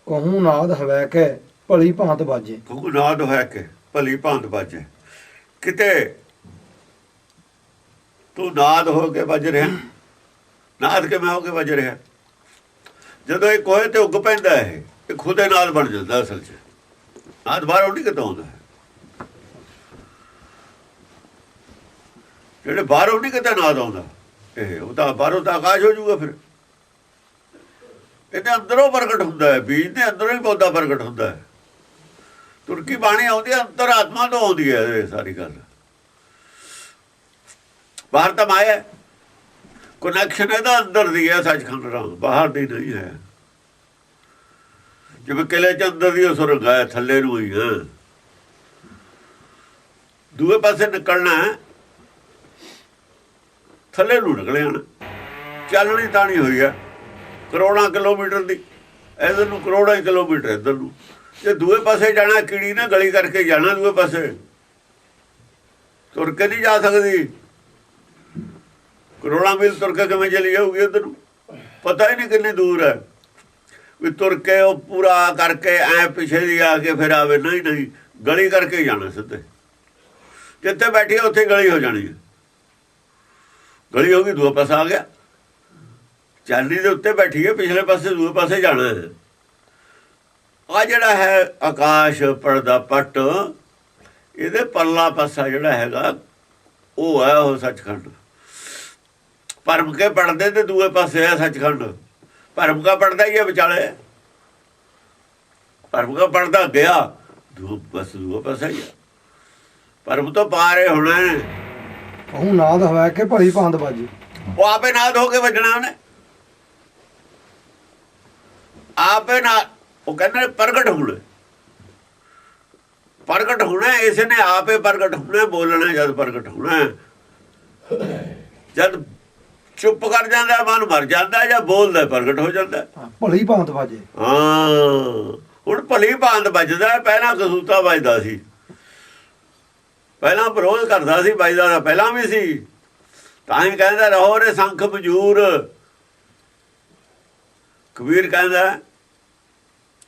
कहूँ नाद हवै के भली भांत बाजे। कहूँ नाद है के भली भांत बाजे। किते तू नाद हो के बज ਰਿਹਾ, नाद किवें हो के बज ਰਿਹਾ? ਜਦੋਂ ਇਹ ਕੋਹੇ ਤੇ ਉੱਗ ਪੈਂਦਾ ਹੈ ਇਹ ਖੁਦੇ ਨਾਦ ਬਣ ਜਾਂਦਾ। ਅਸਲ 'ਚ ਨਾਦ ਬਾਹਰੋਂ ਨਹੀਂ ਕਿਤੋਂ ਆਉਂਦਾ, ਜਿਹੜੇ ਬਾਹਰੋਂ ਨਹੀਂ ਕਿਤੇ ਨਾਦ ਆਉਂਦਾ ਇਹ ਉਹ ਤਾਂ ਬਾਹਰੋਂ ਤਾਂ ਆਕਾਸ਼ ਹੋ ਜਾਊਗਾ। ਫਿਰ ਇਹਦੇ ਅੰਦਰੋਂ ਪ੍ਰਗਟ ਹੁੰਦਾ ਹੈ, ਬੀਜ ਦੇ ਅੰਦਰੋਂ ਹੀ ਪੌਦਾ ਪ੍ਰਗਟ ਹੁੰਦਾ ਹੈ। ਤੁਰਕੀ ਬਾਣੀ ਆਉਂਦੀ ਹੈ ਅੰਤਰ ਆਤਮਾ ਤੋਂ ਆਉਂਦੀ ਹੈ ਇਹ ਸਾਰੀ ਗੱਲ। ਬਾਹਰ ਤਾਂ ਮਾਇਆ, ਕਨੈਕਸ਼ਨ ਇਹਦਾ ਅੰਦਰ ਦੀ ਹੈ ਸੱਚਖੰਡ ਨਾਲ, ਬਾਹਰ ਦੀ ਨਹੀਂ ਹੈ। ਜਿਵੇਂ ਕਿਲੇ ਚ ਅੰਦਰ ਦੀ ਉਹ ਸੁਰਗ ਹੈ, ਥੱਲੇ ਨੂੰ ਹੀ ਹੈ। ਦੂਏ ਪਾਸੇ ਨਿਕਲਣਾ ਥੱਲੇ ਨੂੰ ਨਿਕਲ ਜਾਣਾ। ਚੱਲਣੀ ਤਾਣੀ ਹੋਈ ਹੈ ਕਰੋੜਾਂ ਕਿਲੋਮੀਟਰ ਦੀ, ਇੱਧਰ ਨੂੰ ਕਰੋੜਾਂ ਕਿਲੋਮੀਟਰ ਇੱਧਰ ਨੂੰ। ਜੇ ਦੂਏ ਪਾਸੇ ਜਾਣਾ ਕੀੜੀ ਨਾ ਗਲੀ ਕਰਕੇ ਜਾਣਾ, ਦੂਏ ਪਾਸੇ ਤੁਰ ਕੇ ਨਹੀਂ ਜਾ ਸਕਦੀ। ਕਰੋੜਾਂ ਮੀਲ ਤੁਰ ਕੇ ਕਿਵੇਂ ਚਲੀ ਜਾਊਗੀ ਉੱਧਰ ਨੂੰ? ਪਤਾ ਹੀ ਨਹੀਂ ਕਿੰਨੀ ਦੂਰ ਹੈ। ਵੀ ਤੁਰ ਕੇ ਉਹ ਪੂਰਾ ਕਰਕੇ ਐ ਪਿੱਛੇ ਦੀ ਆ ਕੇ ਫਿਰ ਆਵੇ, ਨਹੀਂ ਨਹੀਂ ਗਲੀ ਕਰਕੇ ਜਾਣਾ ਸਿੱਧੇ। ਜਿੱਥੇ ਬੈਠੀ ਉੱਥੇ ਗਲੀ ਹੋ ਜਾਣੀ ਹੈ। ਗਲੀ ਹੋ ਗਈ, ਦੂਆ ਪਾਸਾ ਆ ਗਿਆ। ਚਾਂਦੀ ਦੇ ਉੱਤੇ ਬੈਠੀ ਹੈ, ਪਿਛਲੇ ਪਾਸੇ ਦੂਏ ਪਾਸੇ ਜਾਣਾ ਹੈ। ਆ ਜਿਹੜਾ ਹੈ ਆਕਾਸ਼ ਪਰਦਾ ਪੱਟ, ਇਹਦੇ ਪਰਲਾ ਪਾਸਾ ਜਿਹੜਾ ਹੈਗਾ ਉਹ ਹੈ ਉਹ ਸੱਚਖੰਡ। ਭਰਮ ਕੇ ਪੜਦੇ ਤੇ ਦੂਏ ਪਾਸੇ ਹੈ ਸੱਚਖੰਡ। ਭਰਮ ਕਾ ਪੜਦਾ ਹੀ ਹੈ ਵਿਚਾਲੇ, ਭਰਮ ਕਾ ਪੜਦਾ ਗਿਆ ਬਸ ਦੂਆ ਪਾਸਾ ਹੀ ਹੈ। ਭਰਮ ਤੋਂ ਪਾਰੇ ਹੋਣਾ। कहूँ नाद हवै के भली भांत बाजे। ਉਹ ਆਪੇ ਨਾਦ ਹੋ ਕੇ ਵੱਜਣਾ ਉਹਨੇ, ਆਪੇ ਨਾ। ਉਹ ਕਹਿੰਦੇ ਪ੍ਰਗਟ ਹੋਣਾ, ਪ੍ਰਗਟ ਹੋਣਾ ਇਸੇ ਨੇ ਆਪੇ ਪ੍ਰਗਟ ਹੋਣਾ। ਬੋਲਣਾ ਜਦ ਪ੍ਰਗਟ ਹੋਣਾ, ਜਦ ਚੁੱਪ ਕਰ ਜਾਂਦਾ ਮਨ ਮਰ ਜਾਂਦਾ, ਜਾਂ ਬੋਲਦਾ ਪ੍ਰਗਟ ਹੋ ਜਾਂਦਾ। ਭਲੀ ਭਾਂਤ ਬਾਜੇ। ਹਾਂ ਹੁਣ ਭਲੀ ਭਾਂਤ ਵੱਜਦਾ। ਪਹਿਲਾਂ ਕਸੂਤਾ ਵੱਜਦਾ ਸੀ, ਪਹਿਲਾਂ ਵਿਰੋਧ ਕਰਦਾ ਸੀ, ਵੱਜਦਾ ਤਾਂ ਪਹਿਲਾਂ ਵੀ ਸੀ। ਤਾਂ ਹੀ ਕਹਿੰਦਾ ਰਹੋ ਰੇ ਸੰਖ ਮਜੂਰ। ਕਬੀਰ ਕਹਿੰਦਾ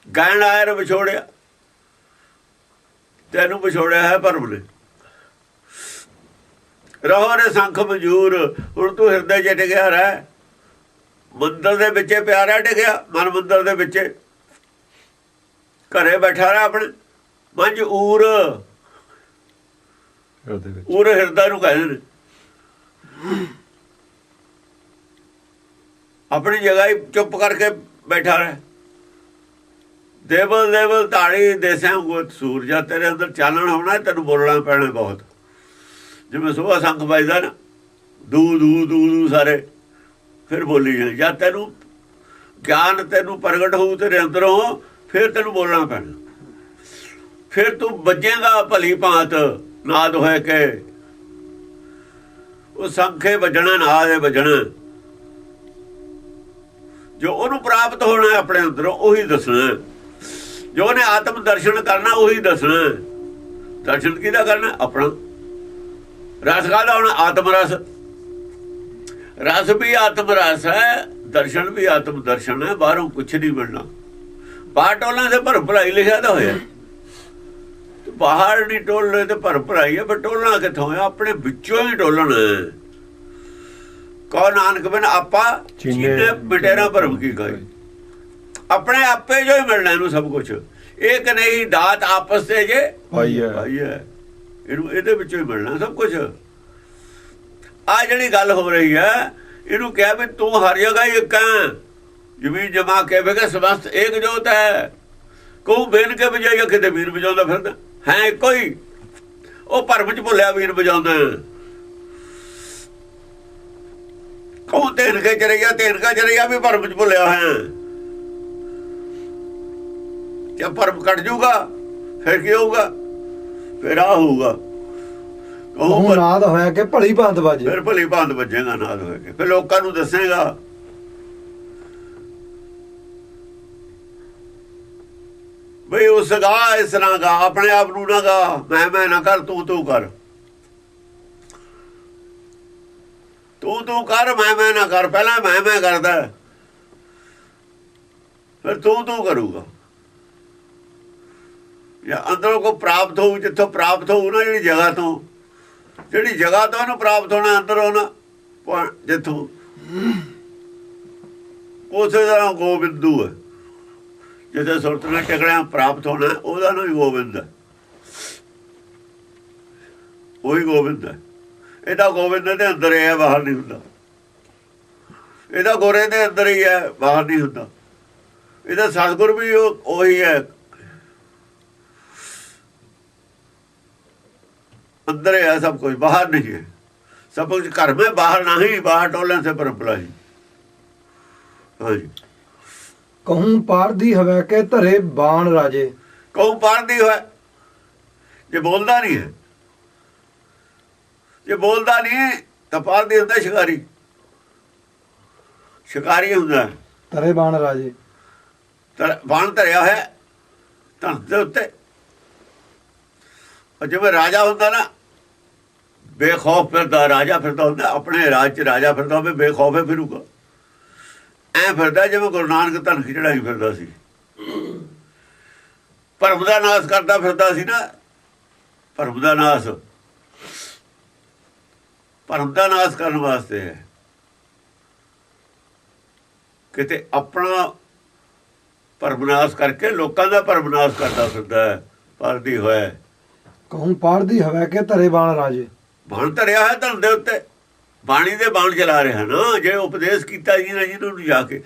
ਗਾਇਣ ਆਇਰ ਵਿਛੋੜਿਆ, ਤੈਨੂੰ ਵਿਛੋੜਿਆ ਹੈ ਭਰਮ ਨੇ। ਰਹੋ ਰੇ ਸੰਖ ਮਜੂਰ। ਹੁਣ ਤੂੰ ਹਿਰਦੇ 'ਚ ਟਿਕਿਆ ਰਹਿ, ਮੰਦਰ ਦੇ ਵਿੱਚ ਪਿਆਰਾ ਟਿਕਿਆ, ਮਨ ਮੰਦਰ ਦੇ ਵਿੱਚ ਘਰੇ ਬੈਠਾ ਰਹਿ ਆਪਣੇ ਮੰਝ ਊਰ। ਊਰ ਹਿਰਦਾ ਨੂੰ ਕਹਿੰਦੇ ਨੇ। ਆਪਣੀ ਜਗ੍ਹਾ ਹੀ ਚੁੱਪ ਕਰਕੇ ਬੈਠਾ ਰਹਿ। ਦੇਵਲ ਦੇਵਲ ਤਾੜੀ ਦੇਸਾਂ ਗੋਤ ਸੂਰਜਾ, ਤੇਰੇ ਅੰਦਰ ਚਾਨਣ ਹੋਣਾ, ਤੈਨੂੰ ਬੋਲਣਾ ਪੈਣਾ ਬਹੁਤ। ਜਿਵੇਂ ਸੁਬਾਹ ਸੰਖ ਵੱਜਦਾ ਨਾ, ਦੂ ਦੂ ਦੂ ਦੂ ਸਾਰੇ ਫਿਰ ਬੋਲੀ ਜਾਏ। ਜਾਂ ਤੈਨੂੰ ਗਿਆਨ ਤੈਨੂੰ ਪ੍ਰਗਟ ਹੋਊ ਤੇਰੇ ਅੰਦਰੋਂ, ਫਿਰ ਤੈਨੂੰ ਬੋਲਣਾ ਪੈਣਾ। ਫਿਰ ਤੂੰ ਵੱਜੇਗਾ ਭਲੀ ਭਾਂਤ ਨਾਦ ਹੋਏ ਕੇ। ਉਹ ਸੰਖੇ ਵੱਜਣਾ, ਨਾਦ ਹੈ ਵੱਜਣਾ। ਜੋ ਉਹਨੂੰ ਪ੍ਰਾਪਤ ਹੋਣਾ ਆਪਣੇ ਅੰਦਰੋਂ ਉਹੀ ਦੱਸਣਾ। ਜੋ ਉਹਨੇ ਆਤਮ ਦਰਸ਼ਨ ਕਰਨਾ ਉਹੀ ਦੱਸਣਾ। ਦਰਸ਼ਨ ਕਿਹਦਾ ਕਰਨਾ? ਆਪਣਾ। ਰਸ ਕਾਹਦਾ ਹੋਣਾ? ਆਤਮ ਰਸ। ਰਸ ਵੀ ਆਤਮ ਰਸ ਹੈ, ਦਰਸ਼ਨ ਵੀ ਆਤਮ ਦਰਸ਼ਨ ਹੈ। ਬਾਹਰੋਂ ਕੁਛ ਨਹੀਂ ਮਿਲਣਾ। ਬਾਹਰ ਟੋਲਾਂ ਤੇ ਭਰ ਭਰਾਈ ਲਿਖਿਆ ਤਾਂ ਹੋਇਆ, ਬਾਹਰ ਨਹੀਂ ਟੋਲਣੇ ਤੇ ਭਰ ਭਰਾਈ ਹੈ। ਪਰ ਟੋਲਣਾ ਕਿੱਥੋਂ ਹੈ? ਆਪਣੇ ਵਿੱਚੋਂ ਹੀ ਟੋਲਣਾ। ਕੋ ਨਾਨਕ ਬਿਨ ਆਪਾ ਚੀਨੇ ਬਟੇਰਾ ਭਰਮ ਕੀ ਗਾਈ। ਆਪਣੇ ਆਪੇ ਜੋ ਹੀ ਮਿਲਣਾ ਇਹਨੂੰ ਸਭ ਕੁਛ। ਇੱਕ ਨਹੀਂ ਦਾਤ ਆਪਸ ਤੇ ਜੇ ਭਾਈ ਹੈ, ਇਹਨੂੰ ਇਹਦੇ ਵਿੱਚੋਂ ਹੀ ਮਿਲਣਾ ਸਭ ਕੁਛ। ਆ ਜਿਹੜੀ ਗੱਲ ਹੋ ਰਹੀ ਹੈ ਇਹਨੂੰ ਕਿਹਾ ਵੀ ਤੂੰ ਹਰ ਜਗ੍ਹਾ ਹੀ ਇੱਕ ਹੈ। ਜ਼ਮੀਨ ਜਮਾ ਕੇ ਵੇਖੇ ਸਮਸਤ ਏਕ ਜੋਤ ਹੈ। ਕਹੂੰ ਬੇਨ ਕੇ ਵਜਾਈਆ, ਕਿਤੇ ਵੀਰ ਵਜਾਉਂਦਾ ਫਿਰਦਾ ਹੈ ਇੱਕੋ ਹੀ। ਉਹ ਭਰਮ ਚ ਭੁੱਲਿਆ ਵੀਰ ਵਜਾਉਂਦਾ। ਕਹੂੰ ਤੇਨ ਕੇ ਚਰਈਆ, ਤੇਨ ਕਾ ਚਰਈਆ ਵੀ ਭਰਮ ਚ ਭੁੱਲਿਆ ਹੈ। ਜੇ ਭਰਮ ਕੱਟ ਜੂਗਾ ਫਿਰ ਕੀ ਹੋਊਗਾ? ਫਿਰ ਆ ਹੋਊਗਾ कहूँ नाद होया के भली भांत बाजे। ਫਿਰ ਭਲੀ ਭਾਂਤ ਵੱਜੇਗਾ ਨਾਦ ਹੋਏ ਕੇ। ਫਿਰ ਲੋਕਾਂ ਨੂੰ ਦੱਸੇਗਾ। ਬਈ ਉਸ ਗਾ ਇਸ ਤਰ੍ਹਾਂ ਗਾ, ਆਪਣੇ ਆਪ ਨੂੰ ਨਾ ਗਾ। ਮੈਂ ਨਾ ਕਰ, ਤੂੰ ਕਰ। ਤੂੰ ਕਰ, ਮੈਂ ਨਾ ਕਰ। ਪਹਿਲਾਂ ਮੈਂ ਕਰਦਾ, ਫਿਰ ਤੂੰ ਕਰੂਗਾ। ਜਾਂ ਅੰਦਰੋਂ ਕੋ ਪ੍ਰਾਪਤ ਹੋਊ, ਜਿੱਥੋਂ ਪ੍ਰਾਪਤ ਹੋਊ ਨਾ ਜਿਹੜੀ ਜਗ੍ਹਾ ਤੋਂ ਉਹਨੂੰ ਪ੍ਰਾਪਤ ਹੋਣਾ ਅੰਦਰੋਂ ਨਾ ਜਿੱਥੋਂ ਉਸੇ ਤਰ੍ਹਾਂ ਗੋਬਿੰਦੂ ਹੈ, ਜਿੱਥੇ ਸੁਰਤ ਨਾਲ ਟਕੜਿਆ ਪ੍ਰਾਪਤ ਹੋਣਾ ਉਹਦਾ ਨਾਮ ਹੀ ਗੋਬਿੰਦ ਹੈ। ਉਹੀ ਗੋਬਿੰਦ ਹੈ। ਇਹਦਾ ਗੋਬਿੰਦ ਦੇ ਅੰਦਰ ਹੀ ਹੈ, ਬਾਹਰ ਨਹੀਂ ਹੁੰਦਾ। ਇਹਦਾ ਗੋਰੇ ਦੇ ਅੰਦਰ ਹੀ ਹੈ, ਬਾਹਰ ਨਹੀਂ ਹੁੰਦਾ। ਇਹਦਾ ਸਤਿਗੁਰ ਵੀ ਉਹੀ ਹੈ, अंदर है सब कुछ, बाहर नहीं है। सब कुछ घर में, बाहर नहीं, बाहर टोलने से परंपरा ही। हाँ जी। कहूँ पार दी हवै के धरे बाण राजे। कहूँ पार दी है, जे बोलता नहीं है, जे बोलता नहीं तो पार दी होता शिकारी। शिकारी होता है धरे बाण राजे। बाण धरिया है धन के उत्ते। जिवें राजा होंदा ना, बेखौफ फिरदा, राजा फिरदा होंदा, अपने राज च राजा फिरदा होवे, बेखौफ फिरूगा। ऐ फिरदा जिवें गुरु नानक धन की चढ़ाई फिरदा सी, भरम दा नाश करदा फिरदा सी ना। भरम दा नाश, भरम दा नाश करन वास्ते है। किते अपना भरम नाश करके लोकां दा भरम नाश करदा फिरदा है, पारदी होया। कहूँ पार दी हवै के धरे बाण राजे। बाण धरिया है धन दे उत्ते, बाणी दे बाण चला रहा ना। जे उपदेश किया जी ने जिन्होंने जाके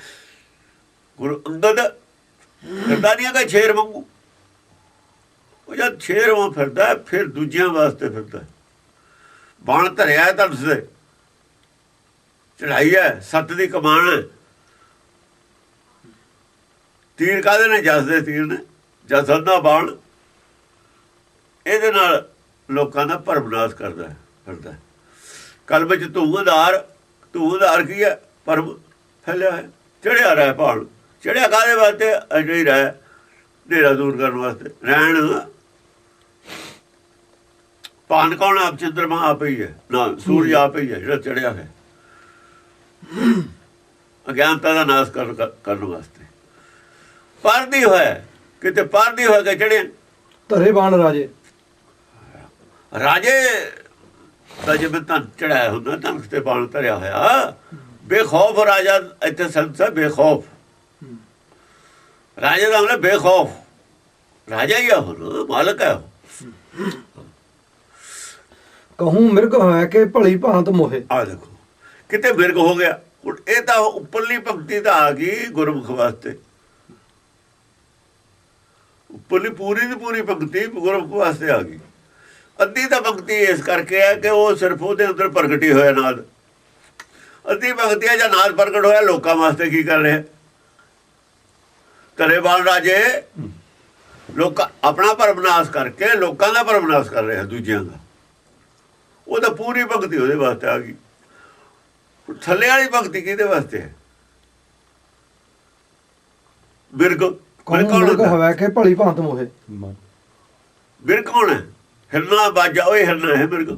गुरु अंगद फिरदा नहीं है शेर वांगू। जब शेर वां फिरदा फिर दूजियां वास्ते फिरदा। बाण धरिया है धन से, चढ़ाई है, सत दी कमान है। तीर काहदे ने? जस दे तीर ने, जस दा बाण। ਇਹਦੇ ਨਾਲ ਲੋਕਾਂ ਦਾ ਭਰਮ ਨਾਸ਼ ਕਰਦਾ ਫਿਰਦਾ। ਕਲਬ ਚ ਧੂੰਦਾਰ ਕੀ ਹੈ? ਭਰਮ ਫੈਲਿਆ ਹੈ, ਚੜਿਆ ਰਹਿ ਭਾਣ। ਚੜਿਆ ਕਾਹਦੇ ਵਾਸਤੇ? ਅਜੇ ਰਹਿ, ਹਨੇਰਾ ਦੂਰ ਕਰਨ ਵਾਸਤੇ ਰਹਿਣ। ਭਾਨ ਕੌਣ? ਆਪ ਚੰਦਰਮਾ ਆਪ ਹੀ ਹੈ, ਨਾਲ ਸੂਰਜ ਆਪ ਹੀ ਹੈ ਜਿਹੜਾ ਚੜਿਆ ਹੈ ਅਗਿਆਨਤਾ ਦਾ ਨਾਸ਼ ਕਰਨ ਵਾਸਤੇ। ਪਰਦੀ ਹੋਇਆ, ਕਿਤੇ ਪਰਦੀ ਹੋਇਆ ਕਿ ਚੜਿਆ ਧਰੇ ਬਾਣ ਰਾਜੇ। राजे का जिवें धन चढ़ाया होंदा, धन ते बाण धरिया होया। बेखौफ राजा इत्थे संत है, बेखौफ। राजे का मतलब बेखौफ, राजा ही है, मालक है। कहूँ मिर्ग होया के भली भांत मोहे। आ देखो किते मिर्ग हो गया। हुण ये तां उपरली पंक्ति तां आ गई गुरमुख वास्ते। उपरली पूरी दी पूरी पंक्ति गुरमुख वास्ते आ गई। ਅੱਧੀ ਤਾਂ ਭਗਤੀ ਇਸ ਕਰਕੇ ਹੈ ਕਿ ਉਹ ਸਿਰਫ ਉਹਦੇ ਅੰਦਰ ਪ੍ਰਗਟ ਹੀ ਹੋਇਆ ਨਾਦ। ਅੱਧੀ ਭਗਤੀ ਹੈ ਜਾਂ ਨਾਦ ਪ੍ਰਗਟ ਹੋਇਆ ਲੋਕਾਂ ਵਾਸਤੇ ਕੀ ਕਰ ਰਿਹਾ? ਧਰੇ ਬਾਣ ਰਾਜੇ। ਲੋਕ ਆਪਣਾ ਭਰਮ ਨਾਸ਼ ਕਰਕੇ ਲੋਕਾਂ ਦਾ ਭਰਮ ਨਾਸ਼ ਕਰ ਰਿਹਾ, ਦੂਜਿਆਂ ਦਾ। ਉਹ ਤਾਂ ਪੂਰੀ ਭਗਤੀ ਉਹਦੇ ਵਾਸਤੇ ਆ ਗਈ। ਥੱਲੇ ਵਾਲੀ ਭਗਤੀ ਕਿਹਦੇ ਵਾਸਤੇ ਹੈ? ਬਿਰਗ। ਮਿਰਗ ਹੋਇਆ ਕਿ ਭਲੀ ਭਾਂਤ ਮੋਹੇ। ਬਿਰਗ ਕੌਣ ਹੈ? ਹਿਰਨਾ ਬਾਜਾ। ਉਹ ਹਿਰਨਾ ਹੈ ਮਿਰਗ।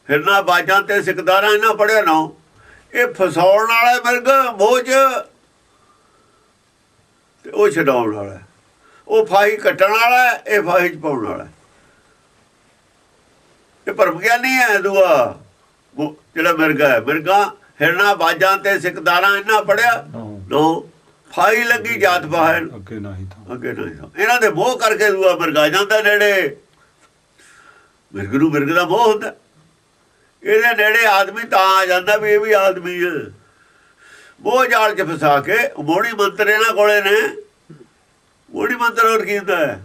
ਹਿਰਨਾ ਬਾਜਾਂ ਤੇ ਸਿਕਦਾਰਾਂ ਇਹਨਾਂ ਪੜਿਆ ਨਾ। ਇਹ ਫਸਾਉਣ ਵਾਲਾ ਮਿਰਗ ਮੋਹ 'ਚ, ਤੇ ਉਹ ਛਡਾਉਣ ਵਾਲਾ। ਉਹ ਫਾਹੀ ਕੱਟਣ ਵਾਲਾ, ਇਹ ਫਾਹੀ 'ਚ ਪਾਉਣ ਵਾਲਾ। ਇਹ ਭਰਮ ਗਿਆਨੀ ਹੈ ਦੂਆ ਜਿਹੜਾ ਮਿਰਗ ਹੈ। ਮਿਰਗਾਂ ਹਿਰਨਾ ਬਾਜਾਂ ਤੇ ਸਿਕਦਾਰਾਂ ਇਹਨਾਂ ਪੜਿਆ ਨੋ। ਫਾਹੀ ਲੱਗੀ ਜਾਤ ਬਾਹਰ, ਅੱਗੇ ਨਹੀਂ ਥਾਂ। ਇਹਨਾਂ ਦੇ ਮੋਹ ਕਰਕੇ ਦੂਆ ਮਿਰਗਾ ਜਾਂਦਾ ਨੇੜੇ। ਮਿਰਗ ਨੂੰ ਮਿਰਗ ਦਾ ਮੋਹ ਹੁੰਦਾ। ਇਹਦੇ ਨੇੜੇ ਆਦਮੀ ਤਾਂ ਆ ਜਾਂਦਾ ਵੀ ਇਹ ਵੀ ਆਦਮੀ ਹੈ। ਮੋਹ ਜਾਲ 'ਚ ਫਸਾ ਕੇ ਮੋਹਣੀ ਮੰਤਰ ਇਹਨਾਂ ਕੋਲੇ ਨੇ। ਮੋਹਣੀ ਮੰਤਰ ਹੋਰ ਕੀ ਹੁੰਦਾ ਹੈ?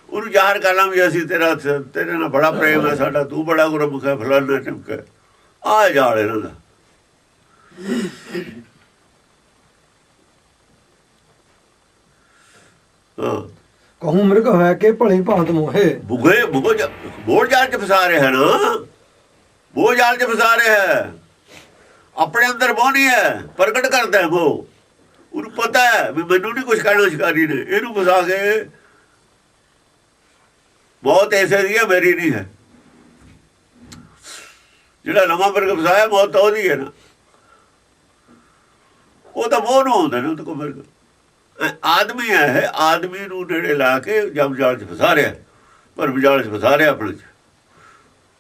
ਉਹਨੂੰ ਜ਼ਾਹਰ ਕਰਨਾ ਵੀ ਅਸੀਂ ਤੇਰੇ ਨਾਲ ਬੜਾ ਪ੍ਰੇਮ ਹੈ ਸਾਡਾ, ਤੂੰ ਬੜਾ ਗੁਰਮੁਖ ਹੈ, ਫਲਾਨਾ ਢਿਮਕਾ। ਆ ਜਾਲ ਇਹਨਾਂ ਦਾ। ਹਾਂ। कहूँ मिर्ग है के भली भांत मोहे। बोझ जाल च फसा रहे हैं ना। बोझ जाल च फसा रहे हैं। अपने अंदर मोह नहीं है, प्रगट करता है मोह। उन्हें पता है भी मैनू नहीं कुछ कहना शिकारी ने। इनू फसा के मौत ऐसे दी है, मेरी नहीं है। जिहड़ा नवां मिर्ग फसाया मौत तो ओहदी है ना। वो तो मोह नूं आउंदा ने, उहदे कोल मिर्ग ਆਦਮੀ ਹੈ ਇਹ, ਆਦਮੀ ਨੂੰ ਨੇੜੇ ਲਾ ਕੇ ਜਮ ਜਾਲ 'ਚ ਫਸਾ ਰਿਹਾ, ਭਰਮ ਜਾਲ 'ਚ ਫਸਾ ਰਿਹਾ ਆਪਣੇ 'ਚ।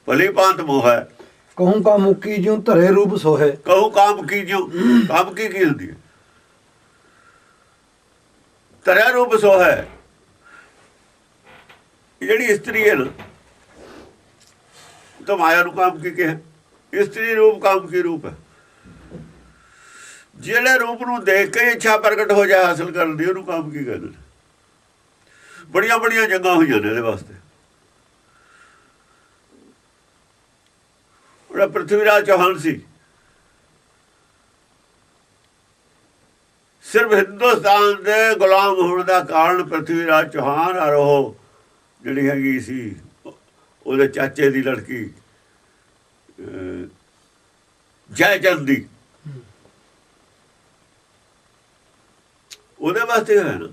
ਭਲੀ ਭਾਂਤ ਮੋਹ ਹੈ ਕਹੂੰ ਕਾ ਮੁਕੀ ਜਿਉ ਧਰੇ ਰੂਪ ਸੋਹੇ। ਕਹੂ ਕਾਮ ਕੀ ਜਿਉ, ਕਾਮ ਕੀ ਹੁੰਦੀ ਹੈ? ਧਰਿਆ ਰੂਪ ਸੋਹੈ। ਜਿਹੜੀ ਇਸਤਰੀ ਹੈ ਨਾ, ਤਾਂ ਮਾਇਆ ਨੂੰ ਕਾਮ ਕੀ ਕਿਹਾ? ਇਸਤਰੀ ਰੂਪ ਕਾਮ ਕੀ ਰੂਪ ਹੈ। ਜਿਹੜੇ ਰੂਪ ਨੂੰ ਦੇਖ ਕੇ ਇੱਛਾ ਪ੍ਰਗਟ ਹੋ ਜਾਏ ਹਾਸਲ ਕਰਨ ਦੀ, ਉਹਨੂੰ ਕਾਮ ਕੀ ਕਹਿੰਦੇ ਨੇ। ਬੜੀਆਂ ਬੜੀਆਂ ਜੰਗਾਂ ਹੋਈਆਂ ਨੇ ਇਹਦੇ ਵਾਸਤੇ। ਉਹਦਾ ਪ੍ਰਿਥਵੀਰਾਜ ਚੌਹਾਨ ਸੀ, ਸਿਰਫ ਹਿੰਦੁਸਤਾਨ ਦੇ ਗੁਲਾਮ ਹੋਣ ਦਾ ਕਾਰਨ ਪ੍ਰਿਥਵੀਰਾਜ ਚੌਹਾਨ ਔਰ ਉਹ ਜਿਹੜੀ ਹੈਗੀ ਸੀ ਉਹਦੇ ਚਾਚੇ ਦੀ ਲੜਕੀ ਜੈ ਚੰਦ ਦੀ, ਉਹਦੇ ਵਾਸਤੇ ਹੋਇਆ ਨਾ।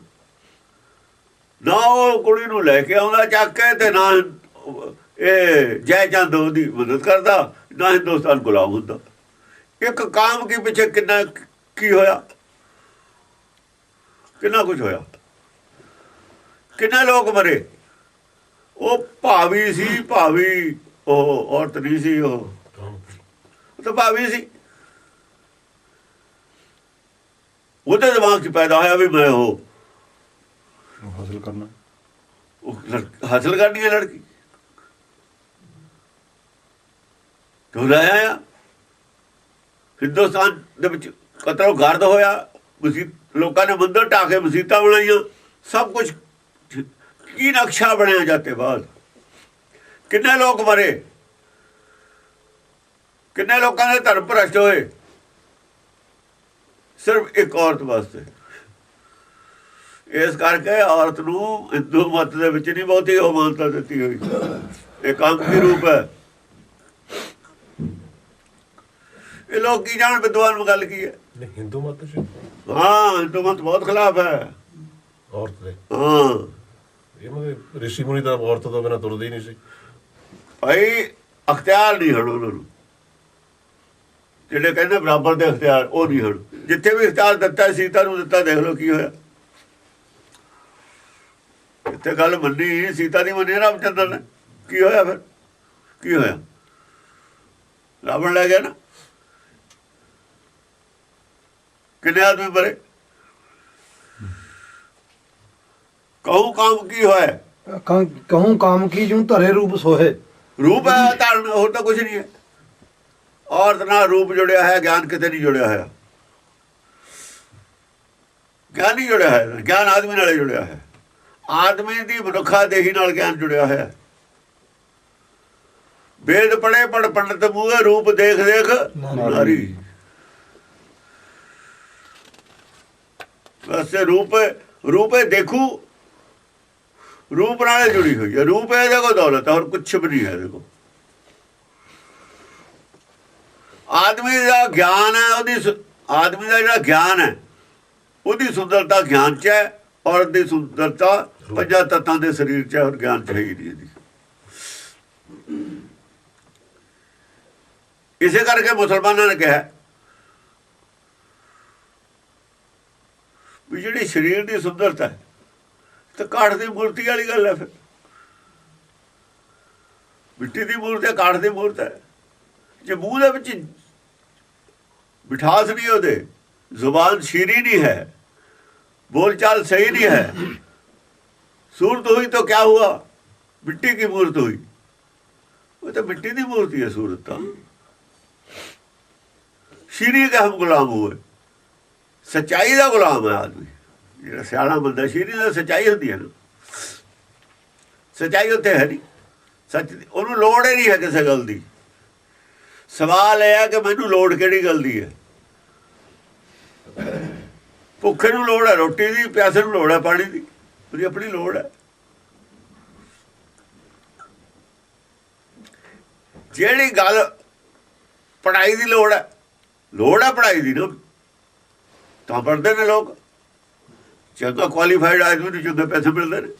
ਨਾ ਉਹ ਕੁੜੀ ਨੂੰ ਲੈ ਕੇ ਆਉਂਦਾ ਚੱਕ ਕੇ, ਤੇ ਨਾ ਇਹ ਜੈ ਚੰਦ ਉਹਦੀ ਮਦਦ ਕਰਦਾ, ਨਾ ਹਿੰਦੁਸਤਾਨ ਗੁਲਾਮ ਹੁੰਦਾ। ਇੱਕ ਕਾਮ ਕੇ ਪਿੱਛੇ ਕਿੰਨਾ ਕੀ ਹੋਇਆ, ਕਿੰਨਾ ਕੁਝ ਹੋਇਆ, ਕਿੰਨੇ ਲੋਕ ਮਰੇ। ਉਹ ਭਾਵੀ ਸੀ, ਭਾਵੀ ਉਹ ਔਰਤ ਨਹੀਂ ਸੀ, ਉਹ ਤਾਂ ਭਾਵੀ ਸੀ। ਉਹਦੇ ਦਿਮਾਗ 'ਚ ਪੈਦਾ ਹੋਇਆ ਵੀ ਮੈਂ ਉਹ ਹਾਸਲ ਕਰਨਾ, ਹਾਸਲ ਕਰਨੀ ਹੈ ਲੜਕੀ। ਤੂੰ ਲਾਇਆ ਆ ਹਿੰਦੁਸਤਾਨ ਦੇ ਵਿੱਚ ਕਤਲ ਗਰਦ ਹੋਇਆ, ਲੋਕਾਂ ਨੇ ਮੰਦਰ ਢਾਹ ਕੇ ਮਸੀਤਾਂ ਬਣਾਈਆਂ, ਸਭ ਕੁਝ ਕੀ ਨਕਸ਼ਾ ਬਣਿਆ ਜਾਤੇ ਬਾਅਦ। ਕਿੰਨੇ ਲੋਕ ਮਰੇ, ਕਿੰਨੇ ਲੋਕਾਂ ਦੇ ਧਰਮ ਭ੍ਰਸ਼ਟ ਹੋਏ, ਸਿਰਫ ਇੱਕ ਔਰਤ ਵਾਸਤੇ। ਇਸ ਕਰਕੇ ਔਰਤ ਨੂੰ ਹਿੰਦੂ ਮਤ ਦੇ ਵਿੱਚ ਨਹੀਂ ਬਹੁਤੀ ਉਹ ਮਾਨਤਾ ਦਿੱਤੀ ਹੋਈ। ਇਹ ਕਾਮ ਕੀ ਰੂਪ ਹੈ। ਇਹ ਲੋਕ ਕੀ ਜਾਣ ਵਿਦਵਾਨ ਗੱਲ ਕੀ ਹੈ। ਹਿੰਦੂ ਮਤ ਚ ਹਾਂ, ਹਿੰਦੂ ਮਤ ਬਹੁਤ ਖਿਲਾਫ ਹੈ ਔਰਤ ਦੇ। ਹਾਂ, ਇਹ ਮਤਲਬ ਰਿਸ਼ੀ ਮੁਨੀ ਤਾਂ ਔਰਤ ਤੋਂ ਬਿਨਾਂ ਤੁਰਦੇ ਹੀ ਨਹੀਂ ਸੀ ਭਾਈ। ਅਖਤਿਆਰ ਨਹੀਂ ਹਣ ਉਹਨਾਂ ਨੂੰ, ਜਿਹੜੇ ਕਹਿੰਦੇ ਬਰਾਬਰ ਦੇ ਅਖਤਿਆਰ, ਉਹ ਨਹੀਂ ਹਣ। ਜਿੱਥੇ ਵੀ ਅਖਤਿਆਰ ਦਿੱਤਾ ਸੀਤਾ ਨੂੰ ਦਿੱਤਾ, ਦੇਖ ਲਓ ਕੀ ਹੋਇਆ। ਇੱਥੇ ਗੱਲ ਮੰਨੀ ਸੀਤਾ ਦੀ ਮੰਨੀ ਰਾਮਚੰਦਰ ਨੇ, ਕੀ ਹੋਇਆ ਫਿਰ? ਕੀ ਹੋਇਆ? ਰਾਵਣ ਲੈ ਗਿਆ ਨਾ, ਕਿੰਨੇ ਆਦਮੀ ਮਰੇ। ਕਹੂੰ ਕਾਮ ਕੀ ਹੋਇਆ? ਕਹੂੰ ਕਾਮ ਕੀ ਜਿਉ ਧਰੇ ਰੂਪ ਸੋਹੇ। ਰੂਪ ਹੈ ਧਾਰਨ, ਹੋਰ ਤਾਂ ਕੁਛ ਨਹੀਂ ਹੈ। ਔਰਤ ਨਾਲ ਰੂਪ ਜੁੜਿਆ ਹੈ, ਗਿਆਨ ਕਿਤੇ ਨਹੀਂ ਜੁੜਿਆ ਹੋਇਆ। ਗਿਆਨ ਨਹੀਂ ਜੁੜਿਆ ਹੈ, ਗਿਆਨ ਆਦਮੀ ਨਾਲ ਜੁੜਿਆ ਹੈ। ਆਦਮੀ ਦੀ ਮਨੁੱਖਾ ਦੇਹੀ ਨਾਲ ਗਿਆਨ ਜੁੜਿਆ ਹੋਇਆ। ਵੇਦ ਪੜ੍ਹੇ ਪੜ ਪੰਡਤ ਮੂਹੇ, ਰੂਪ ਦੇਖ ਦੇਖ ਨਾਰੀ। ਵੈਸੇ ਰੂਪੇ ਦੇਖੂ, ਰੂਪ ਨਾਲ ਜੁੜੀ ਹੋਈ ਹੈ। ਰੂਪ ਹੈ ਦੇਖੋ ਦੌਲਤ, ਹੋਰ ਕੁਛ ਵੀ ਨਹੀਂ ਹੈ। ਦੇਖੋ ਆਦਮੀ ਦਾ ਗਿਆਨ ਹੈ, ਆਦਮੀ ਦਾ ਜਿਹੜਾ ਗਿਆਨ ਹੈ, ਉਹਦੀ ਸੁੰਦਰਤਾ ਗਿਆਨ 'ਚ ਹੈ, ਔਰਤ ਦੀ ਸੁੰਦਰਤਾ ਪੰਜਾਂ ਤੱਤਾਂ ਦੇ ਸਰੀਰ 'ਚ ਹੈ, ਔਰ ਗਿਆਨ 'ਚ ਹੈ ਹੀ ਨਹੀਂ ਇਹਦੀ। ਇਸੇ ਕਰਕੇ ਮੁਸਲਮਾਨਾਂ ਨੇ ਕਿਹਾ ਵੀ ਜਿਹੜੀ ਸਰੀਰ ਦੀ ਸੁੰਦਰਤਾ ਹੈ ਤਾਂ ਕਾਠ ਦੀ ਮੂਰਤੀ ਵਾਲੀ ਗੱਲ ਹੈ। ਫਿਰ ਮਿੱਟੀ ਦੀ ਮੂਰਤ ਹੈ, ਕਾਠ ਦੀ ਮੂਰਤ ਹੈ। ਜੇ ਮੂੰਹ ਦੇ ਵਿੱਚ ਮਿਠਾਸ ਨਹੀਂ, ਉਹਦੇ ਜ਼ੁਬਾਨ ਸ਼ੀਰੀ नहीं है, बोल चाल सही नहीं है, सूरत हुई तो क्या हुआ, मिट्टी की मूर्त हुई। वो तो मिट्टी की मूर्ति है सूरत। तो शीरी का हम गुलाम हुए, सच्चाई का गुलाम है आदमी। जो सियाणा बंदा शीरी का सच्चाई होती है ना, सच्चाई उत्थे है नहीं। सच उन्होंने लोड़ ही नहीं है किसी गल की। सवाल यह है कि मैनू लोड़ किहड़ी गल दी है। भुखे नूं लोड़ है रोटी की, प्यासे नूं लोड़ है पानी की, उसकी अपनी लोड़ है। जिहड़ी गल पढ़ाई की लोड़ है पढ़ाई की ना, तो पढ़ते हैं लोग। चंगा क्वालीफाइड आदमी नूं चंगे पैसे मिलते हैं।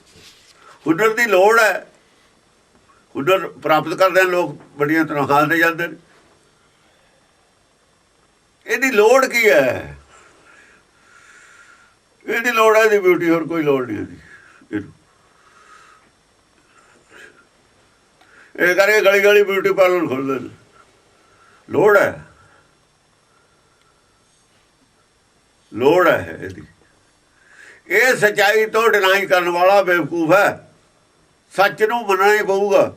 हुनर की लोड़ है, हुनर प्राप्त करते हैं लोग, बड़ियां तनख्वाह दे जाते हैं। इहदी लोड़ की है? ਇਹਦੀ ਲੋੜ ਹੈ, ਇਹਦੀ ਬਿਊਟੀ, ਹੋਰ ਕੋਈ ਲੋੜ ਨਹੀਂ ਇਹਦੀ। ਇਹ ਕਰਕੇ ਗਲੀ ਗਲੀ ਬਿਊਟੀ ਪਾਰਲਰ ਖੋਲ੍ਹਦੇ ਨੇ, ਲੋੜ ਹੈ, ਲੋੜ ਹੈ ਇਹਦੀ। ਇਹ ਸੱਚਾਈ ਤੋਂ ਡਿਨਾਈ ਕਰਨ ਵਾਲਾ ਬੇਵਕੂਫ ਹੈ। ਸੱਚ ਨੂੰ ਮੰਨਣਾ ਹੀ ਪਊਗਾ,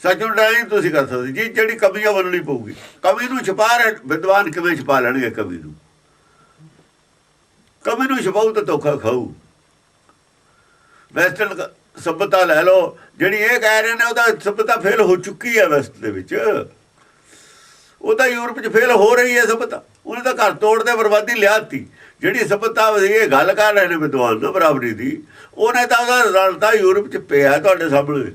ਸੱਚ ਨੂੰ ਡਿਨਾਈ ਤੁਸੀਂ ਕਰ ਸਕਦੇ ਜੀ। ਜਿਹੜੀ ਕਮੀ ਆ ਮੰਨਣੀ ਪਊਗੀ। ਕਮੀ ਨੂੰ ਛੁਪਾ ਰਹੇ ਵਿਦਵਾਨ ਕਿਵੇਂ ਛੁਪਾ ਲੈਣਗੇ ਕਮੀ ਨੂੰ? ਕਮੀ ਨੂੰ ਛੁਪਾਊ ਤਾਂ ਧੋਖਾ ਖਾਊ। ਵੈਸਟਰਨ ਸੱਭਿਅਤਾ ਲੈ ਲਓ, ਜਿਹੜੀ ਇਹ ਕਹਿ ਰਹੇ ਨੇ ਉਹਦਾ ਸੱਭਿਅਤਾ ਫੇਲ ਹੋ ਚੁੱਕੀ ਹੈ ਵੈਸਟ ਦੇ ਵਿੱਚ। ਉਹ ਤਾਂ ਯੂਰਪ 'ਚ ਫੇਲ ਹੋ ਰਹੀ ਹੈ ਸੱਭਿਅਤਾ। ਉਹਨੇ ਤਾਂ ਘਰ ਤੋੜ ਦੇ ਬਰਬਾਦੀ ਲਿਆਤੀ। ਜਿਹੜੀ ਸੱਭਿਅਤਾ ਇਹ ਗੱਲ ਕਰ ਰਹੇ ਨੇ ਵਿਦਵਾਨ ਨਾ ਬਰਾਬਰੀ ਦੀ, ਉਹਨੇ ਤਾਂ ਉਹਦਾ ਰਿਜ਼ਲਟ ਤਾਂ ਯੂਰਪ 'ਚ ਪਿਆ ਤੁਹਾਡੇ ਸਾਹਮਣੇ।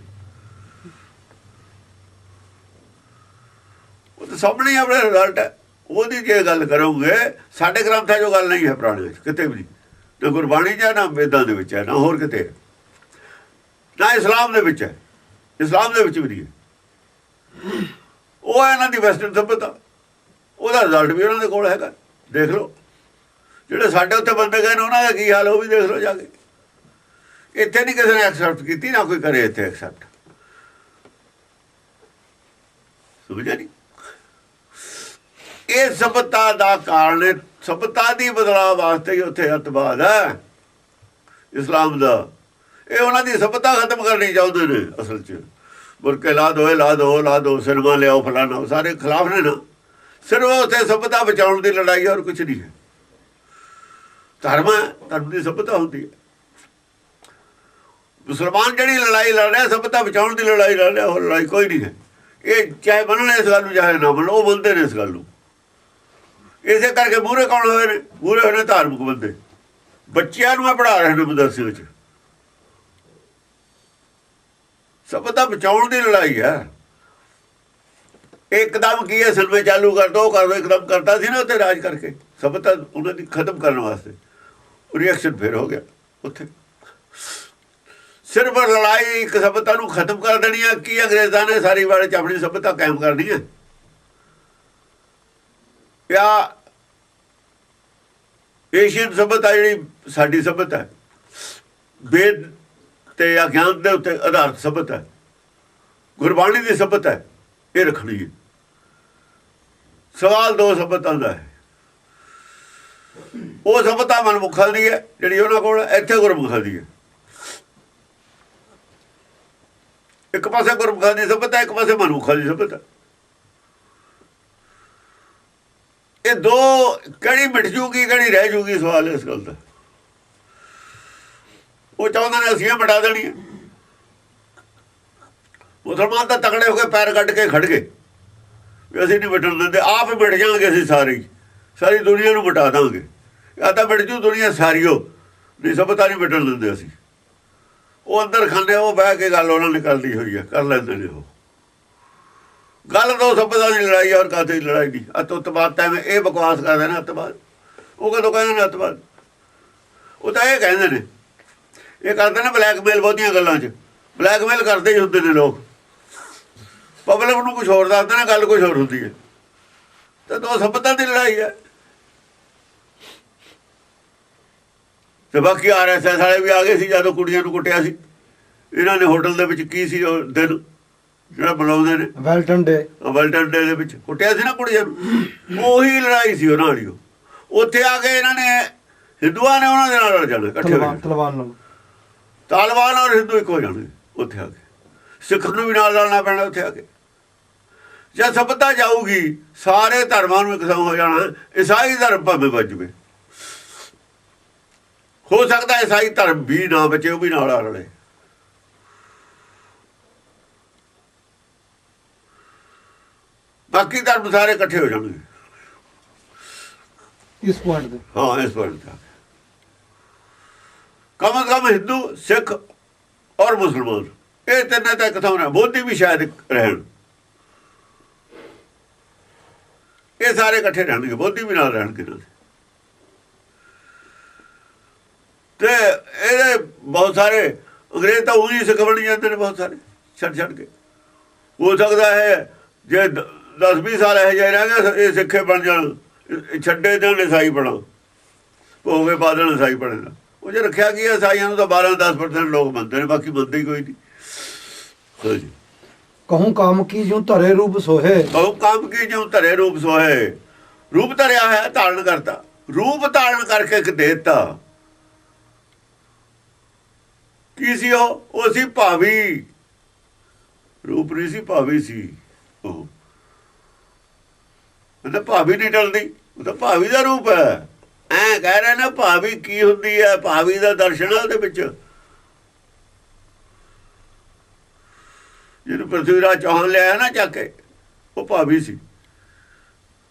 ਉਹ ਤਾਂ ਸਾਹਮਣੇ ਆਪਣਾ ਰਿਜ਼ਲਟ ਹੈ। ਉਹਦੀ ਜੇ ਗੱਲ ਕਰੋਗੇ, ਸਾਡੇ ਗ੍ਰੰਥਾਂ 'ਚੋਂ ਗੱਲ ਨਹੀਂ ਹੈ ਪੁਰਾਣੇ 'ਚ ਕਿਤੇ ਵੀ, ਨਾ ਗੁਰਬਾਣੀ 'ਚ ਹੈ, ਨਾ ਵੇਦਾਂ ਦੇ ਵਿੱਚ ਹੈ, ਨਾ ਹੋਰ ਕਿਤੇ ਹੈ, ਨਾ ਇਸਲਾਮ ਦੇ ਵਿੱਚ ਹੈ। ਇਸਲਾਮ ਦੇ ਵਿੱਚ ਵੀ ਨਹੀਂ ਹੈ। ਉਹ ਹੈ ਇਹਨਾਂ ਦੀ ਵੈਸਟਰਨ ਸੱਭਿਅਤਾ। ਉਹਦਾ ਰਿਜ਼ਲਟ ਵੀ ਉਹਨਾਂ ਦੇ ਕੋਲ ਹੈਗਾ। ਦੇਖ ਲਓ ਜਿਹੜੇ ਸਾਡੇ ਉੱਥੇ ਬੰਦੇ ਗਏ ਨੇ ਉਹਨਾਂ ਦਾ ਕੀ ਹਾਲ, ਉਹ ਵੀ ਦੇਖ ਲਓ ਜਾ ਕੇ। ਇੱਥੇ ਨਹੀਂ ਕਿਸੇ ਨੇ ਐਕਸੈਪਟ ਕੀਤੀ, ਨਾ ਕੋਈ ਕਰੇ ਇੱਥੇ ਐਕਸੈਪਟ। ਸਮਝਿਆ ਨਹੀਂ? ਇਹ ਸੱਭਿਅਤਾ ਦਾ ਕਾਰਨ, ਸੱਭਿਅਤਾ ਦੀ ਬਦਲਾਅ ਵਾਸਤੇ ਹੀ ਉੱਥੇ ਅੱਤਵਾਦ ਹੈ ਇਸਲਾਮ ਦਾ। ਇਹ ਉਹਨਾਂ ਦੀ ਸੱਭਿਅਤਾ ਖਤਮ ਕਰਨੀ ਚਾਹੁੰਦੇ ਨੇ ਅਸਲ 'ਚ। ਬੁਰਕੇ ਲਾ ਦੋ, ਲਾ ਦੋ, ਲਾ ਦੋ, ਸਿਨੇਮਾ ਲਿਆਓ, ਫਲਾਣਾ, ਸਾਰੇ ਖਿਲਾਫ ਨੇ ਨਾ। ਸਿਰਫ ਉੱਥੇ ਸੱਭਿਅਤਾ ਬਚਾਉਣ ਦੀ ਲੜਾਈ, ਹੋਰ ਕੁਛ ਨਹੀਂ ਹੈ। ਧਰਮ ਹੈ, ਧਰਮ ਦੀ ਸੱਭਿਅਤਾ ਹੁੰਦੀ ਹੈ। ਮੁਸਲਮਾਨ ਜਿਹੜੀ ਲੜਾਈ ਲੜ ਰਿਹਾ, ਸੱਭਿਅਤਾ ਬਚਾਉਣ ਦੀ ਲੜਾਈ ਲੜ ਰਿਹਾ, ਹੋਰ ਲੜਾਈ ਕੋਈ ਨਹੀਂ ਹੈ। ਇਹ ਚਾਹੇ ਮੰਨਣ ਇਸ ਗੱਲ ਨੂੰ, ਚਾਹੇ ਨਾ ਮੰਨਣ, ਉਹ ਮੰਨਦੇ ਨੇ ਇਸ ਗੱਲ ਨੂੰ। ਇਸੇ ਕਰਕੇ ਮੂਹਰੇ ਕੌਣ ਹੋਏ ਨੇ? ਮੂਹਰੇ ਹੋਏ ਨੇ ਧਾਰਮਿਕ ਬੰਦੇ। ਬੱਚਿਆਂ ਨੂੰ ਪੜ੍ਹਾ ਰਹੇ ਨੇ ਮਦਰਸੇ ਵਿੱਚ। ਸੱਭਿਅਤਾ ਬਚਾਉਣ ਦੀ ਲੜਾਈ ਹੈ। ਇੱਕਦਮ ਕੀ ਹੈ, ਸਿਨੇਮੇ ਚਾਲੂ ਕਰ ਦੋ, ਕਰ ਦੋ, ਇੱਕਦਮ ਕਰਤਾ ਸੀ ਨਾ ਉੱਥੇ ਰਾਜ ਕਰਕੇ ਸੱਭਿਅਤਾ ਉਹਨਾਂ ਦੀ ਖਤਮ ਕਰਨ ਵਾਸਤੇ। ਰਿਐਕਸ਼ਨ ਫਿਰ ਹੋ ਗਿਆ ਉੱਥੇ। ਸਿਰਫ ਲੜਾਈ ਇੱਕ ਸੱਭਿਅਤਾ ਨੂੰ ਖਤਮ ਕਰ ਦੇਣੀ ਹੈ। ਕੀ ਅੰਗਰੇਜ਼ਾਂ ਨੇ ਸਾਰੀ ਵਾਲੇ 'ਚ ਆਪਣੀ ਸੱਭਿਅਤਾ ਕਾਇਮ ਕਰਨੀ ਹੈ? ਜਾਂ ਏਸ਼ੀਅਨ ਸੱਭਿਅਤਾ ਜਿਹੜੀ ਸਾਡੀ ਸੱਭਿਅਤਾ ਹੈ, ਵੇਦ ਤੇ ਅਗਿਆਨ ਦੇ ਉੱਤੇ ਆਧਾਰਿਤ ਸੱਭਿਅਤਾ, ਗੁਰਬਾਣੀ ਦੀ ਸੱਭਿਅਤਾ ਹੈ, ਇਹ ਰੱਖਣੀ ਹੈ। ਸਵਾਲ ਦੋ ਸੱਭਿਅਤਾ ਦਾ ਹੈ। ਉਹ ਸੱਭਿਅਤਾ ਮਨਮੁਖਾਂ ਦੀ ਹੈ ਜਿਹੜੀ ਉਹਨਾਂ ਕੋਲ, ਇੱਥੇ ਗੁਰਮੁਖਾਂ ਦੀ ਹੈ। ਇੱਕ ਪਾਸੇ ਗੁਰਮੁਖਾਂ ਦੀ ਸੱਭਿਅਤਾ, ਇੱਕ ਪਾਸੇ ਮਨਮੁਖਾਂ ਦੀ ਸੱਭਿਅਤਾ। ਇਹ ਦੋ ਕਿਹੜੀ ਮਿਟ ਜੂਗੀ, ਕਿਹੜੀ ਰਹਿ ਜੂਗੀ, ਸਵਾਲ ਇਸ ਗੱਲ ਦਾ। ਉਹ ਚਾਹੁੰਦੇ ਨੇ ਅਸੀਂ ਮਿਟਾ ਦੇਣੀ ਹੈ। ਮੁਸਲਮਾਨ ਤਾਂ ਤਕੜੇ ਹੋ ਕੇ ਪੈਰ ਕੱਢ ਕੇ ਖੜ ਗਏ ਵੀ ਅਸੀਂ ਨਹੀਂ ਮਿਟਣ ਦਿੰਦੇ, ਆਪ ਹੀ ਮਿਟ ਜਾਵਾਂਗੇ ਅਸੀਂ ਸਾਰੇ, ਸਾਰੀ ਦੁਨੀਆ ਨੂੰ ਮਿਟਾ ਦਾਂਗੇ। ਜਾਂ ਤਾਂ ਮਿਟ ਜੂ ਦੁਨੀਆ ਸਾਰੀਓ, ਨਹੀਂ ਸੱਭਿਅਤਾ ਨਹੀਂ ਮਿਟਣ ਦਿੰਦੇ ਅਸੀਂ। ਉਹ ਅੰਦਰ ਖਾਨੇ, ਉਹ ਬਹਿ ਕੇ ਗੱਲ ਉਹਨਾਂ ਨੇ ਕਰ ਲਈ ਹੋਈ ਹੈ, ਕਰ ਲੈਂਦੇ ਨੇ ਉਹ ਗੱਲ। ਤਾਂ ਸੱਭਿਅਤਾ ਦੀ ਲੜਾਈ ਔਰ ਕਾਤੇ ਦੀ ਲੜਾਈ ਨਹੀਂ। ਅੱਤਵਾਦ ਤਾਂ ਇਹ ਬਕਵਾਸ ਕਰਦੇ ਨੇ ਅੱਤਵਾਦ। ਉਹ ਕਦੋਂ ਕਹਿੰਦੇ ਨੇ ਅੱਤਵਾਦ? ਉਹ ਤਾਂ ਇਹ ਕਹਿੰਦੇ ਨੇ, ਇਹ ਕਰਦੇ ਨੇ ਬਲੈਕਮੇਲ। ਬਹੁਤੀਆਂ ਗੱਲਾਂ 'ਚ ਬਲੈਕਮੇਲ ਕਰਦੇ ਹੀ ਹੁੰਦੇ ਨੇ ਲੋਕ। ਪਬਲਿਕ ਨੂੰ ਕੁਛ ਹੋਰ ਦੱਸਦੇ ਨੇ, ਗੱਲ ਕੁਛ ਹੋਰ ਹੁੰਦੀ ਹੈ। ਤੇ ਦੋ ਸੱਭਿਅਤਾ ਦੀ ਲੜਾਈ ਹੈ। ਤੇ ਬਾਕੀ RSS ਵਾਲੇ ਵੀ ਆ ਗਏ ਸੀ ਜਦੋਂ ਕੁੜੀਆਂ ਨੂੰ ਕੁੱਟਿਆ ਸੀ ਇਹਨਾਂ ਨੇ। ਹੋਟਲ ਦੇ ਵਿੱਚ ਕੀ ਸੀ ਉਹ ਦਿਨ ਜਿਹੜਾ ਬਣਾਉਂਦੇ ਨੇ, ਵੈਲਟਨ ਡੇ। ਵੈਲਟਨ ਡੇ ਦੇ ਵਿੱਚ ਕੁੱਟਿਆ ਸੀ ਨਾ ਕੁੜੀਆਂ ਨੂੰ। ਉਹੀ ਲੜਾਈ ਸੀ ਉਹਨਾਂ ਵਾਲੀ। ਉੱਥੇ ਆ ਕੇ ਇਹਨਾਂ ਨੇ, ਹਿੰਦੂਆਂ ਨੇ ਉਹਨਾਂ ਦੇ ਨਾਲ ਲੜ ਜਾਣਾ ਇਕੱਠੇ। ਤਾਲਿਬਾਨ ਔਰ ਹਿੰਦੂ ਇੱਕ ਹੋ ਜਾਣੇ ਉੱਥੇ ਆ ਕੇ। ਸਿੱਖ ਨੂੰ ਵੀ ਨਾਲ ਲੜਨਾ ਪੈਣਾ ਉੱਥੇ ਆ ਕੇ। ਜਦ ਸੱਭਿਅਤਾ ਜਾਊਗੀ, ਸਾਰੇ ਧਰਮਾਂ ਨੂੰ ਇਕਸਾਂ ਹੋ ਜਾਣਾ। ਈਸਾਈ ਧਰਮ ਭਾਵੇਂ ਬਚ ਜਾਵੇ, ਹੋ ਸਕਦਾ ਈਸਾਈ ਧਰਮ ਵੀ ਨਾ ਬਚੇ, ਉਹ ਵੀ ਨਾਲ ਆ ਲੜੇ। ਬਾਕੀ ਧਰਮ ਸਾਰੇ ਇਕੱਠੇ ਹੋ ਜਾਣਗੇ ਇਸ ਪੁਆਇੰਟ ਤੇ। ਹਾਂ, ਇਸ ਪੁਆਇੰਟ ਤੇ ਕਮ ਸੇ ਕਮ ਹਿੰਦੂ, ਸਿੱਖ ਔਰ ਮੁਸਲਮਾਨ, ਇਹ ਤਿੰਨੇ ਤਾਂ ਇੱਕ ਥਾਂ। ਮੋਦੀ ਵੀ ਸ਼ਾਇਦ ਰਹਿਣ, ਇਹ ਸਾਰੇ ਇਕੱਠੇ ਰਹਿਣਗੇ। ਮੋਦੀ ਵੀ ਨਾਲ ਰਹਿਣਗੇ ਨਾਲ। ਤੇ ਇਹਦੇ ਬਹੁਤ ਸਾਰੇ ਅੰਗਰੇਜ਼ ਤਾਂ ਉਹੀ ਸਿੱਖ ਬਣ ਜਾਂਦੇ ਨੇ, ਬਹੁਤ ਸਾਰੇ ਛੱਡ ਕੇ। ਹੋ ਸਕਦਾ ਹੈ ਜੇ 10-20 ਸਾਲ ਇਹੋ ਜਿਹੇ ਰਹਿ ਗਏ, ਇਹ ਸਿੱਖੇ ਬਣ ਜਾਣ, ਛੱਡੇ ਦੇਣ ਈਸਾਈ ਬਣਾ। ਭੋਗੇ ਬਾਦਲ ਈਸਾਈ ਪੜ੍ਹੇ ਦਾ ਉਹ ਜੇ ਰੱਖਿਆ ਕੀ ਹੈ ਈਸਾਈਆਂ ਨੂੰ ਤਾਂ 12-10% ਲੋਕ ਮੰਨਦੇ ਨੇ ਬਾਕੀ ਮੰਨਦੇ ਹੀ ਕੋਈ ਨਹੀਂ। ਹਾਂਜੀ कहूँ काम की जो धरे रूप सोहे ਬਹੁ ਕੰਮ ਕੀ ਜਿਉ ਧਰੇ ਰੂਪ ਸੋਏ ਰੂਪ ਧਰਿਆ ਹੈ ਧਾਰਨ ਕਰਤਾ ਰੂਪ ਧਾਰਨ ਕਰਕੇ ਇੱਕ ਦੇ ਦਿੱਤਾ ਕੀ ਸੀ ਉਹ ਸੀ ਭਾਵੀ ਰੂਪ ਨਹੀਂ ਸੀ ਭਾਵੀ ਸੀ ਉਹ ਤਾਂ ਭਾਵੀ ਨਹੀਂ ਟਲਦੀ ਉਹ ਤਾਂ ਭਾਵੀ ਦਾ ਰੂਪ ਹੈ ਐ ਕਹਿ ਰਹੇ ਨੇ ਭਾਵੀ ਕੀ ਹੁੰਦੀ ਹੈ ਭਾਵੀ ਦਾ ਦਰਸ਼ਨ ਉਹਦੇ ਵਿੱਚ ਜਿਹਨੂੰ ਪ੍ਰਿਥਵੀਰਾਜ ਚੌਹਾਨ ਲਿਆਇਆ ਨਾ ਚੱਕ ਕੇ ਉਹ ਭਾਵੀ ਸੀ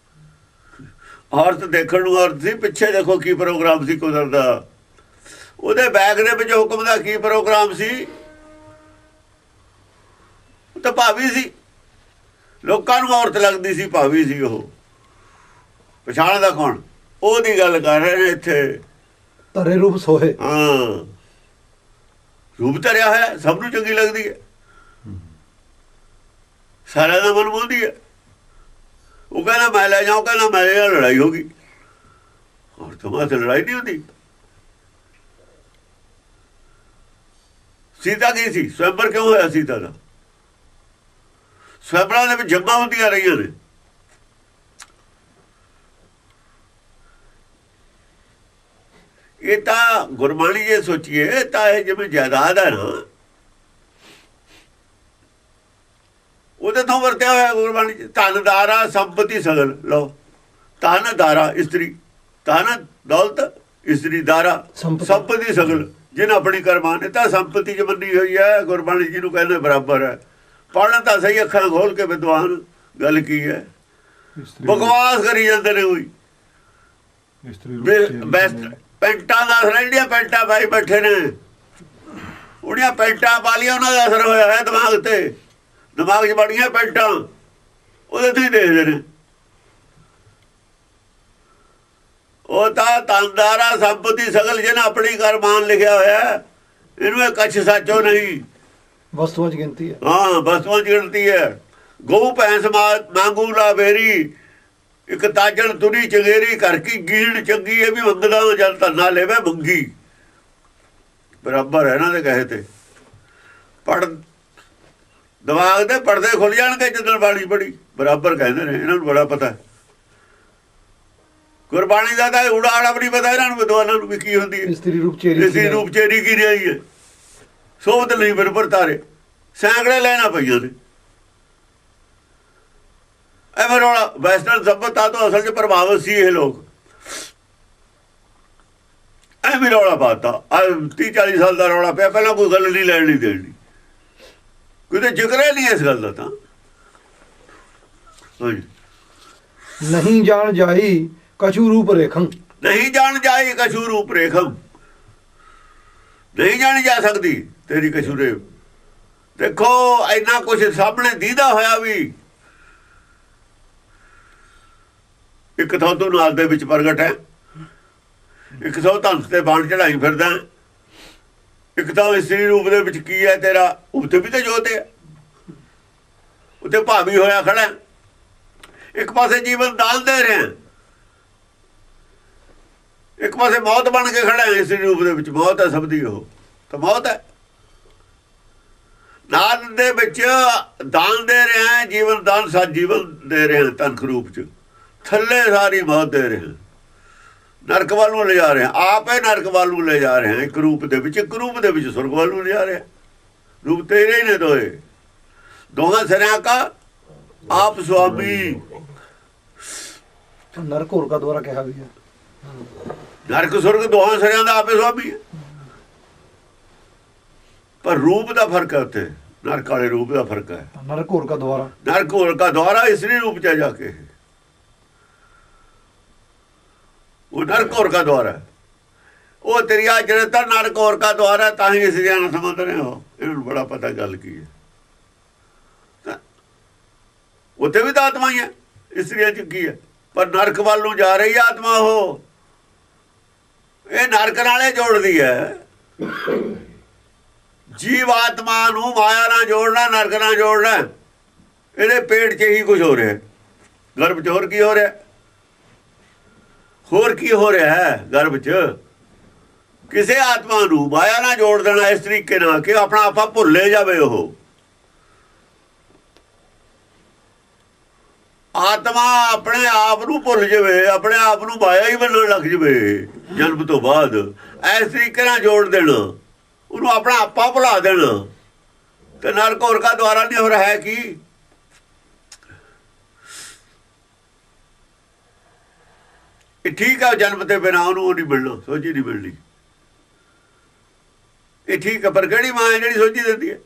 ਔਰਤ ਦੇਖਣ ਨੂੰ ਔਰਤ ਸੀ ਪਿੱਛੇ ਦੇਖੋ ਕੀ ਪ੍ਰੋਗਰਾਮ ਸੀ ਕੁਦਰਤ ਦਾ ਉਹਦੇ ਬੈਗ ਦੇ ਵਿੱਚ ਹੁਕਮ ਦਾ ਕੀ ਪ੍ਰੋਗਰਾਮ ਸੀ ਉਹ ਤਾਂ ਭਾਵੀ ਸੀ ਲੋਕਾਂ ਨੂੰ ਔਰਤ ਲੱਗਦੀ ਸੀ ਭਾਵੀ ਸੀ ਉਹ ਪਛਾਣਦਾ ਕੌਣ ਉਹਦੀ ਗੱਲ ਕਰ ਰਹੇ ਨੇ ਇੱਥੇ ਧਰੇ रूप सोहे ਹਾਂ ਰੂਪ ਧਰਿਆ ਹੋਇਆ ਸਭ ਨੂੰ ਚੰਗੀ ਲੱਗਦੀ ਹੈ ਸਾਰਿਆਂ ਦਾ ਮਨ ਬੋਲਦੀ ਹੈ ਉਹ ਕਹਿੰਦਾ ਮੈਂ ਲੈ ਜਾਉਂ ਕਹਿੰਦਾ ਮੇਰੇ ਨਾਲ ਲੜਾਈ ਹੋ ਗਈ ਔਰ ਤੁਹਾਡੇ ਲੜਾਈ ਨਹੀਂ ਹੁੰਦੀ ਸੀਤਾ ਕੀ ਸੀ ਸਵੰਬਰ ਕਿਉਂ ਹੋਇਆ ਸੀਤਾ ਦਾ ਸਵੰਬਰਾਂ ਦੇ ਵਿੱਚ ਜੰਗਾਂ ਹੁੰਦੀਆਂ ਰਹੀਆਂ ਨੇ ਇਹ ਤਾਂ ਗੁਰਬਾਣੀ ਜੇ ਸੋਚੀਏ ਤਾਂ ਇਹ ਜਿਵੇਂ ਜਾਇਦਾਦ ਹੈ ਨਾ ਉਹਦੇ ਤੋਂ ਵਰਤਿਆ ਹੋਇਆ ਗੁਰਬਾਣੀ ਧਨਦਾਰਾ ਸੰਪਤੀ ਸਗਲ ਲਓ ਧਨਦਾਰਾ ਇਸਤਰੀ ਧਨ ਦੌਲਤ ਇਸਤਰੀ ਦਾਰਾ ਸੰਪਤੀ ਸਗਲ ਜਿਹਨ ਆਪਣੀ ਕਰਮਾਨਿਤਾ ਸੰਪਤੀ ਚ ਬੰਦੀ ਹੋਈ ਹੈ ਗੁਰਬਾਣੀ ਜਿਹਨੂੰ ਕਹਿੰਦੇ ਬਰਾਬਰ ਹੈ ਪੜ੍ਹਨ ਤਾਂ ਸਹੀ ਅੱਖਾਂ ਖੋਲ ਕੇ ਵਿਦਵਾਨ ਗੱਲ ਕੀ ਹੈ ਬਕਵਾਸ ਕਰੀ ਜਾਂਦੇ ਨੇ ਕੋਈ ਬੈਸਟ ਪੈਂਟਾਂ ਦਾ ਅਸਰ ਜਿਹੜੀਆਂ ਪੈਂਟਾਂ ਪਾਈ ਬੈਠੇ ਨੇ ਉਹਦੀਆਂ ਪੈਂਟਾਂ ਪਾ ਲਈਆਂ ਉਹਨਾਂ ਦਾ ਅਸਰ ਹੋਇਆ ਹੈ ਦਿਮਾਗ ਤੇ ਦਿਮਾਗ 'ਚ ਬੜੀਆਂ ਪੈਂਟਾਂ ਉਹਦੇ ਤੇ ਹੀ ਦੇਖਦੇ ਨੇ ਉਹ ਤਾਂ ਤਨਦਾਰਾ ਸੰਪਤੀ ਸਗਲ ਜਿਹਨੇ ਆਪਣੀ ਕਰਮਾਨ ਲਿਖਿਆ ਹੋਇਆ ਇਹਨੂੰ ਇਹ ਕੱਛ ਸੱਚੋ ਨਹੀਂ वस्तुओं की गिनती है ਹਾਂ ਵਸਤੂਆਂ ਦੀ ਗਿਣਤੀ ਹੈ ਗਊ ਭੈਂਸ ਮੰਗੂ ਲਾ ਬੇਰੀ ਇੱਕ ਤਾਜਣ ਤੁਰੀ ਚਗੇਰੀ ਘਰ ਕੀ ਗੀਣ ਚੰਗੀ ਇਹ ਵੀ ਮੰਗਦਾ ਜਲ ਧੰਨਾ ਲੈਵੇ ਮੰਗੀ ਬਰਾਬਰ ਹੈ ਇਹਨਾਂ ਦੇ ਕਹੇ ਤੇ ਪੜ ਦਿਮਾਗ ਦੇ ਪਰਦੇ ਖੁੱਲ ਜਾਣਗੇ ਜਦੋਂ ਬਾਣੀ ਪੜੀ ਬਰਾਬਰ ਕਹਿੰਦੇ ਨੇ ਇਹਨਾਂ ਨੂੰ ਬੜਾ ਪਤਾ ਗੁਰਬਾਣੀ ਦਾ ਤਾਂ ਉੜਾ ਆੜਾ ਵੀ ਨਹੀਂ ਪਤਾ ਇਹਨਾਂ ਨੂੰ ਵਿਦਵਾਨਾਂ ਨੂੰ ਵੀ ਕੀ ਹੁੰਦੀ ਹੈ स्त्री रूप चेरी ਇਸਤਰੀ ਰੂਪ ਚੇਰੀ ਕੀ ਰਹੀ ਹੈ ਸੋਭਤ ਨਹੀਂ ਬਰਬਰ ਤਾਰੇ ਸੈਂਕੜੇ ਲੈਣਾ ਪਈਆਂ ਨੇ ਐਵੇਂ ਰੌਲਾ ਵੈਸਟਰਨ ਸਭਿਅਤਾ ਤੋਂ ਅਸਲ 'ਚ ਪ੍ਰਭਾਵਿਤ ਸੀ ਇਹ ਲੋਕ ਐਵੇਂ ਰੌਲਾ ਪਾਤਾ 30-40 ਸਾਲ ਦਾ ਰੌਲਾ ਪਿਆ ਪਹਿਲਾਂ ਕੋਈ ਗੱਲ ਨਹੀਂ ਲੈਣ ਨਹੀਂ ਦੇਣੀ ਕਿਤੇ ਜ਼ਿਕਰ ਹੀ ਨਹੀਂ ਇਸ ਗੱਲ ਦਾ ਤਾਂ नहीं जान जाई कछु रूप रेखम ਨਹੀਂ ਜਾਣ ਜਾਏ ਕਛੂ ਰੂਪ ਰੇਖਮ ਨਹੀਂ ਜਾਣੀ ਜਾ ਸਕਦੀ ਤੇਰੀ ਕਛੂ ਰੇ ਦੇਖੋ ਇੰਨਾ ਕੁਛ ਸਾਹਮਣੇ ਦੀਦਾ ਹੋਇਆ ਵੀ ਇੱਕ ਥਾਂ ਤੋਂ ਨਾਲ ਦੇ ਵਿੱਚ ਪ੍ਰਗਟ ਹੈ ਇੱਕ ਥਾਂ ਧੰਸ ਤੇ ਬਾਣ ਚੜਾਈ ਫਿਰਦਾ ਇੱਕ ਤਾਂ ਇਸਤਰੀ ਰੂਪ ਦੇ ਵਿੱਚ ਕੀ ਹੈ ਤੇਰਾ ਉੱਥੇ ਵੀ ਤਾਂ ਜੋਤ ਹੈ ਉੱਥੇ ਭਾਵੀ ਹੋਇਆ ਖੜਾ ਇੱਕ ਪਾਸੇ ਜੀਵਨ ਦਾਨ ਦੇ ਰਿਹਾ ਇੱਕ ਪਾਸੇ ਮੌਤ ਬਣ ਕੇ ਖੜਾ ਹੈ ਇਸਤਰੀ ਰੂਪ ਦੇ ਵਿੱਚ ਮੌਤ ਹੈ ਸਭ ਦੀ ਉਹ ਤਾਂ ਮੌਤ ਹੈ ਦਾਨ ਦੇ ਵਿੱਚ ਦਾਨ ਦੇ ਰਿਹਾ ਜੀਵਨ ਦਾਨ ਸੱਚ ਜੀਵਨ ਦੇ ਰਿਹਾ ਤਨਖ ਰੂਪ ਚ ਥੱਲੇ ਸਾਰੀ ਮੌਤ ਦੇ ਰਿਹਾ ਨਰਕ ਵੱਲ ਨੂੰ ਲਿਜਾ ਰਿਹਾ ਆਪੇ ਨਰਕ ਵੱਲ ਨੂੰ ਲੈ ਜਾ ਰਿਹਾ ਇੱਕ ਰੂਪ ਦੇ ਵਿੱਚ ਸੁਰਗ ਵੱਲ ਨੂੰ ਲਿਜਾ ਰਿਹਾ ਰੂਪ ਤੇਰੇ ਹੀ ਨੇ ਦੋਹਾਂ ਸਿਰਿਆਂ ਕਾ ਆਪ ਸੁਆਮੀ नरक होर का द्वारा कहा भी है ਨਰਕ ਸੁਰਗ ਦੋਹਾਂ ਸਿਰਿਆਂ ਦਾ ਆਪੇ ਸੁਆਮੀ ਹੈ ਪਰ ਰੂਪ ਦਾ ਫਰਕ ਹੈ ਉੱਥੇ ਨਰਕ ਵਾਲੇ ਰੂਪ ਦਾ ਫਰਕ ਹੈ नरक होर का द्वारा ਨਰਕ ਹੋਰ ਕਾ ਦੁਆਰਾ ਇਸਰੀ ਰੂਪ ਚ ਜਾ ਕੇ ਉਹ ਨਰਕ ਹੋਰ ਕਾ ਦੁਆਰਾ ਉਹ ਤੇਰੀਆ ਜਨਤਾ ਨਰਕ ਹੋਰ ਕਾ ਦੁਆਰਾ ਤਾਂ ਹੀ ਇਸ ਜਾਨ ਸਮਝ ਰਹੇ ਹੋ ਇਹਨਾਂ ਨੂੰ ਬੜਾ ਪਤਾ ਗੱਲ ਕੀ ਹੈ ਉੱਥੇ ਵੀ ਤਾਂ ਆਤਮਾ ਹੀ ਹੈ ਇਸਰੀਆਂ ਚ ਕੀ ਹੈ ਪਰ ਨਰਕ ਵੱਲ ਨੂੰ ਜਾ ਰਹੀ ਆਤਮਾ ਉਹ ਇਹ ਨਰਕ ਨਾਲੇ ਜੋੜਦੀ ਹੈ ਜੀਵ ਆਤਮਾ ਨੂੰ ਮਾਇਆ ਨਾਲ ਜੋੜਨਾ ਨਰਕ ਨਾਲ ਜੋੜਨਾ ਇਹਦੇ ਪੇਟ 'ਚ ਹੀ ਕੁਝ ਹੋ ਰਿਹਾ ਗਰਭ 'ਚ ਹੋਰ ਕੀ ਹੋ ਰਿਹਾ ਹੋਰ ਕੀ ਹੋ ਰਿਹਾ ਹੈ ਗਰਭ 'ਚ? ਕਿਸੇ ਆਤਮਾ ਨੂੰ ਮਾਇਆ ਨਾਲ ਜੋੜ ਦੇਣਾ ਇਸ ਤਰੀਕੇ ਨਾਲ ਕਿ ਆਪਣਾ ਆਪਾ ਭੁੱਲੇ ਜਾਵੇ। ਉਹ ਆਤਮਾ ਆਪਣੇ ਆਪ ਨੂੰ ਭੁੱਲ ਜਾਵੇ, ਆਪਣੇ ਆਪ ਨੂੰ ਮਾਇਆ ਹੀ ਮੰਨਣ ਲੱਗ ਜਾਵੇ ਜਨਮ ਤੋਂ ਬਾਅਦ। ਇਸ ਤਰੀਕੇ ਨਾਲ ਜੋੜ ਦੇਣਾ, ਉਹਨੂੰ ਆਪਣਾ ਆਪਾ ਭੁਲਾ ਦੇਣਾ, ਤੇ ਨਰਕ ਹੋਰ ਕਾ ਦੁਆਰਾ ਨਹੀਂ ਹੋ ਰਿਹਾ ਹੈ। ਕੀ ਇਹ ਠੀਕ ਹੈ? ਜਨਮ ਤੇ ਬਿਨਾਂ ਉਹਨੂੰ ਨਹੀਂ ਮਿਲਣਾ, ਸੋਝੀ ਨਹੀਂ ਮਿਲਣੀ। ਇਹ ਠੀਕ ਹੈ, ਪਰ ਕਿਹੜੀ ਮਾਂ ਹੈ ਜਿਹੜੀ ਸੋਝੀ ਦਿੰਦੀ ਹੈ?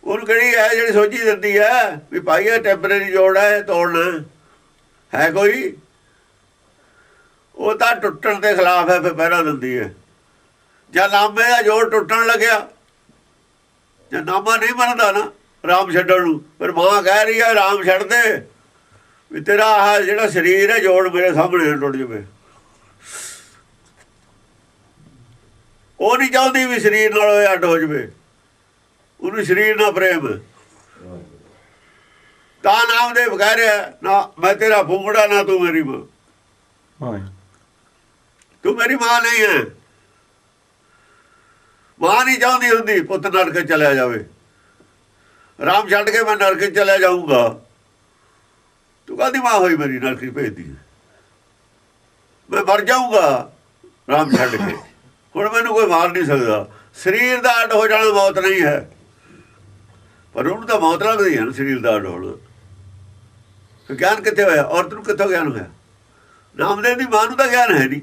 ਉਹਨੂੰ ਕਿਹੜੀ ਹੈ ਜਿਹੜੀ ਸੋਝੀ ਦਿੰਦੀ ਹੈ ਵੀ ਭਾਈ ਇਹ ਟੈਂਪਰੇਰੀ ਜੋੜ ਹੈ, ਤੋੜਨਾ ਹੈ ਕੋਈ? ਉਹ ਤਾਂ ਟੁੱਟਣ ਦੇ ਖਿਲਾਫ ਹੈ, ਫਿਰ ਪਹਿਰਾ ਦਿੰਦੀ ਹੈ। ਜਾਂ ਨਾਮੇ ਦਾ ਜੋੜ ਟੁੱਟਣ ਲੱਗਿਆ, ਜਾਂ ਨਾਮਾ ਨਹੀਂ ਮੰਨਦਾ ਨਾ ਰਾਮ ਛੱਡਣ ਨੂੰ, ਫਿਰ ਮਾਂ ਕਹਿ ਰਹੀ ਹੈ ਰਾਮ ਛੱਡ ਦੇ, ਵੀ ਤੇਰਾ ਆਹ ਜਿਹੜਾ ਸਰੀਰ ਹੈ ਜੋੜ ਮੇਰੇ ਸਾਹਮਣੇ ਟੁੱਟ ਜਾਵੇ। ਉਹ ਨਹੀਂ ਚਾਹੁੰਦੀ ਵੀ ਸਰੀਰ ਨਾਲ ਅੱਡ ਹੋ ਜਾਵੇ, ਉਹਨੂੰ ਸਰੀਰ ਨਾਲ ਪ੍ਰੇਮ। ਤਾਂ ਨਾਮਦੇਵ ਕਹਿ ਰਿਹਾ ਨਾ ਮੈਂ ਤੇਰਾ ਫੁੱਫੜਾ ਨਾ ਤੂੰ ਮੇਰੀ ਮਾਂ। ਤੂੰ ਮੇਰੀ ਮਾਂ ਨਹੀਂ ਹੈ। ਮਾਂ ਨਹੀਂ ਚਾਹੁੰਦੀ ਹੁੰਦੀ ਪੁੱਤ ਨਰਕ ਚਲਿਆ ਜਾਵੇ। ਰਾਮ ਛੱਡ ਕੇ ਮੈਂ ਨਰਕ ਚਲਿਆ ਜਾਊਂਗਾ, ਤੂੰ ਕਾਹਦੀ ਮਾਂ ਹੋਈ ਮੇਰੀ ਨਰਕ ਭੇਜਦੀ? ਮੈਂ ਮਰ ਜਾਊਂਗਾ ਰਾਮ ਛੱਡ ਕੇ, ਹੁਣ ਮੈਨੂੰ ਕੋਈ ਮਾਰ ਨਹੀਂ ਸਕਦਾ। ਸਰੀਰ ਦਾ ਅੱਡ ਹੋ ਜਾਣਾ ਮੌਤ ਨਹੀਂ ਹੈ, ਪਰ ਉਹਨੂੰ ਤਾਂ ਮੌਤ ਲੱਗਦੀ ਹੈ ਨਾ ਸਰੀਰ ਦਾ ਅੱਡ ਹੋਣਾ। ਗਿਆਨ ਕਿੱਥੇ ਹੋਇਆ? ਔਰਤ ਨੂੰ ਕਿੱਥੋਂ ਗਿਆਨ ਹੋਇਆ? ਨਾਮਦੇਵ ਦੀ ਮਾਂ ਨੂੰ ਤਾਂ ਗਿਆਨ ਹੈ ਨਹੀਂ।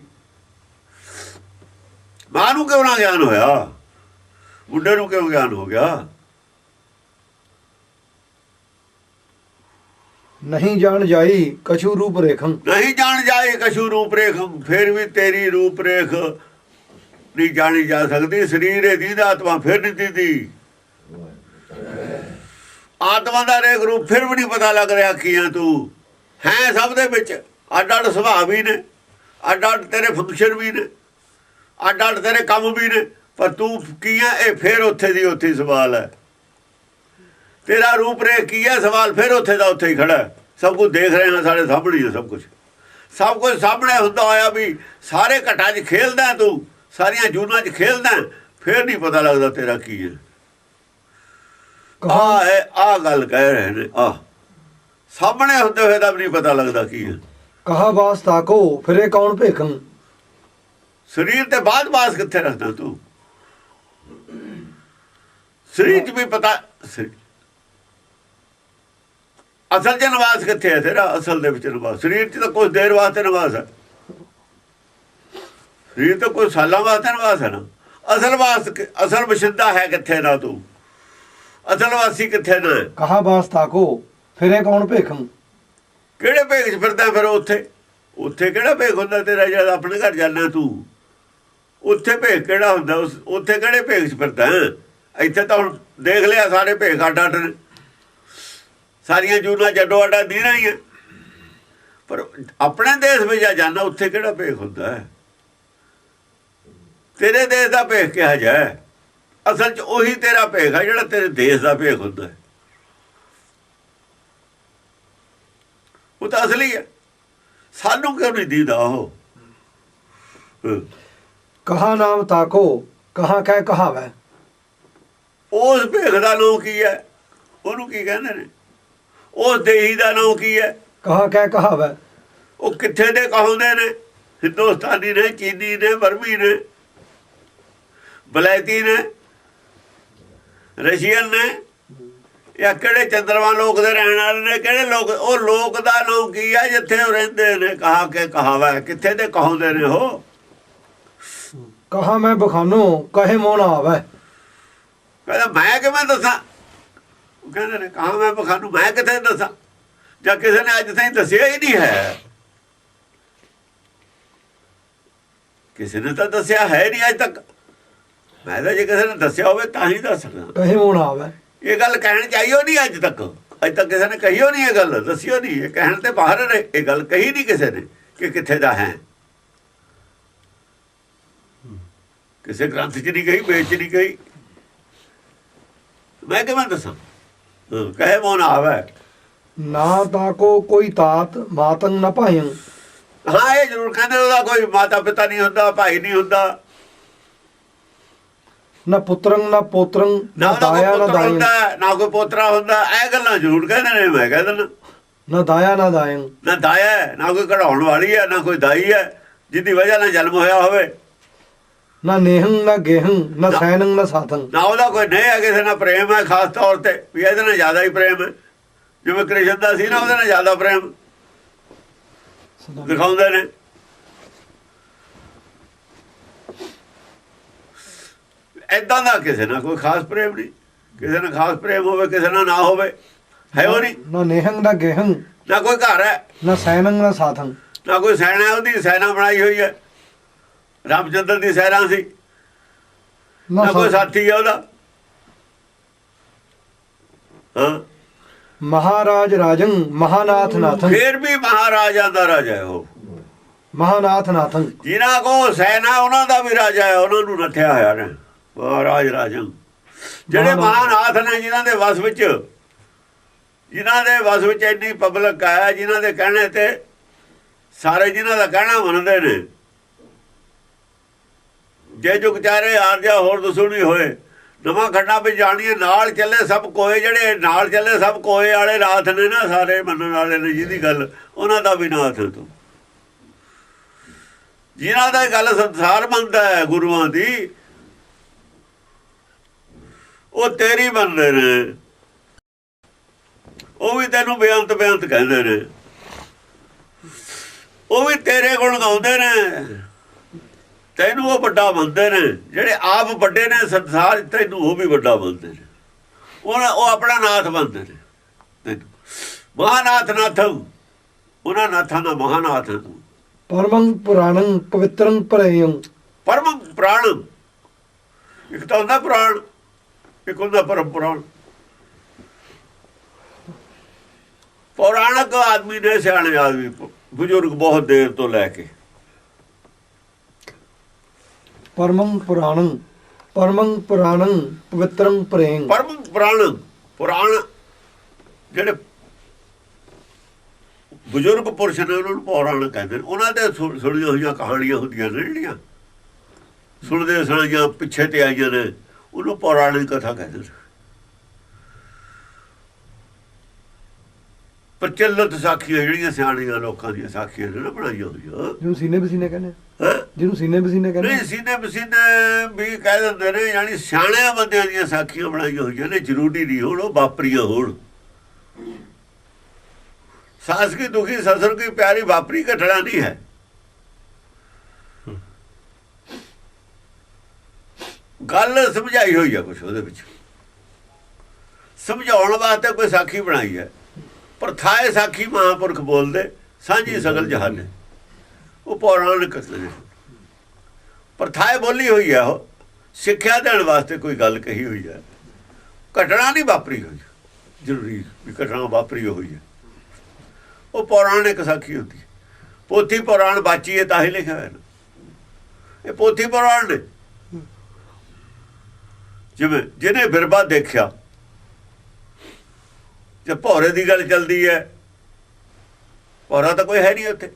ਮਾਂ ਨੂੰ ਕਿਉਂ ਨਾ ਗਿਆਨ ਹੋਇਆ? ਮੁੰਡੇ ਨੂੰ ਕਿਉਂ ਗਿਆਨ ਹੋ ਗਿਆ? ਨਹੀਂ ਜਾਣ ਜਾਈ ਕਛੂ ਰੂਪ ਰੇਖਮ। ਨਹੀਂ ਜਾਣ ਜਾਏ ਕਛੂ ਰੂਪ ਰੇਖਮ, ਫਿਰ ਵੀ ਤੇਰੀ ਰੂਪ ਰੇਖ ਨਹੀਂ ਜਾਣੀ ਜਾ ਸਕਦੀ। ਸਰੀਰ ਇਹ ਦੀਦਾ, ਆਤਮਾ ਫਿਰ ਨਹੀਂ ਦੀਦੀ। ਆਤਮਾ ਦਾ ਰੇਖ ਰੂਪ ਫਿਰ ਵੀ ਨਹੀਂ ਪਤਾ ਲੱਗ ਰਿਹਾ ਕੀ ਹੈ ਤੂੰ। ਹੈ ਸਭ ਦੇ ਵਿੱਚ, ਅੱਡ ਅੱਡ ਸੁਭਾਅ ਵੀ ਨੇ, ਅੱਡ ਅੱਡ ਤੇਰੇ ਫੰਕਸ਼ਨ ਵੀ ਨੇ, ਅੱਡ ਅੱਡ ਤੇਰੇ ਕੰਮ ਵੀ ਨੇ, ਪਰ ਤੂੰ ਕੀ ਹੈ ਇਹ ਫਿਰ ਉੱਥੇ ਦੀ ਉੱਥੇ ਸਵਾਲ ਹੈ। ਤੇਰਾ ਰੂਪ ਰੇਖ ਕੀ ਹੈ? ਸਵਾਲ ਫਿਰ ਉੱਥੇ ਦਾ ਉੱਥੇ ਹੀ ਖੜਾ ਹੈ। ਸਭ ਕੁਝ ਦੇਖ ਰਹੇ ਹਾਂ, ਸਾਡੇ ਸਾਹਮਣੇ ਹੈ ਸਭ ਕੁਝ। ਸਭ ਕੁਝ ਸਾਹਮਣੇ ਹੁੰਦਾ ਹੋਇਆ ਵੀ ਸਾਰੇ ਘਟਾਂ 'ਚ ਖੇਲਦਾ ਤੂੰ, ਸਾਰੀਆਂ ਜੂਨਾਂ 'ਚ ਖੇਲਦਾ, ਫਿਰ ਨਹੀਂ ਪਤਾ ਲੱਗਦਾ ਤੇਰਾ ਕੀ ਹੈ। ਆਹ ਗੱਲ ਕਹਿ ਰਹੇ ਨੇ, ਆਹ ਸਾਹਮਣੇ ਹੁੰਦੇ ਹੋਏ ਦਾ ਵੀ ਨਹੀਂ ਪਤਾ ਲੱਗਦਾ ਕੀ ਹੈ। ਕਹਾ ਬਾਸ ਤਾਕੋ ਫਿਰੇ ਕੌਣ ਭੇਖਮ। ਸਰੀਰ ਤੇ ਬਾਅਦ ਬਾਸ ਕਿੱਥੇ ਰੱਖਦਾ ਤੂੰ? ਸਰੀਰ 'ਚ ਵੀ ਪਤਾ, ਅਸਲ 'ਚ ਨਿਵਾਸ ਕਿੱਥੇ ਹੈ ਤੇਰਾ? ਅਸਲ ਦੇ ਵਿੱਚ ਨਿਵਾਸ ਸਰੀਰ 'ਚ ਤਾਂ ਕੁਝ ਦੇਰ ਵਾਸਤੇ ਨਿਵਾਸ ਹੈ। ਸਰੀਰ ਤਾਂ ਕੁਝ ਸਾਲਾਂ ਵਾਸਤੇ ਨਿਵਾਸ ਹੈ ਨਾ। ਅਸਲ ਵਾਸ, ਅਸਲ ਵਸਿੰਦਾ ਹੈ ਕਿੱਥੇ ਨਾ ਤੂੰ? ਅਸਲ ਵਾਸੀ ਕਿੱਥੇ ਨਾ? ਕਹਾ ਬਾਸ ਤਾਕੋ ਫਿਰੇ ਕੌਣ ਭੇਖਮ। ਕਿਹੜੇ ਭੇਖ 'ਚ ਫਿਰਦਾ ਫਿਰ? ਉੱਥੇ ਕਿਹੜਾ ਭੇਖ ਹੁੰਦਾ ਤੇਰਾ? ਜਦ ਆਪਣੇ ਘਰ ਜਾਂਦਾ ਤੂੰ, ਉੱਥੇ ਭੇਖ ਕਿਹੜਾ ਹੁੰਦਾ? ਉੱਥੇ ਕਿਹੜੇ ਭੇਖ 'ਚ ਫਿਰਦਾ? ਇੱਥੇ ਤਾਂ ਹੁਣ ਦੇਖ ਲਿਆ ਸਾਰੇ ਭੇਖ ਅੱਡ ਅੱਡ ਨੇ, ਸਾਰੀਆਂ ਜੂਨਾਂ ਜੱਡੋ ਅੱਡਾ ਦੀ ਰਹੀ ਹੈ। ਪਰ ਆਪਣੇ ਦੇਸ਼ ਵਿੱਚ ਜਾਣਾ, ਉੱਥੇ ਕਿਹੜਾ ਭੇਖ ਹੁੰਦਾ ਹੈ? ਤੇਰੇ ਦੇਸ਼ ਦਾ ਭੇਖ ਕਿਹਾ ਜਾਏ? ਅਸਲ 'ਚ ਉਹੀ ਤੇਰਾ ਭੇਖ ਹੈ ਜਿਹੜਾ ਤੇਰੇ ਦੇਸ਼ ਦਾ ਭੇਖ ਹੁੰਦਾ ਹੈ। ਉਹ ਤਾਂ ਅਸਲੀ ਹੈ, ਸਾਨੂੰ ਕਿਉਂ ਨਹੀਂ ਦੀਦਾ ਉਹ? ਕਹਾ ਨਾਮ ਤਾਕੋ ਕਹਾ ਕਹਿ ਕਹਾਵੈ। ਉਸ ਭੇਖ ਦਾ ਨਾਂ ਕੀ ਹੈ? ਉਹਨੂੰ ਕੀ ਕਹਿੰਦੇ ਨੇ? ਉਸ ਦੇਹੀ ਦਾ ਨਾਂ ਕੀ ਹੈ? ਕਹਾ ਕਹਿ ਕਹਾਵੈ। ਉਹ ਕਿੱਥੇ ਦੇ ਕਹਾਉਂਦੇ ਨੇ? ਹਿੰਦੁਸਤਾਨੀ ਨੇ, ਚੀਨੀ ਨੇ, ਬਰਮੀ ਨੇ, ਬਲੈਤੀ ਨੇ, ਰਸ਼ੀਅਨ ਨੇ, ਜਾਂ ਕਿਹੜੇ ਚੰਦਰਮਾ ਲੋਕ ਦੇ ਰਹਿਣ ਵਾਲੇ ਨੇ? ਕਿਹੜੇ ਲੋਕ? ਉਹ ਲੋਕ ਦਾ ਨਾਂ ਕੀ ਹੈ ਜਿੱਥੇ ਉਹ ਰਹਿੰਦੇ ਨੇ? ਕਹਾ ਕੇ ਕਹਾਵਾ ਕਿੱਥੇ ਦੇ ਕਹਾਉਂਦੇ ਨੇ? ਉਹ ਕਹਾ ਮੈਂ ਬਖਾਨੋ ਕਹੇ ਮੋਹ ਨਾ ਆਵੈ। ਕਹਿੰਦਾ ਮੈਂ ਕਿਵੇਂ ਦੱਸਾਂ? ਉਹ ਕਹਿੰਦੇ ਨੇ ਕਹਾ ਮੈਂ ਬਖਾਨੂ, ਮੈਂ ਕਿੱਥੇ ਦੱਸਾਂ? ਜਾਂ ਕਿਸੇ ਨੇ ਅੱਜ ਤਾਈਂ ਦੱਸਿਆ ਹੀ ਨਹੀਂ ਹੈ। ਕਿਸੇ ਨੇ ਤਾਂ ਦੱਸਿਆ ਹੈ ਨਹੀਂ ਅੱਜ ਤੱਕ। ਮੈਂ ਤਾਂ ਜੇ ਕਿਸੇ ਨੇ ਦੱਸਿਆ ਹੋਵੇ ਤਾਂ ਹੀ ਦੱਸ ਸਕਦਾ। ਕਹੇ ਮੋਹ ਨਾ ਆਵੈ। ਇਹ ਗੱਲ ਕਹਿਣ ਚਾਹੀਓ ਨਹੀਂ ਅੱਜ ਤੱਕ ਕਿਸੇ ਨੇ ਕਹੀਓ ਨਹੀਂ, ਇਹ ਗੱਲ ਦੱਸਿਓ ਨਹੀਂ। ਇਹ ਕਹਿਣ ਤੇ ਬਾਹਰ ਨੇ, ਇਹ ਗੱਲ ਕਹੀ ਨਹੀਂ ਕਿਸੇ ਨੇ ਕਿ ਕਿੱਥੇ ਦਾ ਹੈ। ਕਿਸੇ ਗ੍ਰੰਥ 'ਚ ਨਹੀਂ ਕਹੀ, ਵੇਚ ਨਹੀਂ ਕਹੀ। ਮੈਂ ਕਿਵੇਂ ਦੱਸਾਂ? ਕਹੇ ਮੋਹ ਨਾ ਆਵੈ। ਨਾ ਤਾਂ ਕੋ ਕੋਈ ਤਾਤ ਮਾਤੰ ਨਾ ਭਾਇੰ। ਹਾਂ ਇਹ ਜ਼ਰੂਰ ਕਹਿੰਦੇ ਉਹਦਾ ਕੋਈ ਮਾਤਾ ਪਿਤਾ ਨਹੀਂ ਹੁੰਦਾ, ਭਾਈ ਨਹੀਂ ਹੁੰਦਾ, ਨਾ ਪੁੱਤਰੰ ਨਾ ਪੋਤਰੰ ਨਾ ਨਾ ਉਹਦਾ ਦਾਇਆ ਕੋਈ ਨਾ ਪੁੱਤਰ ਦਾਇੰ। ਹੁੰਦਾ, ਨਾ ਕੋਈ ਪੋਤਰਾ ਹੁੰਦਾ। ਇਹ ਗੱਲਾਂ ਜ਼ਰੂਰ ਕਹਿੰਦੇ ਨੇ, ਮੈਂ ਕਹਿ ਦਿੰਦਾ। ਨਾ ਦਾਇਆ ਨਾ ਦਾਇੰ। ਨਾ ਦਾਇਆ ਹੈ, ਨਾ ਕੋਈ ਕਢਾਉਣ ਵਾਲੀ ਹੈ, ਨਾ ਕੋਈ ਦਾਈ ਹੈ ਜਿਹਦੀ ਵਜ੍ਹਾ ਨਾਲ ਜਨਮ ਹੋਇਆ ਹੋਵੇ। ਨਾ ਨੇਹੰ ਨਾ ਗੇਹੰ ਨਾ ਸੈਨੰ ਨਾ ਸਾਥੰ। ਨਾ ਉਹਦਾ ਕੋਈ ਨਹੀਂ ਹੈ ਕਿਸੇ ਨਾਲ ਪ੍ਰੇਮ ਹੈ ਖਾਸ ਤੌਰ ਤੇ, ਵੀ ਇਹਦੇ ਨਾਲ ਜ਼ਿਆਦਾ ਹੀ ਪ੍ਰੇਮ ਹੈ। ਜਿਵੇਂ ਕ੍ਰਿਸ਼ਨ ਦਾ ਸੀ ਨਾ, ਉਹਦੇ ਨਾਲ ਜ਼ਿਆਦਾ ਪ੍ਰੇਮ ਦਿਖਾਉਂਦੇ ਨੇ। ਏਦਾਂ ਦਾ ਕਿਸੇ ਨਾਲ ਕੋਈ ਖਾਸ ਪ੍ਰੇਮ ਨਹੀਂ। ਕਿਸੇ ਨਾਲ ਖਾਸ ਪ੍ਰੇਮ ਹੋਵੇ, ਕਿਸੇ ਨਾਲ ਨਾ ਹੋਵੇ, ਹੈ ਉਹ ਨਹੀਂ। ਨਾ ਨੇਹੰ ਨਾ ਗੇਹੰ ਨਾ ਕੋਈ ਘਰ ਹੈ, ਨਾ ਸੈਨੰ ਨਾ ਸਾਥੰ। ਨਾ ਕੋਈ ਸੈਨਾ, ਉਹਦੀ ਸੈਨਾ ਬਣਾਈ ਹੋਈ ਹੈ। ਰਾਮਚੰਦਰ ਦੀ ਸੈਨਾ ਸੀ, ਨਾ ਕੋਈ ਸਾਥੀ ਹੈ ਉਹਦਾ। ਹਾਂ, ਮਹਾਰਾਜ ਰਾਜੰ ਮਹਾਨਾਥ ਨਾਥੰ। ਫੇਰ ਵੀ ਮਹਾਰਾਜਾ ਦਾ ਰਾਜਾ ਹੈ ਉਹ। ਮਹਾਨਾਥ ਨਾਥੰ। ਜਿਨ੍ਹਾਂ ਕੋ ਸੈਨਾ ਉਹਨਾਂ ਦਾ ਵੀ ਰਾਜਾ ਹੈ, ਉਹਨਾਂ ਨੂੰ ਨੱਥਿਆ ਹੋਇਆ ਨੇ ਮਹਾਰਾਜ ਰਾਜਨ। ਜਿਹੜੇ ਮਹਾਨਾਥ ਨੇ, ਜਿਨ੍ਹਾਂ ਦੇ ਵਸ ਵਿੱਚ, ਜਿਨ੍ਹਾਂ ਦੇ ਵਸ ਵਿੱਚ ਇੰਨੀ ਪਬਲਿਕ ਹੈ, ਜਿਨ੍ਹਾਂ ਦੇ ਕਹਿਣੇ ਤੇ ਸਾਰੇ ਜਿਨ੍ਹਾਂ ਦਾ ਕਹਿਣਾ ਮੰਨਦੇ ਨੇ। ਜੇ ਜੁਗ ਚਾਰੇ ਆਰਜਾ ਹੋਰ ਦਸੂਣੀ ਹੋਏ, ਨਵਾਂ ਖੰਡਾ ਵਿੱਚ ਜਾਣੀਏ ਨਾਲ ਚੱਲੇ ਸਭ ਕੋਏ। ਜਿਹੜੇ ਨਾਲ ਚੱਲੇ ਸਭ ਕੋਏ ਵਾਲੇ ਨਾਥ ਨੇ ਨਾ, ਸਾਰੇ ਮੰਨਣ ਵਾਲੇ ਨੇ ਜਿਹਦੀ ਗੱਲ, ਉਹਨਾਂ ਦਾ ਵੀ ਨਾਥ ਹੈ ਤੂੰ। ਜਿਨ੍ਹਾਂ ਦਾ ਗੱਲ ਸੰਸਾਰ ਮੰਨਦਾ ਹੈ ਗੁਰੂਆਂ ਦੀ, ਉਹ ਤੇਰੀ ਮੰਨਦੇ ਨੇ। ਉਹ ਵੀ ਤੈਨੂੰ ਬੇਅੰਤ ਬੇਅੰਤ ਕਹਿੰਦੇ ਨੇ, ਉਹ ਵੀ ਤੇਰੇ ਗੁਣ ਗਾਉਂਦੇ ਨੇ, ਤੈਨੂੰ ਉਹ ਵੱਡਾ ਮੰਨਦੇ ਨੇ। ਜਿਹੜੇ ਆਪ ਵੱਡੇ ਨੇ ਸੰਸਾਰ, ਤੈਨੂੰ ਉਹ ਵੀ ਵੱਡਾ ਮੰਨਦੇ ਨੇ। ਉਹ ਆਪਣਾ ਨਾਥ ਮੰਨਦੇ ਨੇ ਤੈਨੂੰ। ਮਹਾਨਾਥ ਨਾਥੰ, ਉਹਨਾਂ ਨਾਥਾਂ ਦਾ ਮਹਾਨਾਥ ਹੈ ਤੂੰ। ਪਰਮੰ ਪੁਰਾਣੰ ਪਵਿੱਤਰੰ ਪਰਯੰ। ਪਰਮ ਪੁਰਾਣ, ਇੱਕ ਤਾਂ ਹੁੰਦਾ ਪੁਰਾਣ, ਇੱਕ ਹੁੰਦਾ ਪਰਮ ਪੁਰਾਣ। ਪੌਰਾਣਿਕ ਆਦਮੀ ਨੇ, ਸਿਆਣੇ ਆਦਮੀ, ਬਜ਼ੁਰਗ ਬਹੁਤ ਦੇਰ ਤੋਂ ਲੈ ਕੇ। ਪਰਮੰ ਪੁਰਾਣੰ ਪਰਮੰ ਪੁਰਾਣੰ ਪਵਿੱਤਰੰ ਪਰਯੰ। ਪਰਮ ਪੁਰਾਣ, ਪੁਰਾਣ ਜਿਹੜੇ ਬਜ਼ੁਰਗ ਪੁਰਸ਼ ਨੇ, ਉਹਨਾਂ ਨੂੰ ਪੌਰਾਣਿਕ ਕਹਿੰਦੇ ਨੇ। ਉਹਨਾਂ ਦੇ ਸੁਣੀਆਂ ਹੋਈਆਂ ਕਹਾਣੀਆਂ ਹੁੰਦੀਆਂ ਨੇ, ਜਿਹੜੀਆਂ ਸੁਣਦੇ ਸੁਣੀਆਂ ਪਿੱਛੇ ਤੇ ਆਈਆਂ ਨੇ, ਉਹਨੂੰ ਪੌਰਾਣਿਕ ਕਥਾ ਕਹਿੰਦੇ ਨੇ। ਪ੍ਰਚਲਿਤ ਸਾਖੀਆਂ, ਜਿਹੜੀਆਂ ਸਿਆਣੀਆਂ ਲੋਕਾਂ ਦੀਆਂ ਸਾਖੀਆਂ ਨੇ ਨਾ ਬਣਾਈਆਂ ਹੋਈਆਂ, ਜਿਹਨੂੰ ਸੀਨੇ ਬਸੀਨੇ ਕਹਿੰਦੇ। ਹੈਂ? ਜਿਹਨੂੰ ਸੀਨੇ ਬਸੀਨੇ ਕਹਿੰਦੇ। ਨਹੀਂ, ਸੀਨੇ ਪਸੀਨੇ ਵੀ ਕਹਿ ਦਿੰਦੇ ਨੇ, ਯਾਨੀ ਸਿਆਣਿਆਂ ਬੰਦਿਆਂ ਦੀਆਂ ਸਾਖੀਆਂ ਬਣਾਈਆਂ ਹੋਈਆਂ ਨੇ। ਜ਼ਰੂਰੀ ਨਹੀਂ ਹੁਣ ਉਹ ਵਾਪਰੀਆਂ ਹੋਣ। ਸਾਸ ਕੀ ਦੁਖੀ ਸਸੁਰ ਕੀ ਪਿਆਰੀ ਵਾਪਰੀ ਘਟਣਾ ਨਹੀਂ ਹੈ। ਗੱਲ ਸਮਝਾਈ ਹੋਈ ਆ ਕੁਛ ਉਹਦੇ ਵਿੱਚ, ਸਮਝਾਉਣ ਵਾਸਤੇ ਕੋਈ ਸਾਖੀ ਬਣਾਈ ਹੈ। ਪਰ ਥਾਏ ਸਾਖੀ ਮਹਾਂਪੁਰਖ ਬੋਲਦੇ, ਸਾਂਝੀ ਸਗਲ ਜਹਾਨੇ, ਉਹ ਪੌਰਾਣਿਕ ਨੇ। ਪਰ ਥਾਏ ਬੋਲੀ ਹੋਈ ਹੈ, ਉਹ ਸਿੱਖਿਆ ਦੇਣ ਵਾਸਤੇ ਕੋਈ ਗੱਲ ਕਹੀ ਹੋਈ ਹੈ। ਘਟਨਾ ਨਹੀਂ ਵਾਪਰੀ ਹੋਈ, ਜ਼ਰੂਰੀ ਵੀ ਘਟਨਾ ਵਾਪਰੀ ਹੋਈ ਹੈ। ਉਹ ਪੌਰਾਣਿਕ ਸਾਖੀ ਹੁੰਦੀ ਹੈ। ਪੋਥੀ ਪੁਰਾਣ ਬਾਚੀ ਹੈ ਤਾਂ ਹੀ ਲਿਖਿਆ ਹੋਇਆ ਨਾ, ਇਹ ਪੋਥੀ ਪੁਰਾਣ ਨੇ। ਜਿਵੇਂ ਜਿਹਨੇ ਬਿਰਬਾ ਦੇਖਿਆ, ਜੇ ਭੌਰੇ ਦੀ ਗੱਲ ਚੱਲਦੀ ਹੈ, ਭੌਰਾ ਤਾਂ ਕੋਈ ਹੈ ਨਹੀਂ ਉੱਥੇ।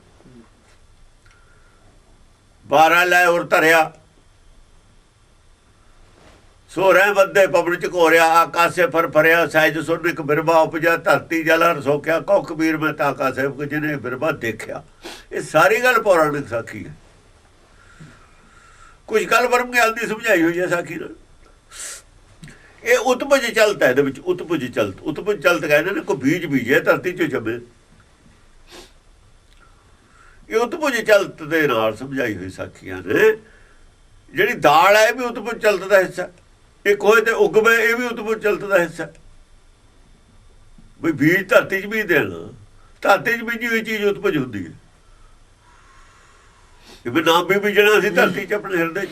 12 ਲੈ ਉਰ ਧਰਿਆ, ਸੋ ਰਹਿ ਬੰਦੇ ਪਵਨ ਚ ਘੋਰਿਆ, ਆਕਾਸੇ ਫਰ ਫਰਿਆ, ਸਹਿਜ ਸੁਨ ਇੱਕ ਬਿਰਬਾ ਉਪਜਿਆ, ਧਰਤੀ ਜਲ ਹਰ ਸੋਖਿਆ, ਕਉ ਕਬੀਰ ਮੈਂ ਤਾਕਾ ਸਾਹਿਬ ਜਿਹਨੇ ਬਿਰਬਾ ਦੇਖਿਆ। ਇਹ ਸਾਰੀ ਗੱਲ ਪੌਰਾਣਿਕ ਸਾਖੀ ਹੈ। ਕੁਝ ਗੱਲ ਬਰਮ ਗਿਆਨ ਦੀ ਸਮਝਾਈ ਹੋਈ ਹੈ ਸਾਖੀ ਨਾਲ। ਇਹ ਉਤਪਜ ਚਲਤ ਹੈ, ਇਹਦੇ ਵਿੱਚ ਉਤਪਜ ਚਲਤ। ਉਤਪਜ ਚਲਤ ਕਹਿੰਦੇ ਨੇ ਕੋਈ ਬੀਜ ਬੀਜਿਆ ਧਰਤੀ ਚੋਂ ਜੰਮੇ। ਇਹ ਉਤਪਜ ਚਲਤ ਦੇ ਨਾਲ ਸਮਝਾਈ ਹੋਈ ਸਾਖੀਆਂ ਨੇ। ਜਿਹੜੀ ਦਾਲ ਹੈ, ਇਹ ਵੀ ਉਤਪਜ ਚਲਤ ਦਾ ਹਿੱਸਾ। ਇੱਕ ਹੋਏ ਤੇ ਉਗਵੇ, ਇਹ ਵੀ ਉਤਪਜ ਚਲਤ ਦਾ ਹਿੱਸਾ। ਵੀ ਬੀਜ ਧਰਤੀ 'ਚ ਬੀਜ ਦੇਣਾ, ਧਰਤੀ 'ਚ ਬੀਜੀ ਹੋਈ ਚੀਜ਼ ਉਤਪਜ ਹੁੰਦੀ ਹੈ। ਜਿਵੇਂ ਨਾਮ ਵੀ ਬੀਜਣਾ ਸੀ ਧਰਤੀ 'ਚ ਆਪਣੇ ਹਿਰਦੇ 'ਚ।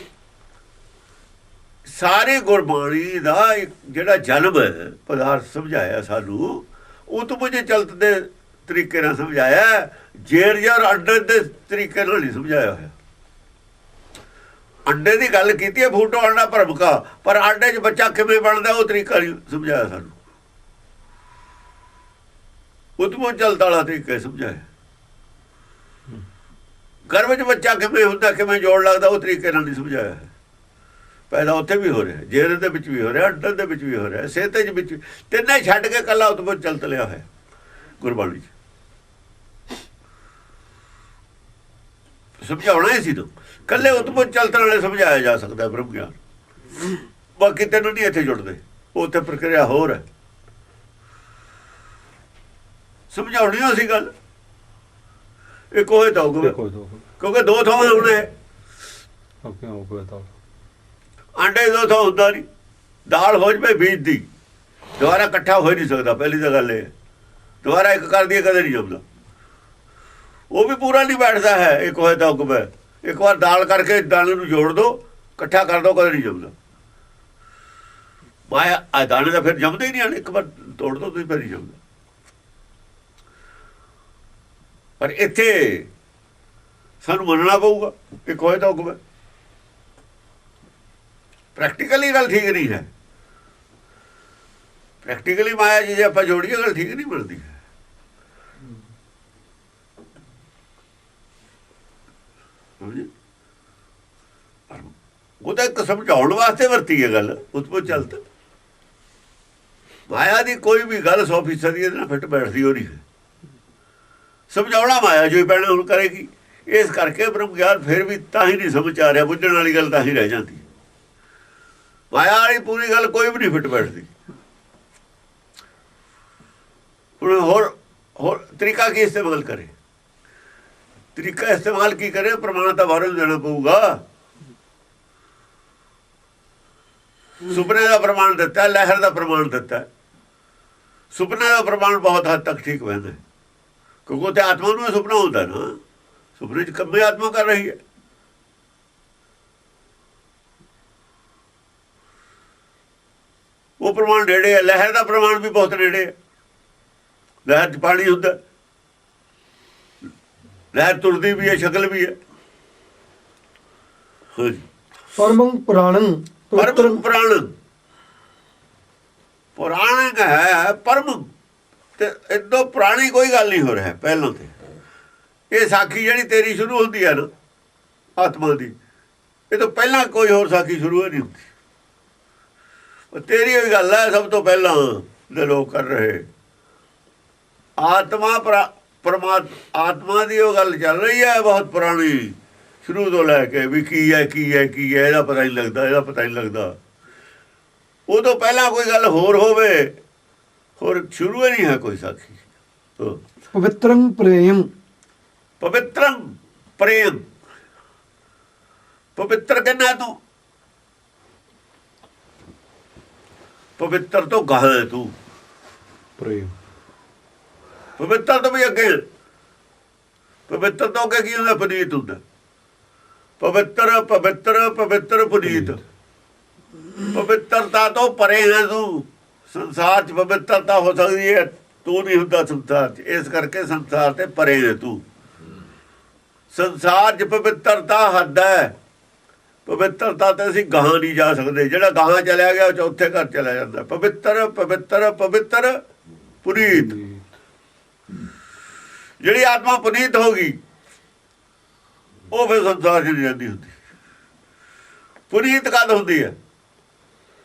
ਸਾਰੇ ਗੁਰਬਾਣੀ ਦਾ ਜਿਹੜਾ ਜਨਮ ਹੈ ਪਦਾਰਥ ਸਮਝਾਇਆ ਸਾਨੂੰ, ਉਤਪਜ ਚਲਤ ਦੇ ਤਰੀਕੇ ਨਾਲ ਸਮਝਾਇਆ। ਜੇਰ ਯਾਰ ਅੰਡੇ ਦੇ ਤਰੀਕੇ ਨਾਲ ਨਹੀਂ ਸਮਝਾਇਆ ਹੋਇਆ। ਅੰਡੇ ਦੀ ਗੱਲ ਕੀਤੀ ਹੈ, ਫੂਟੋ ਅੰਡਾ ਭਰਮਕਾ, ਪਰ ਆਂਡੇ 'ਚ ਬੱਚਾ ਕਿਵੇਂ ਬਣਦਾ ਉਹ ਤਰੀਕਾ ਨਹੀਂ ਸਮਝਾਇਆ ਸਾਨੂੰ। ਉਤਮੋ ਚਲਤ ਵਾਲਾ ਤਰੀਕਾ ਸਮਝਾਇਆ। ਘਰ ਵਿੱਚ ਬੱਚਾ ਕਿਵੇਂ ਹੁੰਦਾ, ਕਿਵੇਂ ਜੋੜ ਲੱਗਦਾ, ਉਹ ਤਰੀਕੇ ਨਾਲ ਨਹੀਂ ਸਮਝਾਇਆ। ਪੈਦਾ ਉੱਥੇ ਵੀ ਹੋ ਰਿਹਾ, ਜੇਰ ਦੇ ਵਿੱਚ ਵੀ ਹੋ ਰਿਹਾ, ਅੰਡਰ ਦੇ ਵਿੱਚ ਵੀ ਹੋ ਰਿਹਾ, ਸਿਹਤ ਦੇ ਵਿੱਚ ਵੀ, ਤਿੰਨੇ ਛੱਡ ਕੇ ਕੱਲਾ ਉਤਮੋ ਚਲਤ ਲਿਆ ਹੋਇਆ ਗੁਰਬਾਣੀ 'ਚ। ਸਮਝਾਉਣਾ ਹੀ ਸੀ ਤੂੰ ਕੱਲੇ ਉਤਮੋ ਚਲਤ ਨਾਲੇ ਸਮਝਾਇਆ ਜਾ ਸਕਦਾ ਬ੍ਰਹਮ ਗਿਆਨ। ਬਾਕੀ ਤੈਨੂੰ ਨਹੀਂ ਇੱਥੇ ਜੁੜਦੇ, ਉੱਥੇ ਪ੍ਰਕਿਰਿਆ ਹੋਰ ਹੈ। ਸਮਝਾਉਣੀ ਹੋ ਸੀ ਗੱਲ, ਇੱਕ ਹੋਏ ਤਾਂ ਕਿਉਂਕਿ ਦੋ ਥਾਂ ਹੋਣੇ, ਆਂਡੇ ਦੋ ਥਾਂ ਹੁੰਦਾ ਨਹੀਂ। ਦਾਲ ਹੋ ਜਾਵੇ ਬੀਜ ਦੀ, ਦੁਬਾਰਾ ਇਕੱਠਾ ਹੋ ਹੀ ਨਹੀਂ ਸਕਦਾ। ਪਹਿਲੀ ਤਾਂ ਗੱਲ ਇਹ, ਦੁਬਾਰਾ ਇੱਕ ਕਰ ਦੀਏ ਕਦੇ ਨਹੀਂ ਜੰਮਦਾ, ਉਹ ਵੀ ਪੂਰਾ ਨਹੀਂ ਬੈਠਦਾ ਹੈ। ਇੱਕ ਹੋਏ ਤਾਂ ਹੁਕਮ ਹੈ, ਇੱਕ ਵਾਰ ਦਾਲ ਕਰਕੇ ਦਾਣੇ ਨੂੰ ਜੋੜ ਦੋ, ਇਕੱਠਾ ਕਰ ਦੋ, ਕਦੇ ਨਹੀਂ ਜੰਮਦਾ। ਮਾਇਆ ਦਾਣੇ ਦਾ ਫਿਰ ਜੰਮਦੇ ਹੀ ਨਹੀਂ ਹਨ, ਇੱਕ ਵਾਰ ਤੋੜ ਦੋ ਤੁਸੀਂ ਫਿਰ ਨਹੀਂ ਜੰਮਦਾ। ਪਰ ਇੱਥੇ ਸਾਨੂੰ ਮੰਨਣਾ ਪਊਗਾ ਇੱਕ ਹੋਏ ਤਾਂ ਹੁਕਮ ਹੈ। ਪ੍ਰੈਕਟੀਕਲੀ ਗੱਲ ਠੀਕ ਨਹੀਂ ਹੈ। ਪ੍ਰੈਕਟੀਕਲੀ ਮਾਇਆ ਜੀ ਜੇ ਆਪਾਂ ਜੋੜੀਏ ਗੱਲ ਠੀਕ ਨਹੀਂ ਬਣਦੀ। ਉਹ ਤਾਂ ਇੱਕ ਸਮਝਾਉਣ ਵਾਸਤੇ ਵਰਤੀ ਹੈ ਗੱਲ। ਉਤਪੋ ਚਲਤ ਮਾਇਆ ਦੀ ਕੋਈ ਵੀ ਗੱਲ 100% ਇਹਦੇ ਨਾਲ ਫਿੱਟ ਬੈਠਦੀ ਹੋ ਨਹੀਂ ਹੈ। ਸਮਝਾਉਣਾ ਮਾਇਆ ਜੋ ਹੀ ਪੈਣਾ ਹੁਣ ਕਰੇਗੀ। ਇਸ ਕਰਕੇ ਬ੍ਰਹਮ ਗਿਆਨ ਫਿਰ ਵੀ ਤਾਂ ਹੀ ਨਹੀਂ ਸਮਝ ਆ ਰਿਹਾ, ਬੁੱਝਣ ਵਾਲੀ ਗੱਲ ਤਾਂ ਹੀ ਰਹਿ ਜਾਂਦੀ। ਮਾਇਆ ਵਾਲੀ ਪੂਰੀ ਗੱਲ ਕੋਈ ਵੀ ਨਹੀਂ ਫਿੱਟ ਬੈਠਦੀ। ਹੁਣ ਹੋਰ ਤਰੀਕਾ ਕੀ ਇਸਤੇਮਾਲ ਕਰੇ? ਤਰੀਕਾ ਇਸਤੇਮਾਲ ਕੀ ਕਰੇ? ਪ੍ਰਮਾਣ ਤਾਂ ਬਾਹਰੋਂ ਦੇਣਾ ਪਊਗਾ। ਸੁਪਨੇ ਦਾ ਪ੍ਰਮਾਣ ਦਿੱਤਾ, ਲਹਿਰ ਦਾ ਪ੍ਰਮਾਣ ਦਿੱਤਾ। ਸੁਪਨੇ ਦਾ ਪ੍ਰਮਾਣ ਬਹੁਤ ਹੱਦ ਤੱਕ ਠੀਕ ਬਹਿੰਦਾ, ਕਿਉਂਕਿ ਉੱਥੇ ਆਤਮਾ ਨੂੰ ਸੁਪਨਾ ਹੁੰਦਾ ਨਾ। ਸੁਪਨੇ 'ਚ ਕੰਮੇ ਆਤਮਾ ਕਰ ਰਹੀ ਹੈ। ਉਹ ਪ੍ਰਮਾਣ ਨੇੜੇ ਹੈ। ਲਹਿਰ ਦਾ ਪ੍ਰਮਾਣ ਵੀ ਬਹੁਤ ਨੇੜੇ ਹੈ। ਲਹਿਰ 'ਚ ਪਾਣੀ ਹੁੰਦਾ, ਲਹਿਰ ਤੁਰਦੀ ਵੀ ਹੈ, ਸ਼ਕਲ ਵੀ ਹੈ। ਪਰਮੰ ਪੁਰਾਣੰ ਪਰਮ ਪੁਰਾਣ ਹੈ ਪਰਮ, ਤੇ ਇਦੋਂ ਪੁਰਾਣੀ ਕੋਈ ਗੱਲ ਨਹੀਂ ਹੋ ਰਿਹਾ ਪਹਿਲਾਂ ਤੇ। ਇਹ ਸਾਖੀ ਜਿਹੜੀ ਤੇਰੀ ਸ਼ੁਰੂ ਹੁੰਦੀ ਹੈ ਨਾ ਆਤਮਾ ਦੀ, ਇਹ ਤੋਂ ਪਹਿਲਾਂ ਕੋਈ ਹੋਰ ਸਾਖੀ ਸ਼ੁਰੂ ਨਹੀਂ ਹੁੰਦੀ। ਉਹ ਤੇਰੀ ਹੋਈ ਗੱਲ ਹੈ ਸਭ ਤੋਂ ਪਹਿਲਾਂ ਦੇ ਲੋਕ ਕਰ ਰਹੇ। ਆਤਮਾ ਆਤਮਾ ਦੀ ਉਹ ਗੱਲ ਚੱਲ ਰਹੀ ਹੈ ਬਹੁਤ ਪੁਰਾਣੀ, ਸ਼ੁਰੂ ਤੋਂ ਲੈ ਕੇ ਵੀ ਕੀ ਹੈ ਇਹਦਾ ਪਤਾ ਨਹੀਂ ਲੱਗਦਾ। ਉਹ ਤੋਂ ਪਹਿਲਾਂ ਕੋਈ ਗੱਲ ਹੋਰ ਹੋਵੇ, ਹੋਰ ਸ਼ੁਰੂ ਹੀ ਨਹੀਂ ਹੈ ਕੋਈ ਸਾਖੀ। ਪਵਿੱਤਰੰ ਪ੍ਰੇਮ ਪਵਿੱਤਰ ਕਹਿੰਦਾ ਤੂੰ, ਪਵਿੱਤਰ ਤੋਂ ਗਾਹ ਹੈ ਤੂੰ। ਪ੍ਰੇਮ ਪਵਿੱਤਰ ਤੋਂ ਵੀ ਅੱਗੇ, ਪਵਿੱਤਰ ਤੋਂ ਅੱਗੇ ਕੀ ਹੁੰਦਾ? ਪੁਨੀਤ ਹੁੰਦਾ। ਪਵਿੱਤਰ ਪੁਨੀਤ। ਪਵਿੱਤਰਤਾ ਤੋਂ ਪਰੇ ਹੈ ਤੂੰ। ਸੰਸਾਰ 'ਚ ਪਵਿੱਤਰਤਾ ਹੋ ਸਕਦੀ ਹੈ, ਤੂੰ ਨਹੀਂ ਹੁੰਦਾ ਸੰਸਾਰ 'ਚ। ਇਸ ਕਰਕੇ ਸੰਸਾਰ ਤੇ ਪਰੇ ਹੈ ਤੂੰ। ਸੰਸਾਰ 'ਚ ਪਵਿੱਤਰਤਾ ਹੱਦ ਹੈ। ਪਵਿੱਤਰਤਾ ਤੇ ਅਸੀਂ ਗਾਹਾਂ ਨਹੀਂ ਜਾ ਸਕਦੇ। ਜਿਹੜਾ ਗਾਹਾਂ ਚਲਿਆ ਗਿਆ ਉਹ ਚੌਥੇ ਘਰ ਚਲਾ ਜਾਂਦਾ। ਪਵਿੱਤਰ ਪੁਨੀਤ। ਜਿਹੜੀ ਆਤਮਾ ਪੁਨੀਤ ਹੋ ਗਈ ਉਹ ਫਿਰ ਸੰਸਾਰ 'ਚ ਨਹੀਂ ਜਾਂਦੀ ਹੁੰਦੀ। ਪੁਨੀਤ ਕਦ ਹੁੰਦੀ ਹੈ?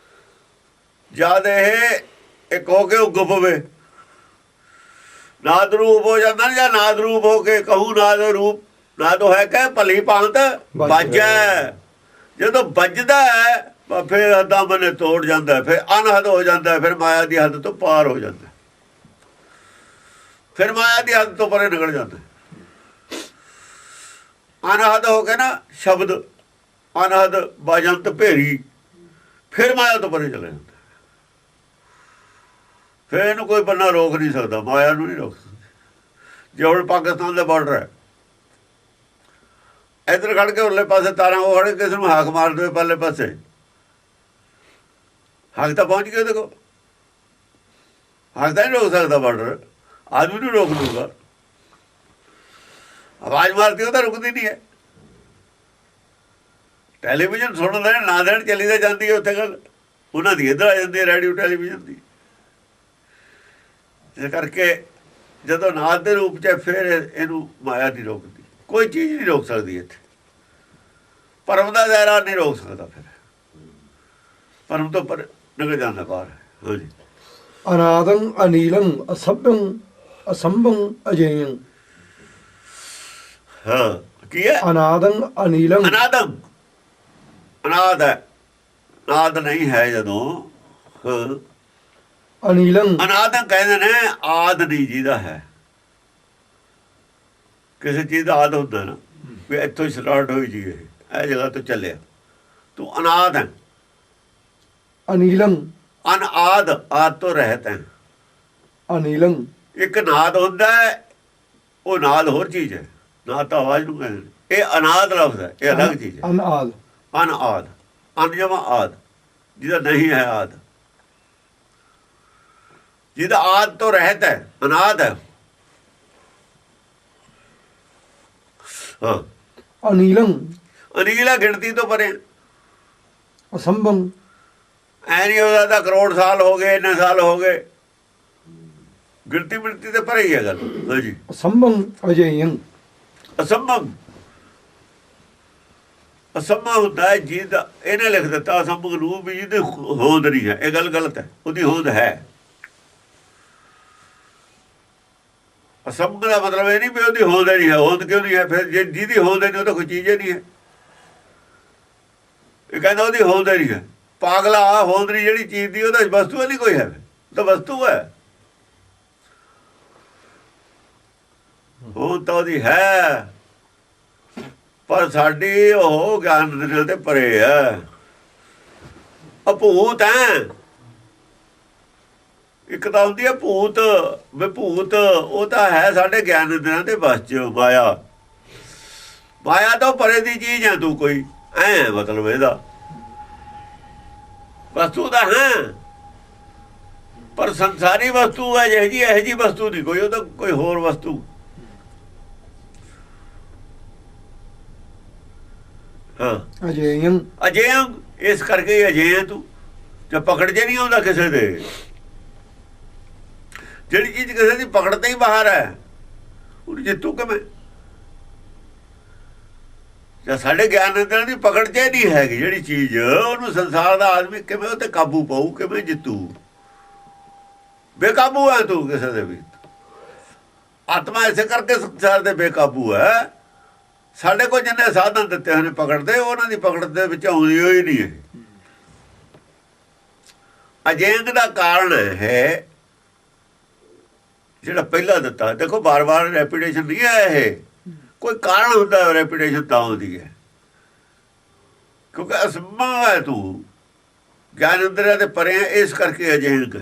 ਜਦ ਇਹ ਇੱਕ ਹੋ ਕੇ ਉੱਗ ਪਵੇ, ਨਾਦ ਰੂਪ ਹੋ ਜਾਂਦਾ ਜਾਂ ਨਾਦ ਰੂਪ ਹੋ ਕੇ ਕਹੂ ਨਾਦ ਰੂਪ। ਨਾਦ ਹੈ ਕਿ ਭਲੀ ਭਾਂਤ ਵੱਜੈ। ਜਦੋਂ ਵੱਜਦਾ ਹੈ ਫਿਰ ਹੱਦਾਂ ਬੰਨੇ ਤੋੜ ਜਾਂਦਾ, ਫਿਰ ਅਨਹਦ ਹੋ ਜਾਂਦਾ, ਫਿਰ ਮਾਇਆ ਦੀ ਹੱਦ ਤੋਂ ਪਾਰ ਹੋ ਜਾਂਦਾ, ਫਿਰ ਮਾਇਆ ਦੀ ਹੱਦ ਤੋਂ ਪਰੇ ਨਿਕਲ ਜਾਂਦਾ। ਅਨਹਦ ਹੋ ਕੇ ਨਾ ਸ਼ਬਦ ਅਨਹਦ ਬਜੰਤ ਭੇਰੀ, ਫਿਰ ਮਾਇਆ ਤੋਂ ਪਰੇ ਚਲੇ ਜਾਂਦਾ। ਫਿਰ ਇਹਨੂੰ ਕੋਈ ਬੰਨਾ ਰੋਕ ਨਹੀਂ ਸਕਦਾ, ਮਾਇਆ ਨੂੰ ਨਹੀਂ ਰੋਕ ਸਕਦਾ। ਜੇ ਹੁਣ ਪਾਕਿਸਤਾਨ ਦਾ ਬਾਰਡਰ ਹੈ, ਇੱਧਰ ਖੜ ਕੇ ਉਰਲੇ ਪਾਸੇ ਤਾਰਾਂ ਉਹ ਖੜੇ, ਕਿਸੇ ਨੂੰ ਹਾਕ ਮਾਰ ਦੇਵੇ ਪਰਲੇ ਪਾਸੇ, ਹਾਕ ਤਾਂ ਪਹੁੰਚ ਗਿਆ। ਦੇਖੋ ਹਾਕ ਤਾਂ ਨਹੀਂ ਰੋਕ ਸਕਦਾ ਬਾਰਡਰ, ਆਦਮੀ ਨੂੰ ਰੋਕ ਲੂਗਾ। ਆਵਾਜ਼ ਮਾਰਦੀ ਉਹ ਤਾਂ ਰੁਕਦੀ ਨਹੀਂ ਹੈ। ਟੈਲੀਵਿਜ਼ਨ ਸੁਣ ਲੈਣ ਨਾ ਦੇਣ ਚਲੀ ਤਾਂ ਜਾਂਦੀ ਹੈ ਉੱਥੇ ਗੱਲ, ਉਹਨਾਂ ਦੀ ਇੱਧਰ ਆ ਜਾਂਦੀ ਹੈ ਰੇਡੀਓ ਟੈਲੀਵਿਜ਼ਨ ਦੀ। ਇਸ ਕਰਕੇ ਜਦੋਂ ਨਾਦ ਦੇ ਰੂਪ 'ਚ ਫਿਰ ਇਹਨੂੰ ਮਾਇਆ ਨਹੀਂ ਰੋਕਦੀ, ਕੋਈ ਚੀਜ਼ ਨਹੀਂ ਰੋਕ ਸਕਦੀ ਇੱਥੇ। ਪਰਮ ਦਾ ਦਾਇਰਾ ਨਹੀਂ ਰੋਕ ਸਕਦਾ, ਫਿਰ ਪਰਮ ਤੋਂ ਪਰ ਨਿਕਲ ਜਾਂਦਾ ਬਾਹਰ। ਹਾਂਜੀ। ਅਨਾਦੰ ਅਨੀਲੰ ਅਸਭੰ ਅਸੰਭੰ ਅਜੇਯੰ। ਹਾਂ ਕੀ ਹੈ? ਅਨਾਦੰ ਅਨੀਲੰ। ਅਨਾਦਮ, ਅਨਾਦ ਹੈ, ਨਾਦ ਨਹੀਂ ਹੈ ਜਦੋਂ। ਹਾਂ ਅਨੀਲੰ। ਅਨਾਦਮ ਕਹਿੰਦੇ ਨੇ ਆਦ ਨਹੀਂ ਜਿਹਦਾ ਹੈ। ਕਿਸੇ ਚੀਜ਼ ਦਾ ਆਦ ਹੁੰਦਾ ਨਾ, ਵੀ ਇੱਥੋਂ ਸਟਾਰਟ ਹੋਈ ਜੀ, ਇਹ ਜਗ੍ਹਾ ਤੋਂ ਚੱਲਿਆ, ਤੂੰ ਅਨਾਦ ਹੈ। ਅਨੀਲੰ। ਅਨਾਦ, ਆਦ ਤੋਂ ਰਹਿਤ ਹੈ। ਅਨੀਲੰ। ਇੱਕ ਨਾਦ ਹੁੰਦਾ ਹੈ, ਉਹ ਨਾਦ ਹੋਰ ਚੀਜ਼ ਹੈ। ਨਾਦ ਤਾਂ ਆਵਾਜ਼ ਨੂੰ ਕਹਿੰਦੇ ਨੇ, ਇਹ ਅਨਾਦ ਲਫ਼ਜ਼ ਹੈ, ਇਹ ਅਲੱਗ ਚੀਜ਼ ਹੈ। ਅਨਾਦ। ਅਨਾਦ, ਅਨਜਮਾ ਆਦ, ਜਿਹਦਾ ਨਹੀਂ ਹੈ ਆਦ, ਜਿਹਦਾ ਆਦ ਤੋਂ ਰਹਿਤ ਹੈ, ਅਨਾਦ ਹੈ। ਹਾਂ। ਅਨੀਲੰ। ਅਨੀਲਾ ਗਿਣਤੀ ਤੋਂ ਪਰੇ, ਅਸੰਭੰ। ਐ ਨਹੀਂ ਉਹਦਾ ਤਾਂ ਕਰੋੜ ਸਾਲ ਹੋ ਗਏ, ਇੰਨੇ ਸਾਲ ਹੋ ਗਏ, ਗਿਣਤੀ ਮਿਣਤੀ ਤੇ ਪਰੇ ਹੀ ਹੈ ਗੱਲ। ਹਾਂਜੀ। ਅਸੰਭੰ ਅਜੇਯੰ। ਅਸੰਭਵ, ਅਸੰਭਵ ਹੁੰਦਾ ਹੈ ਜਿਹਦਾ, ਇਹਨੇ ਲਿਖ ਦਿੱਤਾ ਅਸੰਭਵ ਨੂੰ ਵੀ ਜਿਹਦੀ ਹੋਂਦ ਨਹੀਂ ਹੈ। ਇਹ ਗੱਲ ਗਲਤ ਹੈ, ਉਹਦੀ ਹੋਂਦ ਹੈ। ਅਸੰਭਵ ਦਾ ਮਤਲਬ ਇਹ ਨਹੀਂ ਵੀ ਉਹਦੀ ਹੋਂਦ ਨਹੀਂ ਹੈ। ਹੋਂਦ ਕਿਉਂ ਨਹੀਂ ਹੈ? ਫਿਰ ਜੇ ਜਿਹਦੀ ਹੋਂਦ ਨਹੀਂ, ਉਹ ਤਾਂ ਕੋਈ ਚੀਜ਼ ਹੀ ਨਹੀਂ ਹੈ। ਇਹ ਕਹਿੰਦਾ ਉਹਦੀ ਹੋਂਦ ਨਹੀਂ ਹੈ। ਪਾਗਲਾ, ਹੋਂਦ ਨਹੀਂ ਜਿਹੜੀ ਚੀਜ਼ ਦੀ, ਉਹਦਾ ਵਸਤੂ ਨਹੀਂ ਕੋਈ ਹੈ, ਤਾਂ ਵਸਤੂ ਹੈ। ਹੋਂਦ ਤਾਂ ਉਹਦੀ ਹੈ, ਪਰ ਸਾਡੀ ਉਹ ਗਿਆਨ ਦੇ ਨਾਲ ਤੇ ਪਰੇ ਹੈ। ਅਭੂਤ ਹੈ। ਇੱਕ ਤਾਂ ਹੁੰਦੀ ਹੈ ਭੂਤ, ਵਿਭੂਤ, ਉਹ ਤਾਂ ਹੈ ਸਾਡੇ ਗਿਆਨ ਦੇ ਨਾਲ ਤੇ ਬਸ ਚ ਮਾਇਆ। ਮਾਇਆ ਤੋਂ ਪਰੇ ਦੀ ਚੀਜ਼ ਹੈ ਤੂੰ ਕੋਈ, ਐ ਮਤਲਬ ਇਹਦਾ। ਵਸਤੂ ਦਾ ਹੈ, ਪਰ ਸੰਸਾਰੀ ਵਸਤੂ ਹੈ ਜਿਹੀ ਇਹੋ ਜਿਹੀ ਵਸਤੂ ਨਹੀਂ ਕੋਈ, ਉਹ ਤਾਂ ਕੋਈ ਹੋਰ ਵਸਤੂ। ਹਾਂ। ਅਜੇਯੰ। ਅਜੇਯੰ, ਇਸ ਕਰਕੇ ਹੀ ਅਜੇ ਹੈ ਤੂੰ, ਜੇ ਪਕੜ ਜੇ ਨਹੀਂ ਆਉਂਦਾ ਕਿਸੇ ਦੇ। ਜਿਹੜੀ ਚੀਜ਼ ਕਿਸੇ ਦੀ ਪਕੜ ਤੇ ਹੀ ਬਾਹਰ ਹੈ, ਉਹਨੂੰ ਜਿੱਤੂ ਕਿਵੇਂ? ਜਾਂ ਸਾਡੇ ਗਿਆਨ ਅੰਦਰ ਦੀ ਪਕੜ ਜੇ ਨਹੀਂ ਹੈਗੀ ਜਿਹੜੀ ਚੀਜ਼, ਉਹਨੂੰ ਸੰਸਾਰ ਦਾ ਆਦਮੀ ਕਿਵੇਂ ਉਹ ਤੇ ਕਾਬੂ ਪਾਊ, ਕਿਵੇਂ ਜਿੱਤੂ? ਬੇਕਾਬੂ ਹੈ ਤੂੰ ਕਿਸੇ ਦੇ ਵੀ। ਆਤਮਾ ਇਸੇ ਕਰਕੇ ਸੰਸਾਰ ਦੇ ਬੇਕਾਬੂ ਹੈ। ਸਾਡੇ ਕੋਲ ਜਿੰਨੇ ਸਾਧਨ ਦਿੱਤੇ ਹੋਏ ਨੇ ਪਕੜਦੇ, ਉਹਨਾਂ ਦੀ ਪਕੜ ਦੇ ਵਿੱਚ ਆਉਂਦੀ ਹੋਈ ਨਹੀਂ ਹੈ। ਅਜੇਂਗ ਦਾ ਕਾਰਨ ਹੈ ਜਿਹੜਾ ਪਹਿਲਾਂ ਦਿੱਤਾ। ਦੇਖੋ ਬਾਰ-ਬਾਰ ਰੈਪੂਟੇਸ਼ਨ ਨਹੀਂ ਹੈ, ਇਹ ਕੋਈ ਕਾਰਨ ਹੁੰਦਾ, ਰੈਪੂਟੇਸ਼ਨ ਤਾਂ ਹੁੰਦੀ ਹੈ ਕਿਉਂਕਿ ਅਸੰਭਵ ਹੈ ਤੂੰ, ਗਿਆਨ ਅੰਦਰ ਤੇ ਪਰੇ ਹੈ, ਇਸ ਕਰਕੇ ਅਜੇਂਗ।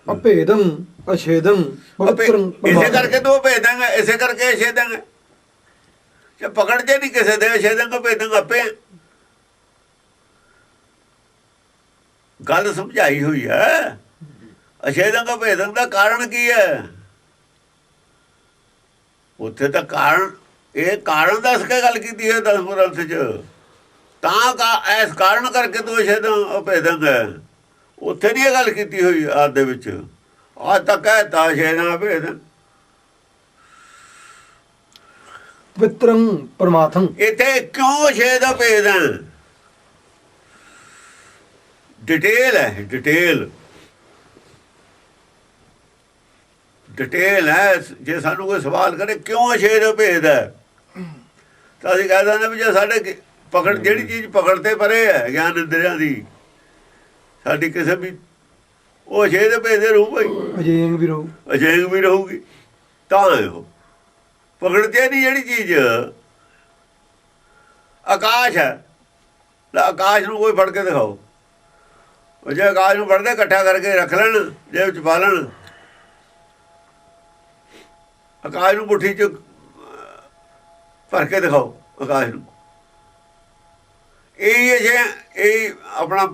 ਅਭੇਦੰ ਅਛੇਦੰ ਪਵਿੱਤਰੰ। ਇਸੇ ਕਰਕੇ ਤੂੰ ਭੇਦਾਂਗਾ, ਇਸੇ ਕਰਕੇ ਛੇਦਾਂਗਾ। ਜੇ ਪਕੜ ਜੇ ਨਹੀਂ ਕਿਸੇ ਦੇ, ਛੇਦਾਂਗਾ ਭੇਦਾਂਗਾ ਆਪੇ। ਗੱਲ ਸਮਝਾਈ ਹੋਈ ਹੈ। ਅਛੇਦਾਂਗਾ ਭੇਦਨ ਦਾ ਕਾਰਨ ਕੀ ਹੈ? ਉੱਥੇ ਤਾਂ ਕਾਰਨ, ਇਹ ਕਾਰਨ ਦੱਸ ਕੇ ਗੱਲ ਕੀਤੀ ਹੈ 10 ਗ੍ਰੰਥ ਚ। ਤਾਂ ਇਸ ਕਾਰਨ ਕਰਕੇ ਤੂੰ ਅਛੇਦਾਂ ਭੇਦਾਂਗਾ, ਉੱਥੇ ਨਹੀਂ ਇਹ ਗੱਲ ਕੀਤੀ ਹੋਈ ਆਦ ਦੇ ਵਿੱਚ। ਅੱਜ ਤੱਕ ਕਹਿਤਾ ਛੇਦਾਂ ਭੇਦ, ਪਵਿੱਤਰੰ ਪਰਮਾਤਮ। ਇੱਥੇ ਕਿਉਂ ਛੇਦ ਭੇਦ ਹੈ? ਡਿਟੇਲ ਹੈ, ਡਿਟੇਲ, ਡਿਟੇਲ ਹੈ। ਜੇ ਸਾਨੂੰ ਕੋਈ ਸਵਾਲ ਕਰੇ ਕਿਉਂ ਛੇਦ ਭੇਦ ਹੈ, ਤਾਂ ਅਸੀਂ ਕਹਿ ਦਿੰਦੇ ਵੀ ਜੇ ਸਾਡੇ ਪਕੜ, ਜਿਹੜੀ ਚੀਜ਼ ਪਕੜ ਤੇ ਪਰੇ ਹੈ ਗਿਆਨ ਇੰਦਰੀਆਂ ਦੀ, ਸਾਡੀ ਕਿਸੇ ਵੀ, ਉਹ ਛੇਦ ਭੇਦ ਦੇ ਰਹੂ ਭਾਈ। ਅਜੇਯੰ ਵੀ ਰਹੂ। ਅਜੇਂਗ ਵੀ ਰਹੂਗੀ। ਤਾਂ ਉਹ ਪਕੜ ਤੇ ਨਹੀਂ ਜਿਹੜੀ ਚੀਜ਼। ਆਕਾਸ਼ ਹੈ, ਆਕਾਸ਼ ਨੂੰ ਕੋਈ ਫੜ ਕੇ ਦਿਖਾਓ। ਉਹ ਜੇ ਆਕਾਸ਼ ਨੂੰ ਫੜਦੇ ਇਕੱਠਾ ਕਰਕੇ ਰੱਖ ਲੈਣ, ਜੇਬ ਚ ਪਾ ਲੈਣ, ਆਕਾਸ਼ ਨੂੰ ਮੁੱਠੀ ਚ ਭਰ ਕੇ ਦਿਖਾਓ ਆਕਾਸ਼ ਨੂੰ। ਇਹ ਆਪਣਾ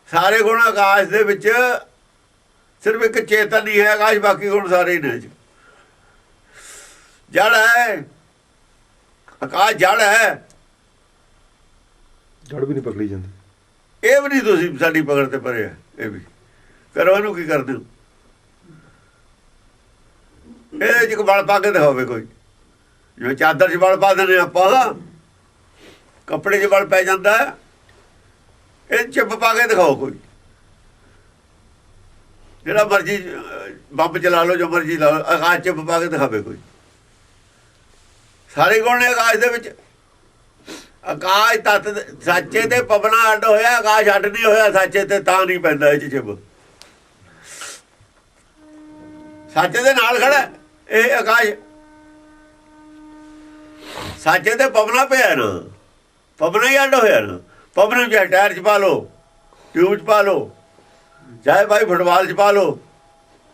ਸਾਰੇ ਗੁਣ ਆਕਾਸ਼ ਦੇ ਵਿੱਚ, ਸਿਰਫ ਇੱਕ ਚੇਤਨ ਹੀ ਹੈ ਆਕਾਸ਼, ਬਾਕੀ ਗੁਣ ਸਾਰੇ ਹੀ ਨੇ। ਜੜ ਹੈ ਆਕਾਸ਼, ਜੜ ਹੈ। ਜੜ ਵੀ ਨਹੀਂ ਪਕੜੀ ਜਾਂਦੀ। ਇਹ ਵੀ ਨਹੀਂ ਤੁਸੀਂ ਸਾਡੀ ਪਕੜ ਤੇ ਪਰੇ ਹੈ। ਇਹ ਵੀ ਕਰੋ, ਇਹਨੂੰ ਕੀ ਕਰਦੇ ਹੋ? ਇਹਦੇ 'ਚ ਇੱਕ ਵਲ ਪਾ ਕੇ ਦਿਖਾਵੇ ਕੋਈ, ਜਿਵੇਂ ਚਾਦਰ 'ਚ ਵਲ ਪਾ ਦਿੰਦੇ ਆਪਾਂ, ਕੱਪੜੇ 'ਚ ਵਲ ਪੈ ਜਾਂਦਾ, ਇਹ ਚਿੱਪ ਪਾ ਕੇ ਦਿਖਾਓ ਕੋਈ, ਜਿਹੜਾ ਮਰਜੀ ਬੰਬ ਚਲਾ ਲਓ, ਜੋ ਮਰਜੀ ਲਾ ਲਓ, ਆਕਾਸ਼ ਚਿੱਪ ਪਾ ਕੇ ਦਿਖਾਵੇ ਕੋਈ। ਸਾਰੇ ਗੁਣ ਨੇ ਆਕਾਸ਼ ਦੇ ਵਿੱਚ। ਆਕਾਸ਼ ਤੱਤ ਸੱਚੇ ਤੇ ਪਵਨਾ ਅੱਡ ਹੋਇਆ, ਆਕਾਸ਼ ਅੱਡ ਨਹੀਂ ਹੋਇਆ ਸੱਚੇ ਤੇ, ਤਾਂ ਨਹੀਂ ਪੈਂਦਾ ਇਹ 'ਚ ਚਿੱਪ। ਸੱਚੇ ਦੇ ਨਾਲ ਖੜਾ ਇਹ ਆਕਾਸ਼, ਸੱਚੇ ਤੇ ਪਵਨਾ ਪਿਆ ਨਾ, ਪਵਨਾ ਹੀ ਅੱਡ ਹੋਇਆ ਨਾ। ਪਵਨ ਚਾਹੇ ਟਾਇਰ 'ਚ ਪਾ ਲਓ, ਟਿਊਬ 'ਚ ਪਾ ਲਓ, ਚਾਹੇ ਭਾਈ ਫੁੱਟਬਾਲ 'ਚ ਪਾ ਲਓ,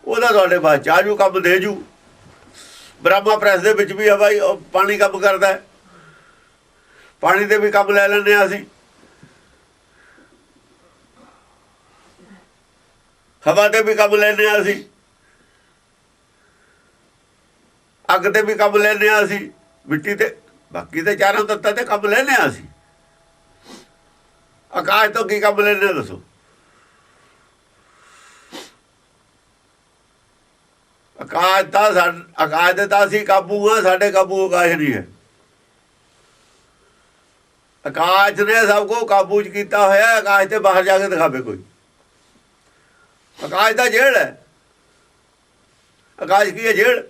ਉਹਦਾ ਤੁਹਾਡੇ ਬਾਅਦ ਚਾਹਜੂ ਕੰਮ ਦੇ ਜੂ। ਬ੍ਰਹਮਾ ਪ੍ਰੈਸ ਦੇ ਵਿੱਚ ਵੀ ਆ ਭਾਈ, ਉਹ ਪਾਣੀ ਕੰਮ ਕਰਦਾ, ਪਾਣੀ ਦੇ ਵੀ ਕੰਮ ਲੈ ਲੈਂਦੇ ਹਾਂ ਅਸੀਂ, ਹਵਾ ਤੇ ਵੀ ਕੰਮ ਲੈਂਦੇ ਹਾਂ ਅਸੀਂ, ਅੱਗ ਤੇ ਵੀ ਕੰਮ ਲੈਂਦੇ ਹਾਂ ਅਸੀਂ, ਮਿੱਟੀ ਤੇ, ਬਾਕੀ ਤੇ ਚਾਰਾਂ ਤੱਤਾਂ ਤੇ ਕੰਮ ਲੈਂਦੇ ਹਾਂ ਅਸੀਂ। ਆਕਾਸ਼ ਤੋਂ ਕੀ ਕੰਮ ਲੈਂਦੇ ਹਾਂ ਦੱਸੋ? ਆਕਾਸ਼ ਤਾਂ ਆਕਾਸ਼ ਦੇ ਤਾਂ ਅਸੀਂ ਕਾਬੂ ਹਾਂ, ਸਾਡੇ ਕਾਬੂ ਆਕਾਸ਼ ਨਹੀਂ ਹੈ। ਆਕਾਸ਼ ਨੇ ਸਭ ਕੋ ਕਾਬੂ 'ਚ ਕੀਤਾ ਹੋਇਆ, ਆਕਾਸ਼ ਤੇ ਬਾਹਰ ਜਾ ਕੇ ਦਿਖਾਵੇ ਕੋਈ। ਆਕਾਸ਼ ਦਾ ਜੇਲ੍ਹ ਹੈ, ਆਕਾਸ਼ ਕੀ ਹੈ? ਜੇਲ੍ਹ।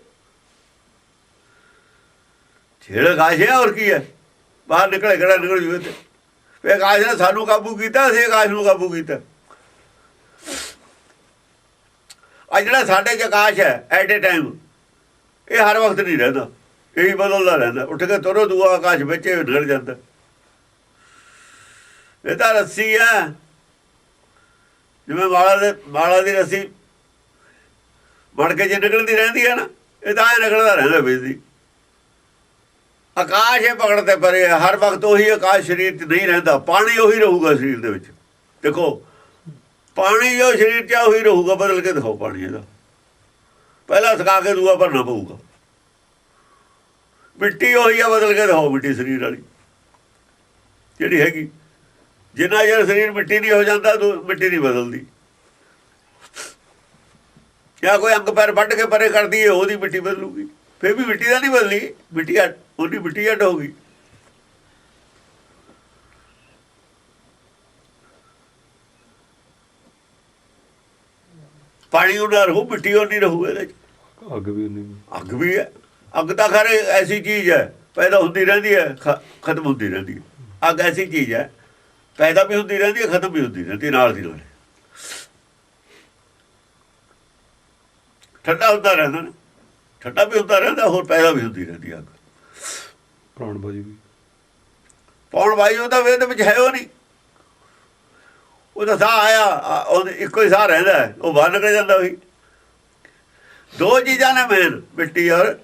ਜੇਲ੍ਹ ਆਕਾਸ਼ ਹੈ, ਹੋਰ ਕੀ ਹੈ? ਬਾਹਰ ਨਿਕਲੇ ਕਿਹੜਾ ਨਿਕਲ ਜੂਏ ਤੇ। ਫਿਰ ਆਕਾਸ਼ ਨੇ ਸਾਨੂੰ ਕਾਬੂ ਕੀਤਾ, ਅਸੀਂ ਆਕਾਸ਼ ਨੂੰ ਕਾਬੂ ਕੀਤਾ। ਆ ਜਿਹੜਾ ਸਾਡੇ 'ਚ ਆਕਾਸ਼ ਹੈ ਐਟ ਏ ਟਾਈਮ, ਇਹ ਹਰ ਵਕਤ ਨਹੀਂ ਰਹਿੰਦਾ, ਇਹੀ ਬਦਲਦਾ ਰਹਿੰਦਾ। ਉੱਠ ਕੇ ਤੁਰੋ, ਦੂਆ ਆਕਾਸ਼ ਵਿੱਚ ਨਿਕਲ ਜਾਂਦਾ। ਇਹ ਤਾਂ ਰੱਸੀ ਹੈ, ਜਿਵੇਂ ਵਾਲਾਂ ਦੀ ਰੱਸੀ ਬਣ ਕੇ ਜੇ ਨਿਕਲਦੀ ਰਹਿੰਦੀ ਹੈ ਨਾ, ਇਹ ਤਾਂ ਐਂ ਨਿਕਲਦਾ ਰਹਿੰਦਾ ਵਿੱਚ ਦੀ। ਆਕਾਸ਼ ਇਹ ਪਕੜ ਤੇ ਪਰੇ, ਹਰ ਵਕਤ ਉਹੀ ਆਕਾਸ਼ ਸਰੀਰ 'ਚ ਨਹੀਂ ਰਹਿੰਦਾ। ਪਾਣੀ ਉਹੀ ਰਹੂਗਾ ਸਰੀਰ ਦੇ ਵਿੱਚ। ਦੇਖੋ ਪਾਣੀ ਜੋ ਸਰੀਰ 'ਚ ਉਹੀ ਰਹੂਗਾ, ਬਦਲ ਕੇ ਦਿਖਾਓ ਪਾਣੀ ਇਹਦਾ। ਪਹਿਲਾਂ ਸੁਕਾ ਕੇ ਦੂਆ ਭਰਨਾ ਪਊਗਾ। ਮਿੱਟੀ ਉਹੀ ਆ, ਬਦਲ ਕੇ ਦਿਖਾਓ ਮਿੱਟੀ ਸਰੀਰ ਵਾਲੀ ਜਿਹੜੀ ਹੈਗੀ। ਜਿੰਨਾ ਚਿਰ ਸਰੀਰ ਮਿੱਟੀ ਨਹੀਂ ਹੋ ਜਾਂਦਾ, ਮਿੱਟੀ ਨਹੀਂ ਬਦਲਦੀ। ਜਾਂ ਕੋਈ ਅੰਗ ਪੈਰ ਵੱਢ ਕੇ ਪਰੇ ਕਰਦੀ ਹੈ, ਉਹਦੀ ਮਿੱਟੀ ਬਦਲੂਗੀ। ਫਿਰ ਵੀ ਮਿੱਟੀ ਦਾ ਨਹੀਂ ਬਦਲੀ, ਮਿੱਟੀ ਉਹਦੀ ਮਿੱਟੀ ਅੱਡ ਹੋ ਗਈ। ਪਾਣੀ ਉਹਨਾਂ ਰਹੂ, ਮਿੱਟੀ ਉਹ ਨਹੀਂ ਰਹੂ। ਇਹਦੇ 'ਚ ਅੱਗ ਵੀ ਨਹੀਂ, ਅੱਗ ਵੀ ਹੈ। ਅੱਗ ਤਾਂ ਖੈਰ ਐਸੀ ਚੀਜ਼ ਹੈ, ਪੈਦਾ ਹੁੰਦੀ ਰਹਿੰਦੀ ਹੈ, ਖਤਮ ਹੁੰਦੀ ਰਹਿੰਦੀ ਹੈ। ਅੱਗ ਐਸੀ ਚੀਜ਼ ਹੈ, ਪੈਦਾ ਵੀ ਹੁੰਦੀ ਰਹਿੰਦੀ ਹੈ, ਖਤਮ ਵੀ ਹੁੰਦੀ ਰਹਿੰਦੀ ਨਾਲ ਦੀ ਨਾਲ। ਠੰਡਾ ਹੁੰਦਾ ਰਹਿੰਦਾ ਨਾ, ਠੰਡਾ ਵੀ ਹੁੰਦਾ ਰਹਿੰਦਾ, ਹੋਰ ਪੈਦਾ ਵੀ ਹੁੰਦੀ ਰਹਿੰਦੀ ਅੱਗ। ਪ੍ਰਾਣ ਬਾਜੀ ਵੀ, ਪੌਣ ਬਾਈ ਉਹਦਾ ਵੇਦ ਵਿੱਚ ਹੈ ਉਹ ਨਹੀਂ। ਉਹਦਾ ਸਾਹ ਆਇਆ, ਉਹ ਇੱਕੋ ਹੀ ਸਾਹ ਰਹਿੰਦਾ, ਉਹ ਬਾਹਰ ਨਿਕਲ ਜਾਂਦਾ। ਉਹੀ ਦੋ ਚੀਜ਼ਾਂ ਨੇ ਮੇਨ, ਮਿੱਟੀ ਔਰ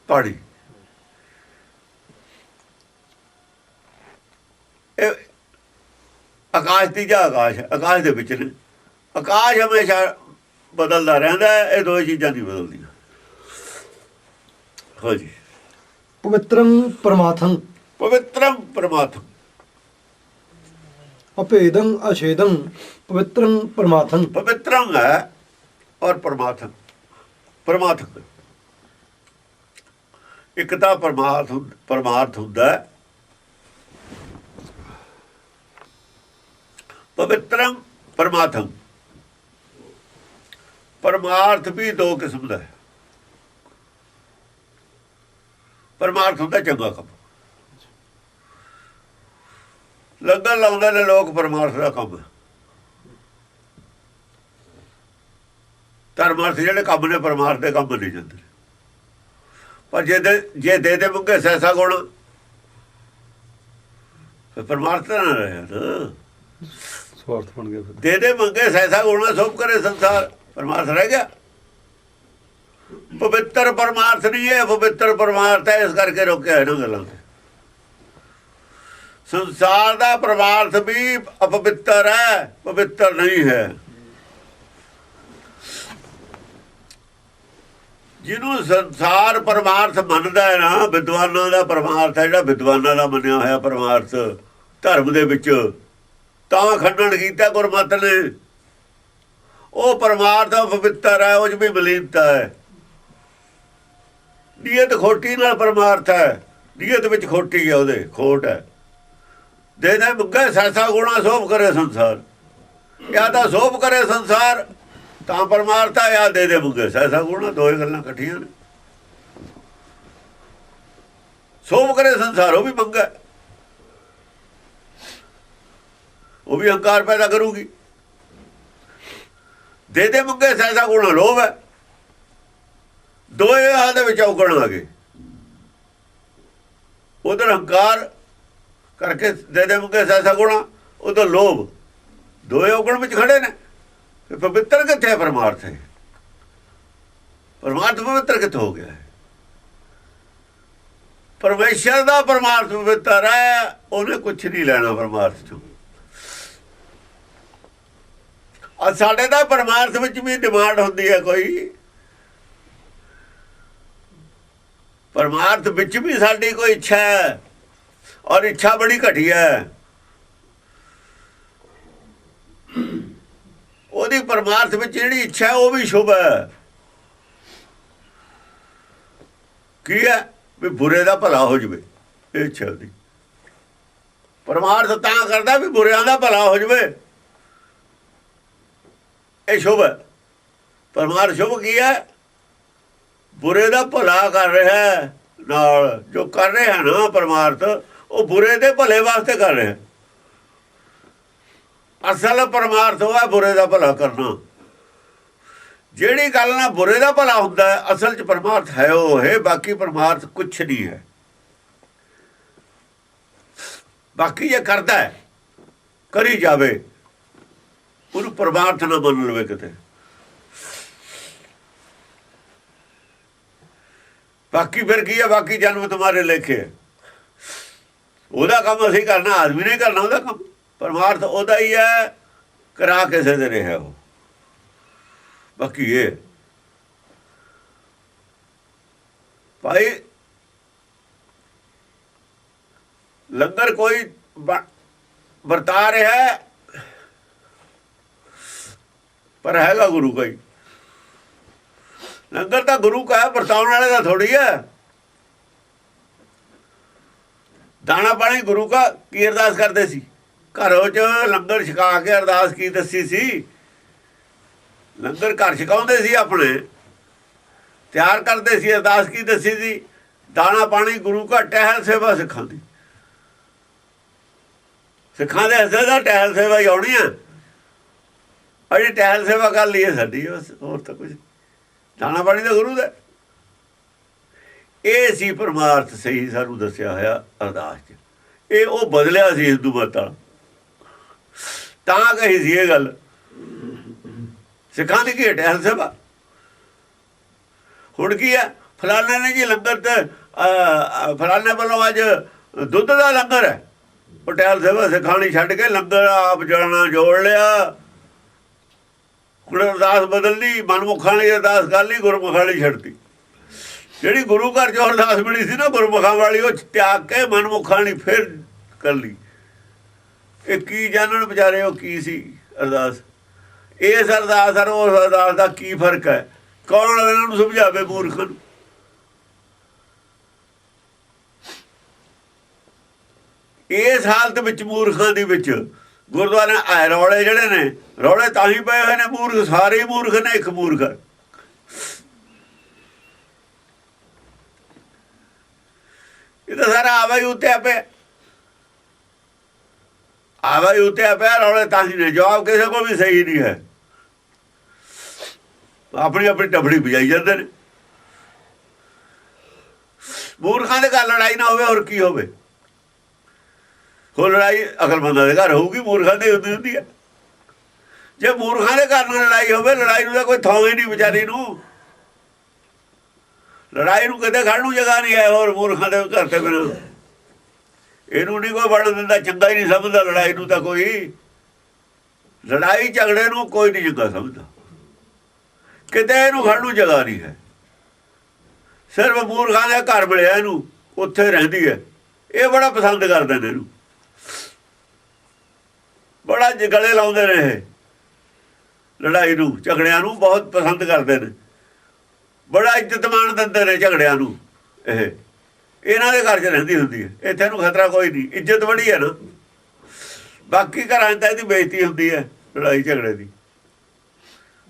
ਪਾਣੀ। ਇਹ ਆਕਾਸ਼ ਤੀਜਾ ਆਕਾਸ਼ ਹੈ, ਆਕਾਸ਼ ਦੇ ਵਿੱਚ ਨੇ। ਆਕਾਸ਼ ਹਮੇਸ਼ਾ ਬਦਲਦਾ ਰਹਿੰਦਾ, ਇਹ ਦੋ ਚੀਜ਼ਾਂ ਨਹੀਂ ਬਦਲਦੀਆਂ। ਹਾਂਜੀ। ਪਵਿੱਤਰੰ ਪਰਮਾਰਥੰ, ਪਵਿੱਤਰਮ ਪਰਮਾਤਮ, ਅਭੇਦੰ ਅਛੇਦੰ, ਪਵਿੱਤਰੰ ਪਰਮਾਰਥੰ। ਪਵਿੱਤਰਮ ਹੈ ਔਰ ਪਰਮਾਤਮ, ਪਰਮਾਤਮ ਇੱਕ ਤਾਂ ਪਰਮਾਰਥ ਹੁੰਦਾ ਹੈ। ਪਵਿੱਤਰਮ ਪਰਮਾਤਮ, ਪਰਮਾਰਥ ਵੀ ਦੋ ਕਿਸਮ ਦਾ ਹੈ। ਪਰਮਾਰਥ ਹੁੰਦਾ ਚੰਗਾ ਕੰਮ, ਲੰਗਰ ਲਾਉਂਦੇ ਨੇ ਲੋਕ, ਪਰਮਾਰਥ ਦਾ ਕੰਮ ਹੈ। ਧਰਮਾਰਥ ਜਿਹੜੇ ਕੰਮ ਨੇ, ਪਰਮਾਰਥ ਦੇ ਕੰਮ ਨਹੀਂ ਜਾਂਦੇ। ਪਰ ਜੇ ਦੇ ਮੰਗੇ ਸੈਸਾ ਗੁਣ, ਫਿਰ ਪਰਮਾਰਥ ਨਾ ਰਿਹਾ ਨਾ, ਸਵਾਰਥ ਬਣ ਗਿਆ। ਫਿਰ ਦੇ ਮੰਗੇ ਸੈਸਾ ਗੁਣ, ਸਭ ਕਰੇ ਸੰਸਾਰ, ਪਰਮਾਰਥ ਰਹਿ ਗਿਆ। ਪਵਿੱਤਰ ਪਰਮਾਰਥ ਨਹੀਂ ਹੈ, ਪਵਿੱਤਰ ਪਰਮਾਰਥ ਹੈ। ਇਸ ਕਰਕੇ ਰੋਕਿਆ ਇਹਨਾਂ ਗੱਲਾਂ ਤੇ। ਸੰਸਾਰ ਦਾ ਪਰਮਾਰਥ ਵੀ ਅਪਵਿੱਤਰ ਹੈ, ਪਵਿੱਤਰ ਨਹੀਂ ਹੈ। ਜਿਹਨੂੰ ਸੰਸਾਰ ਪਰਮਾਰਥ ਮੰਨਦਾ ਹੈ ਨਾ, ਵਿਦਵਾਨਾਂ ਦਾ ਪਰਮਾਰਥ ਹੈ, ਜਿਹੜਾ ਵਿਦਵਾਨਾਂ ਦਾ ਮੰਨਿਆ ਹੋਇਆ ਪਰਮਾਰਥ ਧਰਮ ਦੇ ਵਿੱਚ, ਤਾਂ ਖੰਡਨ ਕੀਤਾ ਗੁਰਮਤਿ ਨੇ। ਉਹ ਪਰਮਾਰਥ ਪਵਿੱਤਰ ਹੈ, ਉਹ 'ਚ ਵੀ ਮਲੀਨਤਾ ਹੈ। ਨੀਅਤ ਖੋਟੀ ਨਾਲ ਪਰਮਾਰਥ ਹੈ। ਨੀਅਤ ਵਿੱਚ ਖੋਟੀ ਹੈ, ਉਹਦੇ ਖੋਟ ਹੈ। ਦੇ ਦੇ ਮੁੱਗੇ ਸੈਸਾ ਗੁਣਾ ਸੋਭ ਕਰੇ ਸੰਸਾਰ। ਜਾਂ ਤਾਂ ਸੋਭ ਕਰੇ ਸੰਸਾਰ ਤਾਂ ਪਰਮਾਰਥ ਹੈ, ਜਾਂ ਦੇ ਮੁੱਗੇ ਸੈਸਾ ਗੁਣਾ। ਦੋਏ ਗੱਲਾਂ ਇਕੱਠੀਆਂ ਨੇ। ਸੋਭ ਕਰੇ ਸੰਸਾਰ ਉਹ ਵੀ ਮੰਗਾ, ਉਹ ਵੀ ਹੰਕਾਰ ਪੈਦਾ ਕਰੂਗੀ। ਦੇ ਮੁੱਗੇ ਸੈਸਾ ਗੁਣਾ ਲੋਭ ਹੈ। ਦੋਏ ਹਾਲ ਦੇ ਵਿੱਚ ਔਗਣ ਆ ਗਏ। ਉਧਰ ਹੰਕਾਰ ਕਰਕੇ ਦੇ ਮੁੱਗੇ ਸੈਸਾ ਗੁਣਾ, ਉਧਰ ਲੋਭ, ਦੋਏ ਔਗਣ ਵਿੱਚ ਖੜੇ ਨੇ। ਪਵਿੱਤਰ ਕਿੱਥੇ ਹੈ? ਪਰਮਾਰਥ ਹੈ। ਪਰਮਾਰਥ ਪਵਿੱਤਰ ਕਿੱਥੇ ਹੋ ਗਿਆ ਹੈ? ਪਰਮੇਸ਼ਰ ਦਾ ਪਰਮਾਰਥ ਪਵਿੱਤਰ ਹੈ, ਉਹਨੇ ਕੁਛ ਨਹੀਂ ਲੈਣਾ ਪਰਮਾਰਥ ਚੋਂ। ਸਾਡੇ ਤਾਂ ਪਰਮਾਰਥ ਵਿੱਚ ਵੀ ਡਿਮਾਂਡ ਹੁੰਦੀ ਹੈ ਕੋਈ। ਪਰਮਾਰਥ ਵਿੱਚ ਵੀ ਸਾਡੀ ਕੋਈ ਇੱਛਾ ਹੈ, ਔਰ ਇੱਛਾ ਬੜੀ ਘਟੀਆ ਹੈ। ਉਹਦੀ ਪਰਮਾਰਥ ਵਿੱਚ ਜਿਹੜੀ ਇੱਛਾ ਹੈ ਉਹ ਵੀ ਸ਼ੁਭ ਹੈ। ਕੀ ਹੈ? ਵੀ ਬੁਰੇ ਦਾ ਭਲਾ ਹੋ ਜਾਵੇ, ਇਹ ਇੱਛਾ ਦੀ। ਪਰਮਾਰਥ ਤਾਂ ਕਰਦਾ ਵੀ ਬੁਰਿਆਂ ਦਾ ਭਲਾ ਹੋ ਜਾਵੇ, ਇਹ ਸ਼ੁਭ ਹੈ। ਪਰਮਾਰਥ ਸ਼ੁਭ ਕੀ ਹੈ? ਬੁਰੇ ਦਾ ਭਲਾ ਕਰ ਰਿਹਾ ਨਾਲ। ਜੋ ਕਰ ਰਿਹਾ ਨਾ ਪਰਮਾਰਥ, ਉਹ ਬੁਰੇ ਦੇ ਭਲੇ ਵਾਸਤੇ ਕਰ ਰਿਹਾ। ਅਸਲ ਪਰਮਾਰਥ ਉਹ ਹੈ ਬੁਰੇ ਦਾ ਭਲਾ ਕਰਨਾ। ਜਿਹੜੀ ਗੱਲ ਨਾਲ ਬੁਰੇ ਦਾ ਭਲਾ ਹੁੰਦਾ ਹੈ, ਅਸਲ 'ਚ ਪਰਮਾਰਥ ਹੈ ਉਹ ਹੈ। ਬਾਕੀ ਪਰਮਾਰਥ ਕੁਛ ਨਹੀਂ ਹੈ। ਬਾਕੀ ਜੇ ਕਰਦਾ ਹੈ, ਕਰੀ ਜਾਵੇ, ਉਹਨੂੰ ਪਰਮਾਰਥ ਨਾ ਮੰਨ ਲਵੇ ਕਿਤੇ। ਬਾਕੀ ਫਿਰ ਕੀ ਹੈ? ਬਾਕੀ ਜਨਮ ਤੁਹਾਰੇ ਲੇਖੇ। ਉਹਦਾ ਕੰਮ ਅਸੀਂ ਕਰਨਾ, ਆਦਮੀ ਨੇ ਕਰਨਾ ਉਹਦਾ ਕੰਮ। ਪਰਮਾਰਥ ਉਹਦਾ ਹੀ ਹੈ, ਕਰਾ ਕਿਸੇ ਦੇ ਰਿਹਾ ਉਹ। ਬਾਕੀ ਇਹ ਭਾਈ ਲੰਗਰ ਕੋਈ ਵਰਤਾ ਰਿਹਾ, ਪਰ ਹੈਗਾ ਗੁਰੂ का ही। ਲੰਗਰ ਤਾਂ ਗੁਰੂ ਕਾ ਹੈ, ਵਰਤਾਉਣ ਵਾਲੇ ਦਾ ਥੋੜੀ ਹੈ। ਦਾਣਾ ਪਾਣੀ ਗੁਰੂ का। ਕੀ ਅਰਦਾਸ ਕਰਦੇ ਸੀ ਘਰੋਂ 'ਚ? ਲੰਗਰ ਛਕਾ ਕੇ ਅਰਦਾਸ ਕੀ ਦੱਸੀ ਸੀ? ਲੰਗਰ ਘਰ ਛਕਾਉਂਦੇ ਸੀ, ਆਪਣੇ ਤਿਆਰ ਕਰਦੇ ਸੀ। ਅਰਦਾਸ ਕੀ ਦੱਸੀ ਸੀ? ਦਾਣਾ ਪਾਣੀ ਗੁਰੂ का, ਟਹਿਲ ਸੇਵਾ ਸਿੱਖਾਂ ਦੀ। ਸਿੱਖਾਂ ਦੇ ਹਿੱਸੇ ਦਾ ਟਹਿਲ ਸੇਵਾ ਹੀ ਆਉਣੀ ਹੈ। ਅਜੀ ਟਹਿਲ ਸੇਵਾ ਕਰ ਲਈਏ ਸਾਡੀ, ਬਸ ਹੋਰ ਤਾਂ ਕੁਝ। ਦਾਣਾ ਪਾਣੀ ਦਾ ਗੁਰੂ ਦਾ। ਇਹ ਸੀ ਪਰਮਾਰਥ ਸਹੀ ਸਾਨੂੰ ਦੱਸਿਆ ਹੋਇਆ ਅਰਦਾਸ 'ਚ। ਇਹ ਉਹ ਬਦਲਿਆ ਸੀ ਹਿੰਦੂ ਮਤ ਵਾਲਾ, ਤਾਂ ਕਹੀ ਸੀ ਇਹ ਗੱਲ। ਸਿੱਖਾਂ ਦੀ ਕੀ ਟਹਿਲ ਸੇਵਾ? ਹੁਣ ਕੀ ਹੈ? ਫਲਾਣੇ ਨੇ ਜੀ ਲੰਗਰ ਤੇ ਫਲਾਣੇ ਵੱਲੋਂ ਅੱਜ ਦੁੱਧ ਦਾ ਲੰਗਰ ਹੈ, ਉਹ ਟਹਿਲ ਸੇਵਾ ਸਿਖਾਣੀ ਛੱਡ ਕੇ ਲੰਗਰ ਆਪ ਜਾਣਾ ਜੋੜ ਲਿਆ। ਹੁਣ ਅਰਦਾਸ ਬਦਲ ਲਈ, ਮਨਮੁਖਾਂ ਵਾਲੀ ਅਰਦਾਸ ਕਰ ਲਈ, ਗੁਰਮੁਖਾਂ ਵਾਲੀ ਛੱਡਤੀ। ਜਿਹੜੀ ਗੁਰੂ ਘਰ 'ਚੋਂ ਅਰਦਾਸ ਮਿਲੀ ਸੀ ਨਾ ਗੁਰਮੁਖਾਂ ਵਾਲੀ, ਉਹ ਤਿਆਗ ਕੇ ਮਨਮੁਖਾਂ ਵਾਲੀ ਫਿਰ ਕਰ ਲਈ। ਇਹ ਕੀ ਜਾਣਨ ਵਿਚਾਰੇ ਉਹ ਕੀ ਸੀ ਅਰਦਾਸ। ਇਸ ਅਰਦਾਸ ਔਰ ਉਸ ਅਰਦਾਸ ਦਾ ਕੀ ਫਰਕ ਹੈ? ਕੌਣ ਇਹਨਾਂ ਨੂੰ ਸਮਝਾਵੇ ਮੂਰਖਾਂ ਨੂੰ? ਇਸ ਹਾਲਤ ਵਿੱਚ ਮੂਰਖਾਂ ਦੇ ਵਿੱਚ ਗੁਰਦੁਆਰੇ ਆਏ ਰੌਲੇ ਜਿਹੜੇ ਨੇ, ਰੌਲੇ ਤਾਂ ਹੀ ਪਏ ਹੋਏ ਨੇ। ਮੂਰਖ ਸਾਰੇ ਹੀ ਮੂਰਖ ਨੇ, ਇੱਕ ਮੂਰਖ ਹੈ। ਇਹ ਤਾਂ ਸਾਰਾ ਆਵਾ ਹੀ ਉੱਤੇ ਪਿਆ, ਆਵਾ ਹੀ ਉੱਤੇ ਪਿਆ। ਰੌਲੇ ਤਾਂ ਹੀ ਨੇ, ਜਵਾਬ ਕਿਸੇ ਕੋਲ ਵੀ ਸਹੀ ਨਹੀਂ ਹੈ। ਆਪਣੀ ਆਪਣੀ ਟੱਬੜੀ ਵਜਾਈ ਜਾਂਦੇ ਨੇ। ਮੂਰਖਾਂ ਦੇ ਘਰ ਲੜਾਈ ਨਾ ਹੋਵੇ, ਹੋਰ ਕੀ ਹੋਵੇ? ਹੋਰ ਲੜਾਈ ਅਕਲਮੰਦਾਂ ਦੇ ਘਰ ਹੋਊਗੀ, ਮੂਰਖਾਂ ਦੇ ਹੁੰਦੀ ਹੈ। ਜੇ ਮੂਰਖਾਂ ਦੇ ਘਰ ਨਾਲ ਲੜਾਈ ਹੋਵੇ, ਲੜਾਈ ਨੂੰ ਤਾਂ ਕੋਈ ਥਾਂ ਹੀ ਨਹੀਂ ਵਿਚਾਰੀ ਨੂੰ। ਲੜਾਈ ਨੂੰ ਕਿਤੇ ਖੜ੍ਹਨ ਨੂੰ ਜਗ੍ਹਾ ਨਹੀਂ ਹੈ ਹੋਰ ਮੂਰਖਾਂ ਦੇ ਘਰ ਤੇ ਬਿਨਾਂ। ਇਹਨੂੰ ਨਹੀਂ ਕੋਈ ਵੜਨ ਦਿੰਦਾ, ਚੰਗਾ ਹੀ ਨਹੀਂ ਸਮਝਦਾ ਲੜਾਈ ਨੂੰ ਤਾਂ ਕੋਈ। ਲੜਾਈ ਝਗੜੇ ਨੂੰ ਕੋਈ ਨਹੀਂ ਚੰਗਾ ਸਮਝਦਾ, ਕਿਤੇ ਇਹਨੂੰ ਖੜ੍ਹਨ ਨੂੰ ਜਗ੍ਹਾ ਨਹੀਂ ਹੈ। ਸਿਰਫ ਮੂਰਖਾਂ ਦੇ ਘਰ ਮਿਲਿਆ ਇਹਨੂੰ, ਉੱਥੇ ਰਹਿੰਦੀ ਹੈ। ਇਹ ਬੜਾ ਪਸੰਦ ਕਰਦੇ ਨੇ ਇਹਨੂੰ, ਬੜਾ ਗਲੇ ਲਾਉਂਦੇ ਨੇ। ਇਹ ਲੜਾਈ ਨੂੰ, ਝਗੜਿਆਂ ਨੂੰ ਬਹੁਤ ਪਸੰਦ ਕਰਦੇ ਨੇ, ਬੜਾ ਇੱਜ਼ਤ ਮਾਣ ਦਿੰਦੇ ਨੇ ਝਗੜਿਆਂ ਨੂੰ। ਇਹਨਾਂ ਦੇ ਘਰ 'ਚ ਰਹਿੰਦੀ ਹੁੰਦੀ ਹੈ। ਇੱਥੇ ਨੂੰ ਖਤਰਾ ਕੋਈ ਨਹੀਂ, ਇੱਜ਼ਤ ਬੜੀ ਹੈ ਨਾ। ਬਾਕੀ ਘਰਾਂ 'ਚ ਤਾਂ ਇਹਦੀ ਬੇਇੱਜ਼ਤੀ ਹੁੰਦੀ ਹੈ ਲੜਾਈ ਝਗੜੇ ਦੀ।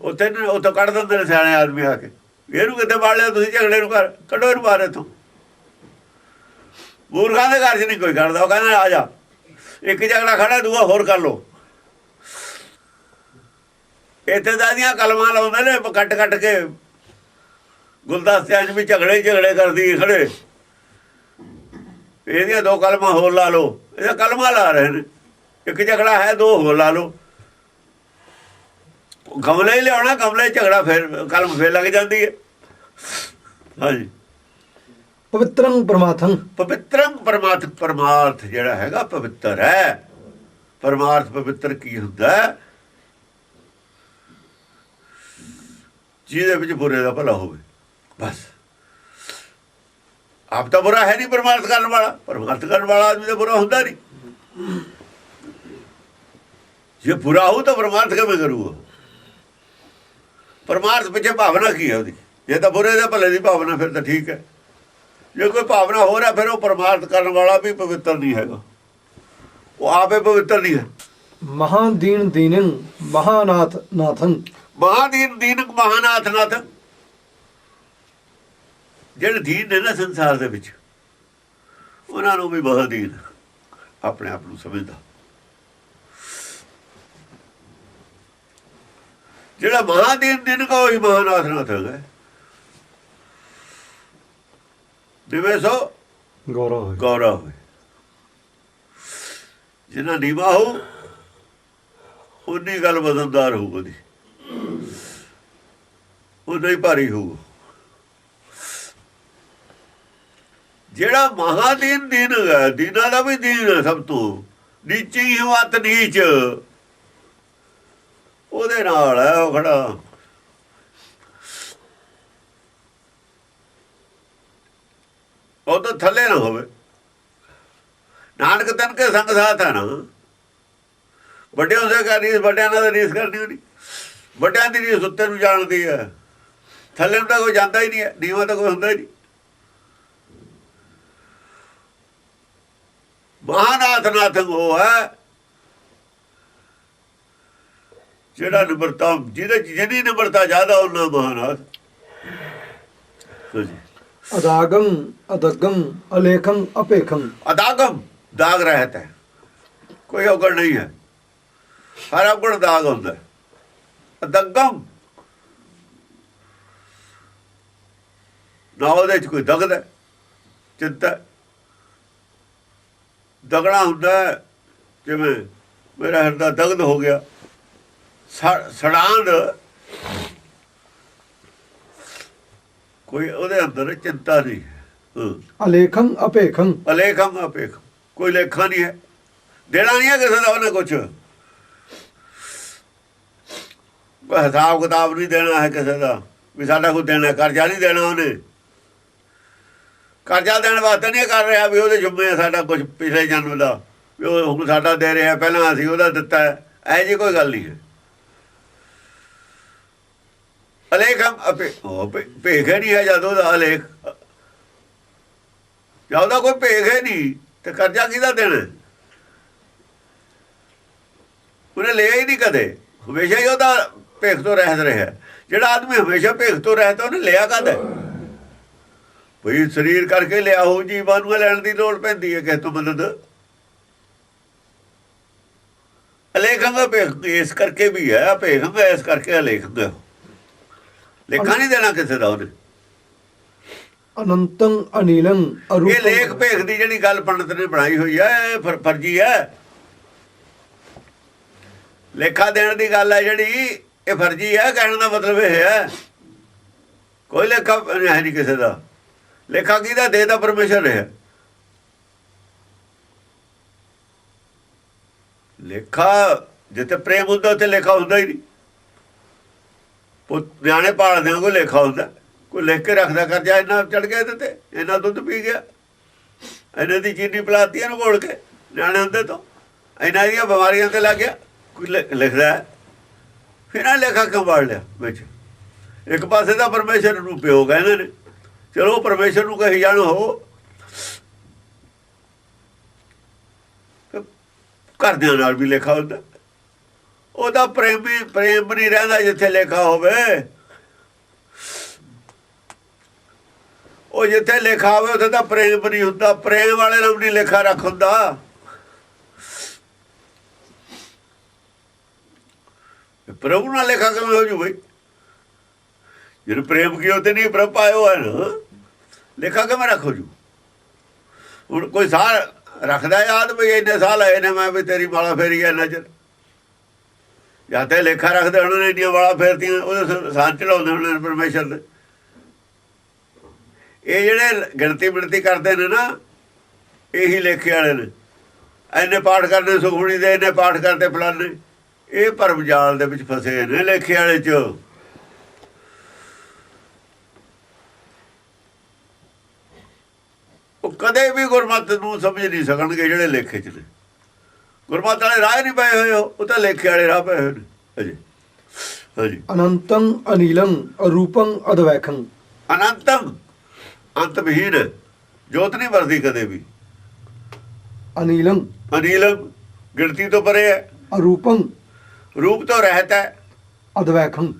ਉੱਥੋਂ ਕੱਢ ਦਿੰਦੇ ਨੇ ਸਿਆਣੇ ਆਦਮੀ ਆ ਕੇ, ਇਹਨੂੰ ਕਿੱਥੇ ਬਾੜ ਲਿਆ ਤੁਸੀਂ, ਝਗੜੇ ਨੂੰ ਘਰ ਕੱਢੋ, ਇਹਨੂੰ ਬਾਹਰ ਇੱਥੋਂ। ਮੂਰਖਾਂ ਦੇ ਘਰ 'ਚ ਨਹੀਂ ਕੋਈ ਕੱਢਦਾ, ਉਹ ਕਹਿੰਦਾ ਆ ਜਾ, ਇੱਕ ਝਗੜਾ ਖੜਾ ਦੂਆ ਹੋਰ ਕਰ ਲਓ। ਇੱਥੇ ਤਾਂ ਇਹਦੀਆਂ ਕਲਮਾਂ ਲਾਉਂਦੇ ਨੇ ਕੱਟ ਕੇ ਗੁਲਦਸਤਿਆਂ 'ਚ ਵੀ ਝਗੜੇ ਕਰਦੀ ਖੜੇ। ਇਹਦੀਆਂ 2 ਕਲਮਾਂ ਹੋਰ ਲਾ ਲਓ, ਇਹਦਾ ਕਲਮਾਂ ਲਾ ਰਹੇ ਨੇ। ਇੱਕ ਝਗੜਾ ਹੈ 2 ਹੋਰ ਲਾ ਲਓ। ਗਮਲੇ ਹੀ ਲਿਆਉਣਾ, ਗਮਲੇ ਝਗੜਾ ਫਿਰ ਕਲਮ ਫਿਰ ਲੱਗ ਜਾਂਦੀ ਹੈ। ਹਾਂਜੀ, ਪਵਿੱਤਰੰ ਪਰਮਾਰਥੰ, ਪਵਿੱਤਰੰ ਪਰਮਾਰਥ ਜਿਹੜਾ ਹੈਗਾ ਪਵਿੱਤਰ ਹੈ। ਪਰਮਾਰਥ ਪਵਿੱਤਰ ਕੀ ਹੁੰਦਾ? ਜਿਹਦੇ ਵਿੱਚ ਬੁਰੇ ਦਾ ਭਲਾ ਹੋਵੇ, ਬਸ। ਆਪ ਤਾਂ ਬੁਰਾ ਹੈ ਨਹੀਂ ਪਰਮਾਰਥ ਕਰਨ ਵਾਲਾ ਆਦਮੀ ਤਾਂ ਬੁਰਾ ਹੁੰਦਾ ਨਹੀਂ। ਜੇ ਬੁਰਾ ਹੋ ਤਾਂ ਪਰਮਾਰਥ ਕਿਵੇਂ ਕਰੂਗਾ? ਪਰਮਾਰਥ ਪਿੱਛੇ ਭਾਵਨਾ ਕੀ ਹੈ ਉਹਦੀ? ਜੇ ਤਾਂ ਬੁਰੇ ਦੇ ਭਲੇ ਦੀ ਭਾਵਨਾ ਫਿਰ ਤਾਂ ਠੀਕ ਹੈ। ਜੇ ਕੋਈ ਭਾਵਨਾ ਹੋ ਰਿਹਾ ਫਿਰ ਉਹ ਪਰਮਾਰਥ ਕਰਨ ਵਾਲਾ ਵੀ ਪਵਿੱਤਰ ਨਹੀਂ ਹੈਗਾ, ਉਹ ਆਪੇ ਪਵਿੱਤਰ ਨਹੀਂ ਹੈ। ਮਹਾਦੀਨ ਦੀਨੰ ਮਹਾਨਾਥ ਨਾਥੰ, ਮਹਾਦੀਨ ਮਹਾਨਾਥ ਨਾਥ। ਜਿਹੜੇ ਦੀਨ ਨੇ ਨਾ ਸੰਸਾਰ ਦੇ ਵਿੱਚ, ਉਹਨਾਂ ਨੂੰ ਵੀ ਮਹਾਦੀਨ ਆਪਣੇ ਆਪ ਨੂੰ ਸਮਝਦਾ। ਜਿਹੜਾ ਮਹਾਦੀਨ ਕਾ ਉਹੀ ਮਹਾਨਾਥ ਨਾਥ ਹੈਗਾ। ਜਿਵੇਂ ਸੋ ਗੌਰਵ ਹੋਵੇ, ਜਿੰਨਾ ਨੀਵਾ ਹੋ ਉਨੀ ਗੱਲ ਵਜ਼ਨਦਾਰ ਹੋਊ, ਉਹਦੀ ਉਨਾ ਹੀ ਭਾਰੀ ਹੋਊ। ਜਿਹੜਾ ਮਹਾਦੀਨ ਹੈ, ਦੀਨਾਂ ਦਾ ਵੀ ਦੀਨ ਹੈ, ਸਭ ਤੋਂ ਨੀਚੀ ਹਵਤ ਨੀਚ, ਉਹਦੇ ਨਾਲ ਹੈ ਉਹ ਖੜਾ। ਉਹ ਤਾਂ ਥੱਲੇ ਨਾ ਹੋਵੇ। ਨਾਨਕ ਤਨ ਕੇ ਸੰਗ ਸਾਥ ਹੈ ਨਾ। ਵੱਡਿਆਂ ਉਸੇ ਕਰ ਰੀਸ, ਵੱਡਿਆਂ ਨਾਲ ਰੀਸ ਕਰਨੀ ਹੋਣੀ। ਵੱਡਿਆਂ ਦੀ ਰੀਸ ਉੱਤੇ ਨੂੰ ਜਾਣਦੀ ਹੈ, ਥੱਲੇ ਨੂੰ ਤਾਂ ਕੋਈ ਜਾਂਦਾ ਹੀ ਨਹੀਂ ਹੈ, ਨੀਵਾਂ ਤਾਂ ਕੋਈ ਹੁੰਦਾ ਹੀ ਨਹੀਂ। ਮਹਾਨਾਥ ਨਾਥੰ ਉਹ ਹੈ ਜਿਹੜਾ ਨਿਮਰਤਾ, ਜਿਹਦੇ ਜਿੰਨੀ ਨਿਮਰਤਾ ਜ਼ਿਆਦਾ ਉਹਨਾਂ ਮਹਾਨਾਥ। ਅਦਾਗਮ ਅਦਗਮ ਅਲੇਖੰ ਅਪੇਖੰ। ਅਦਾਗਮ ਦਾਗ ਰਹਿਤ ਹੈ, ਕੋਈ ਔਗਣ ਨਹੀਂ ਹੈ, ਹਰ ਔਗਣ ਦਾਗ ਹੁੰਦਾ। ਅਦਗਮ ਨਾ ਉਹਦੇ 'ਚ ਕੋਈ ਦਗਦਾ ਚਿੰਤਾ। ਦਗਣਾ ਹੁੰਦਾ ਜਿਵੇਂ ਮੇਰਾ ਹਿਰਦਾ ਦਗਦ ਹੋ ਗਿਆ, ਸੜਾਂਦ, ਕੋਈ ਉਹਦੇ ਅੰਦਰ ਚਿੰਤਾ ਨਹੀਂ। ਅਲੇਖੰ ਅਪੇਖੰ, ਅਲੇਖੰ ਅਪੇਖ, ਕੋਈ ਲੇਖਾ ਨਹੀਂ ਹੈ, ਦੇਣਾ ਨਹੀਂ ਹੈ ਕਿਸੇ ਦਾ ਉਹਨੇ ਕੁਛ, ਕੋਈ ਹਿਸਾਬ ਕਿਤਾਬ ਨਹੀਂ ਦੇਣਾ ਹੈ ਕਿਸੇ ਦਾ ਵੀ ਸਾਡਾ ਕੁਝ ਦੇਣਾ। ਕਰਜ਼ਾ ਨਹੀਂ ਦੇਣਾ ਉਹਨੇ, ਕਰਜ਼ਾ ਦੇਣ ਵਾਸਤੇ ਨਹੀਂ ਕਰ ਰਿਹਾ ਵੀ ਉਹਦੇ ਜੁੰਮੇ ਆ ਸਾਡਾ ਕੁਝ ਪਿਛਲੇ ਜਨਮ ਦਾ, ਵੀ ਉਹ ਹੁਣ ਸਾਡਾ ਦੇ ਰਿਹਾ, ਪਹਿਲਾਂ ਅਸੀਂ ਉਹਦਾ ਦਿੱਤਾ ਹੈ, ਇਹੋ ਜਿਹੀ ਕੋਈ ਗੱਲ ਨਹੀਂ ਹੈ। ਅਲੇਖ ਭੇਖ ਨਹੀਂ ਹੈ ਜਦ ਉਹਦਾ ਅਲੇਖ, ਜਦ ਉਹਦਾ ਕੋਈ ਭੇਖ ਹੈ ਨਹੀਂ ਤੇ ਕਰਜ਼ਾ ਕਿਹਦਾ ਦੇਣਾ? ਉਹਨੇ ਲਿਆ ਹੀ ਨਹੀਂ ਕਦੇ, ਹਮੇਸ਼ਾ ਹੀ ਉਹਦਾ ਭੇਖ ਤੋਂ ਰਹਿਤ ਰਿਹਾ। ਜਿਹੜਾ ਆਦਮੀ ਹਮੇਸ਼ਾ ਭੇਖ ਤੋਂ ਰਹਿਤ, ਉਹਨੇ ਲਿਆ ਕਦ? ਬਈ ਸਰੀਰ ਕਰਕੇ ਲਿਆ ਹੋ, ਜੀਵਾਂ ਨੂੰ ਲੈਣ ਦੀ ਲੋੜ ਪੈਂਦੀ ਹੈ ਕਿਸੇ ਤੋਂ ਮਦਦ। ਅਲੇਖਾਂਗਾ ਭੇਖ ਇਸ ਕਰਕੇ ਵੀ ਹੈ, ਭੇਖਾਂਗਾ ਇਸ ਕਰਕੇ ਅਲੇਖਾਂਗਾ। ਲੇਖਾ ਨਹੀਂ ਦੇਣਾ ਕਿਸੇ ਦਾ ਉਹਨੇ। ਅਨੰਤੰ ਅਨੀਲੰ ਅਰੂਪੰ। ਇਹ ਲੇਖ ਭੇਖ ਦੀ ਜਿਹੜੀ ਗੱਲ ਪੰਡਤ ਨੇ ਬਣਾਈ ਹੋਈ ਹੈ, ਇਹ ਫਰਜੀ ਹੈ। ਲੇਖਾ ਦੇਣ ਦੀ ਗੱਲ ਹੈ ਜਿਹੜੀ, ਇਹ ਫਰਜੀ ਹੈ। ਕਹਿਣ ਦਾ ਮਤਲਬ ਇਹ ਹੈ ਕੋਈ ਲੇਖਾ ਹੈ ਨਹੀਂ ਕਿਸੇ ਦਾ। ਲੇਖਾ ਕਿਹਦਾ? ਦੇਦਾ ਪਰਮੇਸ਼ਰ ਹੈ। ਲੇਖਾ ਜਿੱਥੇ ਪ੍ਰੇਮ ਹੁੰਦਾ ਉੱਥੇ ਲੇਖਾ ਹੁੰਦਾ ਹੀ ਨਹੀਂ। ਨਿਆਣੇ ਪਾਲਦੇ ਕੋਈ ਲੇਖਾ ਹੁੰਦਾ, ਕੋਈ ਲਿਖ ਕੇ ਰੱਖਦਾ ਕਰਜ਼ਾ ਇੰਨਾ ਚੜ ਗਿਆ ਇਹਦੇ ਤੇ, ਇੰਨਾ ਦੁੱਧ ਪੀ ਗਿਆ, ਇਹਨਾਂ ਦੀ ਚੀਨੀ ਪਿਲਾਤੀ ਇਹਨੂੰ ਘੋਲ ਕੇ, ਨਿਆਣੇ ਹੁੰਦੇ ਤੋਂ ਇਹਨਾਂ ਦੀਆਂ ਬਿਮਾਰੀਆਂ ਤੇ ਲੱਗ ਗਿਆ। ਕੋਈ ਲਿਖਦਾ ਹੈ, ਫਿਰ ਆ ਲੇਖਾ ਕਿਉਂ ਪਾੜ ਲਿਆ ਵਿੱਚ? ਇੱਕ ਪਾਸੇ ਦਾ ਪਰਮੇਸ਼ਰ ਨੂੰ ਪਿਓ ਕਹਿੰਦੇ ਨੇ, ਚਲੋ ਪਰਮੇਸ਼ਰ ਨੂੰ ਕਹੀ ਜਾਣ ਹੋ, ਘਰਦਿਆਂ ਨਾਲ ਵੀ ਲੇਖਾ ਹੁੰਦਾ। ਉਹਦਾ ਪ੍ਰੇਮ ਨਹੀਂ ਰਹਿੰਦਾ ਜਿੱਥੇ ਲੇਖਾ ਹੋਵੇ। ਉਹ ਜਿੱਥੇ ਲੇਖਾ ਹੋਵੇ ਉੱਥੇ ਤਾਂ ਪ੍ਰੇਮ ਨਹੀਂ ਹੁੰਦਾ। ਪ੍ਰੇਮ ਵਾਲੇ ਨਾਲ ਨਹੀਂ ਲੇਖਾ ਰੱਖ ਹੁੰਦਾ। ਪ੍ਰਭੂ ਨਾਲ ਲੇਖਾ ਕਿਵੇਂ ਹੋ ਜੂ ਬਈ? ਜਿਹਨੂੰ ਪ੍ਰੇਮ ਕੀ ਤੇ ਨਹੀਂ ਪ੍ਰਭ ਪਾਇਓ ਹੈ ਨਾ, ਲੇਖਾ ਕਿਵੇਂ ਰੱਖੋ ਜੂ? ਹੁਣ ਕੋਈ ਸਾਲ ਰੱਖਦਾ ਯਾਦ ਵੀ ਇੰਨੇ ਸਾਲ ਆਏ ਨੇ ਮੈਂ ਵੀ ਤੇਰੀ ਮਾਲਾ ਫੇਰੀ ਹੈ ਨਜ਼ਰ, ਜਾਂ ਤੇ ਲੇਖਾ ਰੱਖਦੇ ਉਹਨਾਂ ਨੇ ਇੰਨੀਆਂ ਵਾਲਾ ਫੇਰਤੀਆਂ, ਉਹਦੇ ਸਾਹ ਚੜਾਉਂਦੇ ਉਹਨਾਂ ਨੇ ਪਰਮੇਸ਼ਰ ਦੇ। ਇਹ ਜਿਹੜੇ ਗਿਣਤੀ ਕਰਦੇ ਨੇ ਨਾ, ਇਹੀ ਲੇਖੇ ਵਾਲੇ ਨੇ। ਇੰਨੇ ਪਾਠ ਕਰਦੇ ਸੁਖਮਣੀ ਦੇ, ਇੰਨੇ ਪਾਠ ਕਰਦੇ ਫਲਾਣੇ, ਇਹ ਭਰਮ ਜਾਲ ਦੇ ਵਿੱਚ ਫਸੇ ਨੇ ਲੇਖੇ ਵਾਲੇ 'ਚ। ਉਹ ਕਦੇ ਵੀ ਗੁਰਮਤ ਨੂੰ ਸਮਝ ਨਹੀਂ ਸਕਣਗੇ ਜਿਹੜੇ ਲੇਖੇ 'ਚ ਨੇ। ਗੁਰਮਤ ਵਾਲੇ ਰਾਹ ਨਹੀਂ ਪਏ ਹੋਏ, ਉਹ ਤਾਂ ਲੇਖੇ ਵਾਲੇ ਰਾਹ ਪਏ ਹੋਏ ਨੇ ਅਜੇ। ਹਾਂਜੀ, ਅਨੰਤੰ ਅਨੀਲੰ ਅਰੂਪੰ ਅਦਵੈਖੰ। ਅਨੰਤੰ ਅੰਤ ਵਿਹੀਨ, ਜੋਤ ਨਹੀਂ ਵਰਦੀ ਕਦੇ ਵੀ। ਅਨੀਲੰ ਅਨੀਲਮ ਗਿਣਤੀ ਤੋਂ ਪਰੇ ਹੈ। ਅਰੂਪੰ ਰੂਪ ਤੋਂ ਰਹਿਤ ਹੈ। ਅਦਵੈਖੰ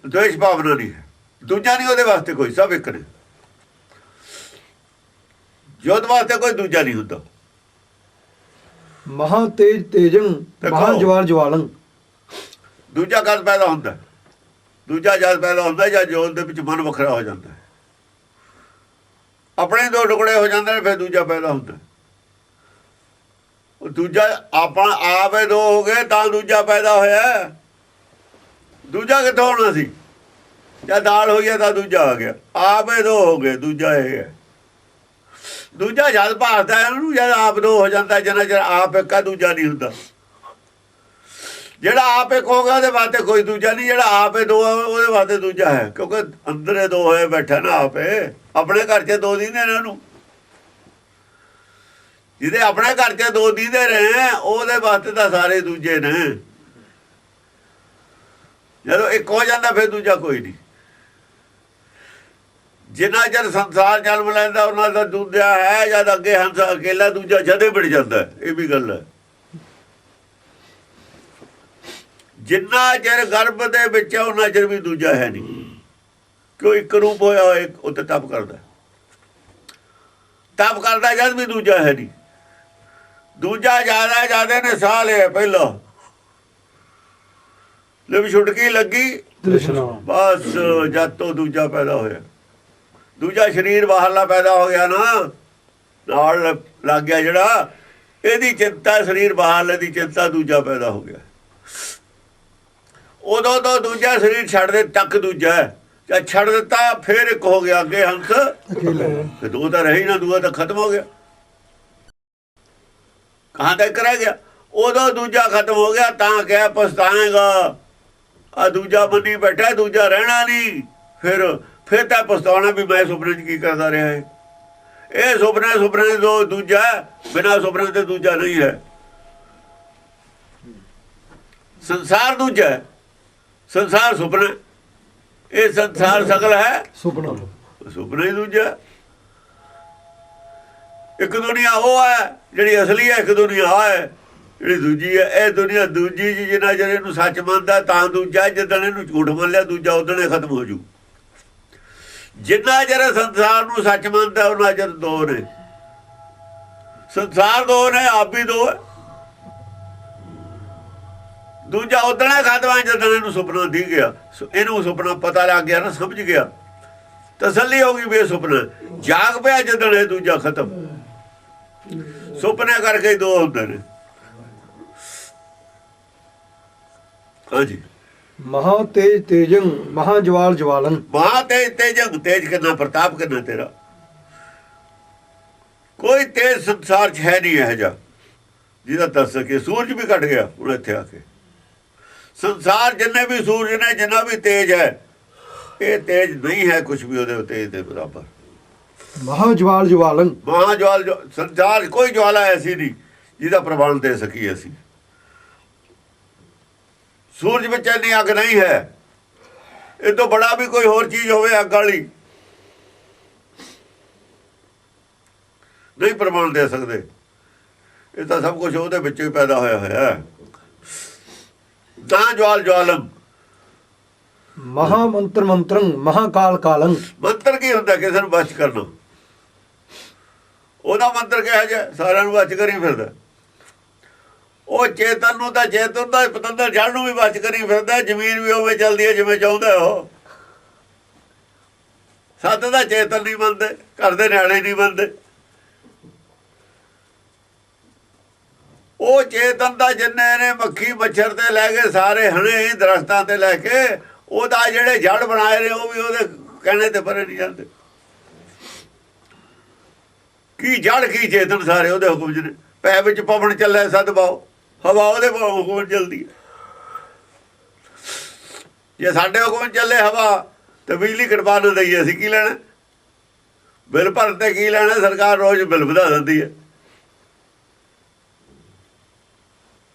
द्वेष भावना नहीं है, दूजा नहीं ਉਹਦੇ ਵਾਸਤੇ ਕੋਈ, ਸਭ ਇੱਕ ਨੇ। ਜੋਤ ਵਾਸਤੇ ਕੋਈ ਦੂਜਾ ਨਹੀਂ ਹੁੰਦਾ। ਮਹਾ ਤੇਜ ਤੇਜੰ ਮਹਾ ਜਵਾਲ ਜਵਾਲੰ। ਦੂਜਾ ਕਦ ਪੈਦਾ ਹੁੰਦਾ? ਦੂਜਾ ਜਦ ਪੈਦਾ ਹੁੰਦਾ ਜਾਂ ਜੋਤ ਦੇ ਵਿੱਚ ਮਨ ਵੱਖਰਾ ਹੋ ਜਾਂਦਾ ਹੈ, ਆਪਣੇ ਦੋ ਟੁਕੜੇ ਹੋ ਜਾਂਦੇ ਨੇ, ਫਿਰ ਦੂਜਾ ਪੈਦਾ ਹੁੰਦਾ। ਉਹ ਦੂਜਾ ਆਪਣਾ ਆਪੇ ਦੋ ਹੋ ਗਏ ਤਾਂ ਦੂਜਾ ਪੈਦਾ ਹੋਇਆ। ਦੂਜਾ ਕਿੱਥੋਂ ਹੋਣਾ ਸੀ? ਜਦ ਦਾਲ ਹੋਈ ਹੈ ਤਾਂ ਦੂਜਾ ਆ ਗਿਆ। ਆਪੇ ਦੋ ਹੋ ਗਏ, ਦੂਜਾ ਇਹ ਹੈ। ਦੂਜਾ ਜਦ ਭਾਰਦਾ ਇਹਨੂੰ, ਜਦ ਆਪ ਦੋ ਹੋ ਜਾਂਦਾ, ਜਿੰਨਾ ਚਿਰ ਆਪ ਇੱਕ ਆ ਦੂਜਾ ਨਹੀਂ ਹੁੰਦਾ। ਜਿਹੜਾ ਆਪ ਇੱਕ ਹੋ ਗਿਆ ਉਹਦੇ ਵਾਸਤੇ ਕੋਈ ਦੂਜਾ ਨਹੀਂ, ਜਿਹੜਾ ਆਪੇ ਦੋ ਉਹਦੇ ਵਾਸਤੇ ਦੂਜਾ ਹੈ। ਕਿਉਂਕਿ ਅੰਦਰੇ ਦੋ ਹੋਏ ਬੈਠਾ ਨਾ ਆਪੇ। ਆਪਣੇ ਘਰ 'ਚ ਦੋ ਦੀਂਦੇ ਨੇ ਇਹਨੂੰ। ਜਿਹਦੇ ਆਪਣੇ ਘਰ 'ਚ ਦੋ ਦੀਂਦੇ ਰਹੇ ਉਹਦੇ ਵਾਸਤੇ ਤਾਂ ਸਾਰੇ ਦੂਜੇ ਨੇ। ਜਦੋਂ ਇੱਕ ਹੋ ਜਾਂਦਾ ਫਿਰ ਦੂਜਾ ਕੋਈ ਨਹੀਂ। ਜਿੰਨਾ ਚਿਰ ਸੰਸਾਰ ਜਨਮ ਲੈਂਦਾ ਉਹਨਾਂ ਦਾ ਦੂਜਾ ਹੈ, ਜਦ ਅੱਗੇ ਹੰਸ ਅਕੇਲਾ, ਦੂਜਾ ਜਦੇ ਮਿਲ ਜਾਂਦਾ। ਇਹ ਵੀ ਗੱਲ ਹੈ। ਜਿੰਨਾ ਚਿਰ ਗਰਭ ਦੇ ਵਿੱਚ ਉਹਨਾਂ ਚਿਰ ਵੀ ਦੂਜਾ ਹੈ ਨਹੀਂ। ਕਿਉਂ? ਇੱਕ ਰੂਪ ਹੋਇਆ ਹੋਇਆ ਉੱਤੇ ਤਪ ਕਰਦਾ ਜਦ ਵੀ ਦੂਜਾ ਹੈ ਨਹੀਂ। ਦੂਜਾ ਜ਼ਿਆਦਾ ਨੇ ਸਾਹ ਲਿਆ ਪਹਿਲਾਂ, ਲਿਵ ਛੁਟਕੀ ਲੱਗੀ ਬਸ, ਜਦ ਤੋਂ ਦੂਜਾ ਪੈਦਾ ਹੋਇਆ। ਦੂਜਾ ਸਰੀਰ ਬਾਹਰਲਾ ਪੈਦਾ ਹੋ ਗਿਆ ਨਾ, ਨਾਲ ਲੱਗ ਗਿਆ ਜਿਹੜਾ। ਇਹਦੀ ਚਿੰਤਾ ਸਰੀਰ ਬਾਹਰਲੇ ਦੀ ਚਿੰਤਾ, ਦੂਜਾ ਪੈਦਾ ਹੋ ਗਿਆ। ਉਦੋਂ ਤੋਂ ਦੂਜਾ ਸਰੀਰ ਛੱਡ ਦੇ ਤੱਕ ਦੂਜਾ ਹੈ। ਜਾਂ ਛੱਡ ਦਿੱਤਾ ਫਿਰ ਇੱਕ ਹੋ ਗਿਆ ਅੱਗੇ ਹੰਸ, ਫਿਰ ਦੋ ਤਾਂ ਰਹੀ ਨਾ, ਦੂਆ ਤਾਂ ਖਤਮ ਹੋ ਗਿਆ। ਕਹਾਂ ਤੱਕ ਰਹਿ ਗਿਆ? ਉਦੋਂ ਦੂਜਾ ਖਤਮ ਹੋ ਗਿਆ ਤਾਂ ਕਿਹਾ ਪਛਤਾਏਗਾ। ਆ ਦੂਜਾ ਮੰਨੀ ਬੈਠਾ, ਦੂਜਾ ਰਹਿਣਾ ਨਹੀਂ। ਫਿਰ ਤਾਂ ਪਛਤਾਉਣਾ ਵੀ ਮੈਂ ਸੁਪਨੇ 'ਚ ਕੀ ਕਰਦਾ ਰਿਹਾ ਹੈ। ਇਹ ਸੁਪਨੇ ਦੋ ਦੂਜਾ, ਬਿਨਾਂ ਸੁਪਨੇ ਤੇ ਦੂਜਾ ਨਹੀਂ ਹੈ। ਸੰਸਾਰ ਦੂਜਾ ਹੈ, ਸੰਸਾਰ ਸੁਪਨਾ। ਇਹ ਸੰਸਾਰ ਸਕਲ ਹੈ ਸੁਪਨਾ ਹੀ ਦੂਜਾ। ਇੱਕ ਦੁਨੀਆ ਉਹ ਹੈ ਜਿਹੜੀ ਅਸਲੀ ਹੈ, ਇੱਕ ਦੁਨੀਆ ਹੈ ਜਿਹੜੀ ਦੂਜੀ ਹੈ। ਇਹ ਦੁਨੀਆ ਦੂਜੀ ਜੀ, ਜਿੰਨਾ ਚਿਰ ਇਹਨੂੰ ਸੱਚ ਮੰਨਦਾ ਤਾਂ ਦੂਜਾ। ਜਿੱਦਣ ਇਹਨੂੰ ਝੂਠ ਮੰਨ ਲਿਆ ਦੂਜਾ, ਉਦਣ ਇਹ ਖਤਮ ਹੋ ਜੂ। ਜਿੰਨਾ ਚਿਰ ਸੰਸਾਰ ਨੂੰ ਸੱਚ ਮੰਨਦਾ ਉਹਨਾਂ ਚਿਰ ਦੋ ਨੇ। ਸੰਸਾਰ ਦੋ ਨੇ, ਆਪ ਵੀ ਦੋ ਹੈ। ਦੂਜਾ ਉਦਣ ਖਤਮ ਹੈ ਜਦੋਂ ਇਹਨੂੰ ਸੁਪਨਾ ਦੀ ਗਿਆ। ਇਹਨੂੰ ਸੁਪਨਾ ਪਤਾ ਲੱਗ ਗਿਆ ਨਾ, ਸਮਝ ਗਿਆ, ਤਸੱਲੀ ਹੋ ਗਈ ਵੀ ਇਹ ਸੁਪਨਾ। ਜਾਗ ਪਿਆ ਜਦੋਂ ਇਹ ਦੂਜਾ ਖਤਮ। ਸੁਪਨੇ ਕਰਕੇ ਦੋ ਹੁੰਦੇ ਨੇ। ਹਾਂਜੀ, ਮਹਾ ਤੇਜ ਤੇਜੰ ਮਹਾ ਜਵਾਲ ਜਵਾਲਨ। ਮਹਾ ਤੇਜ ਤੇਜੰ, ਤੇਜ ਕਿੰਨਾ, ਪ੍ਰਤਾਪ ਕਿੰਨਾ ਤੇਰਾ। ਕੋਈ ਤੇਜ ਸੰਸਾਰ 'ਚ ਹੈ ਨਹੀਂ ਇਹੋ ਜਿਹਾ ਜਿਹਦਾ ਦੱਸ ਸਕੇ। ਸੂਰਜ ਵੀ ਘਟ ਗਿਆ ਹੁਣ ਇੱਥੇ ਆ ਕੇ। ਸੰਸਾਰ ਜਿੰਨੇ ਵੀ ਸੂਰਜ ਨੇ, ਜਿੰਨਾ ਵੀ ਤੇਜ ਹੈ, ਇਹ ਤੇਜ ਨਹੀਂ ਹੈ ਕੁਛ ਵੀ ਉਹਦੇ ਤੇਜ ਦੇ ਬਰਾਬਰ। ਮਹਾ ਜਵਾਲ ਜਵਾਲਨ। ਮਹਾ ਜਵਾਲ ਸੰਸਾਰ ਕੋਈ ਜਵਾਲਾ ਐਸੀ ਨਹੀਂ ਜਿਹਦਾ ਪ੍ਰਮਾਣ ਦੇ ਸਕੀ ਅਸੀਂ। ਸੂਰਜ ਵਿੱਚ ਇੰਨੀ ਅੱਗ ਨਹੀਂ ਹੈ। ਇਹ ਤੋਂ ਬੜਾ ਵੀ ਕੋਈ ਹੋਰ ਚੀਜ਼ ਹੋਵੇ ਅੱਗ ਵਾਲੀ, ਨਹੀਂ ਪ੍ਰਮਾਣ ਦੇ ਸਕਦੇ। ਇਹ ਤਾਂ ਸਭ ਕੁਝ ਉਹਦੇ ਵਿੱਚੋਂ ਹੀ ਪੈਦਾ ਹੋਇਆ ਹੈ। ਤਾਂ ਜਵਾਲ ਜਵਾਲਮ ਮਹਾ ਮੰਤਰ ਮੰਤਰੰ ਮਹਾਕਾਲ ਕਾਲੰ। ਮੰਤਰ ਕੀ ਹੁੰਦਾ? ਕਿਸੇ ਨੂੰ ਬਚ ਕਰਨਾ। ਉਹਦਾ ਮੰਤਰ ਕਿਹਾ ਜਾ ਸਾਰਿਆਂ ਨੂੰ ਬਚ ਕਰੀ ਫਿਰਦਾ। ਉਹ ਚੇਤਨ ਨੂੰ ਤਾਂ ਚੇਤਨ ਦਾ ਪਤੰਦਰ ਜੜ ਨੂੰ ਵੀ ਬਚ ਕਰੀ ਫਿਰਦਾ। ਜ਼ਮੀਨ ਵੀ ਉਵੇਂ ਚੱਲਦੀ ਹੈ ਜਿਵੇਂ ਚਾਹੁੰਦਾ ਉਹ। ਸੱਤ ਦਾ ਚੇਤਨ ਨਹੀਂ ਮੰਨਦੇ, ਘਰ ਦੇ ਨਿਆਣੇ ਨਹੀਂ ਮੰਨਦੇ। ਉਹ ਚੇਤਨ ਦਾ ਜਿੰਨੇ ਨੇ ਮੱਖੀ ਮੱਛਰ ਤੇ ਲੈ ਕੇ ਸਾਰੇ ਹਣੇ ਦਰਖਤਾਂ ਤੇ ਲੈ ਕੇ ਉਹਦਾ ਜਿਹੜੇ ਜੜ ਬਣਾਏ ਨੇ ਉਹ ਵੀ ਉਹਦੇ ਕਹਿਣੇ ਤੇ ਪਰੇ ਨਹੀਂ ਜਾਂਦੇ। ਕੀ ਜੜ ਕੀ ਚੇਤਨ ਸਾਰੇ ਉਹਦੇ ਹੁਕਮ 'ਚ ਨੇ। ਪੈ ਵਿੱਚ ਪਵਨ ਚੱਲੇ ਸਦ ਬਾਓ, ਹਵਾ ਉਹਦੇ ਹੁਕਮ ਚੱਲਦੀ ਹੈ। ਜੇ ਸਾਡੇ ਹੁਕਮ ਚੱਲੇ ਹਵਾ ਤੇ ਬਿਜਲੀ ਕਟਵਾ ਨਾ ਦਈਏ ਅਸੀਂ ਕੀ ਲੈਣਾ? ਬਿੱਲ ਭਰਨ ਤੇ ਕੀ ਲੈਣਾ? ਸਰਕਾਰ ਰੋਜ਼ ਬਿੱਲ ਵਧਾ ਦਿੰਦੀ ਹੈ।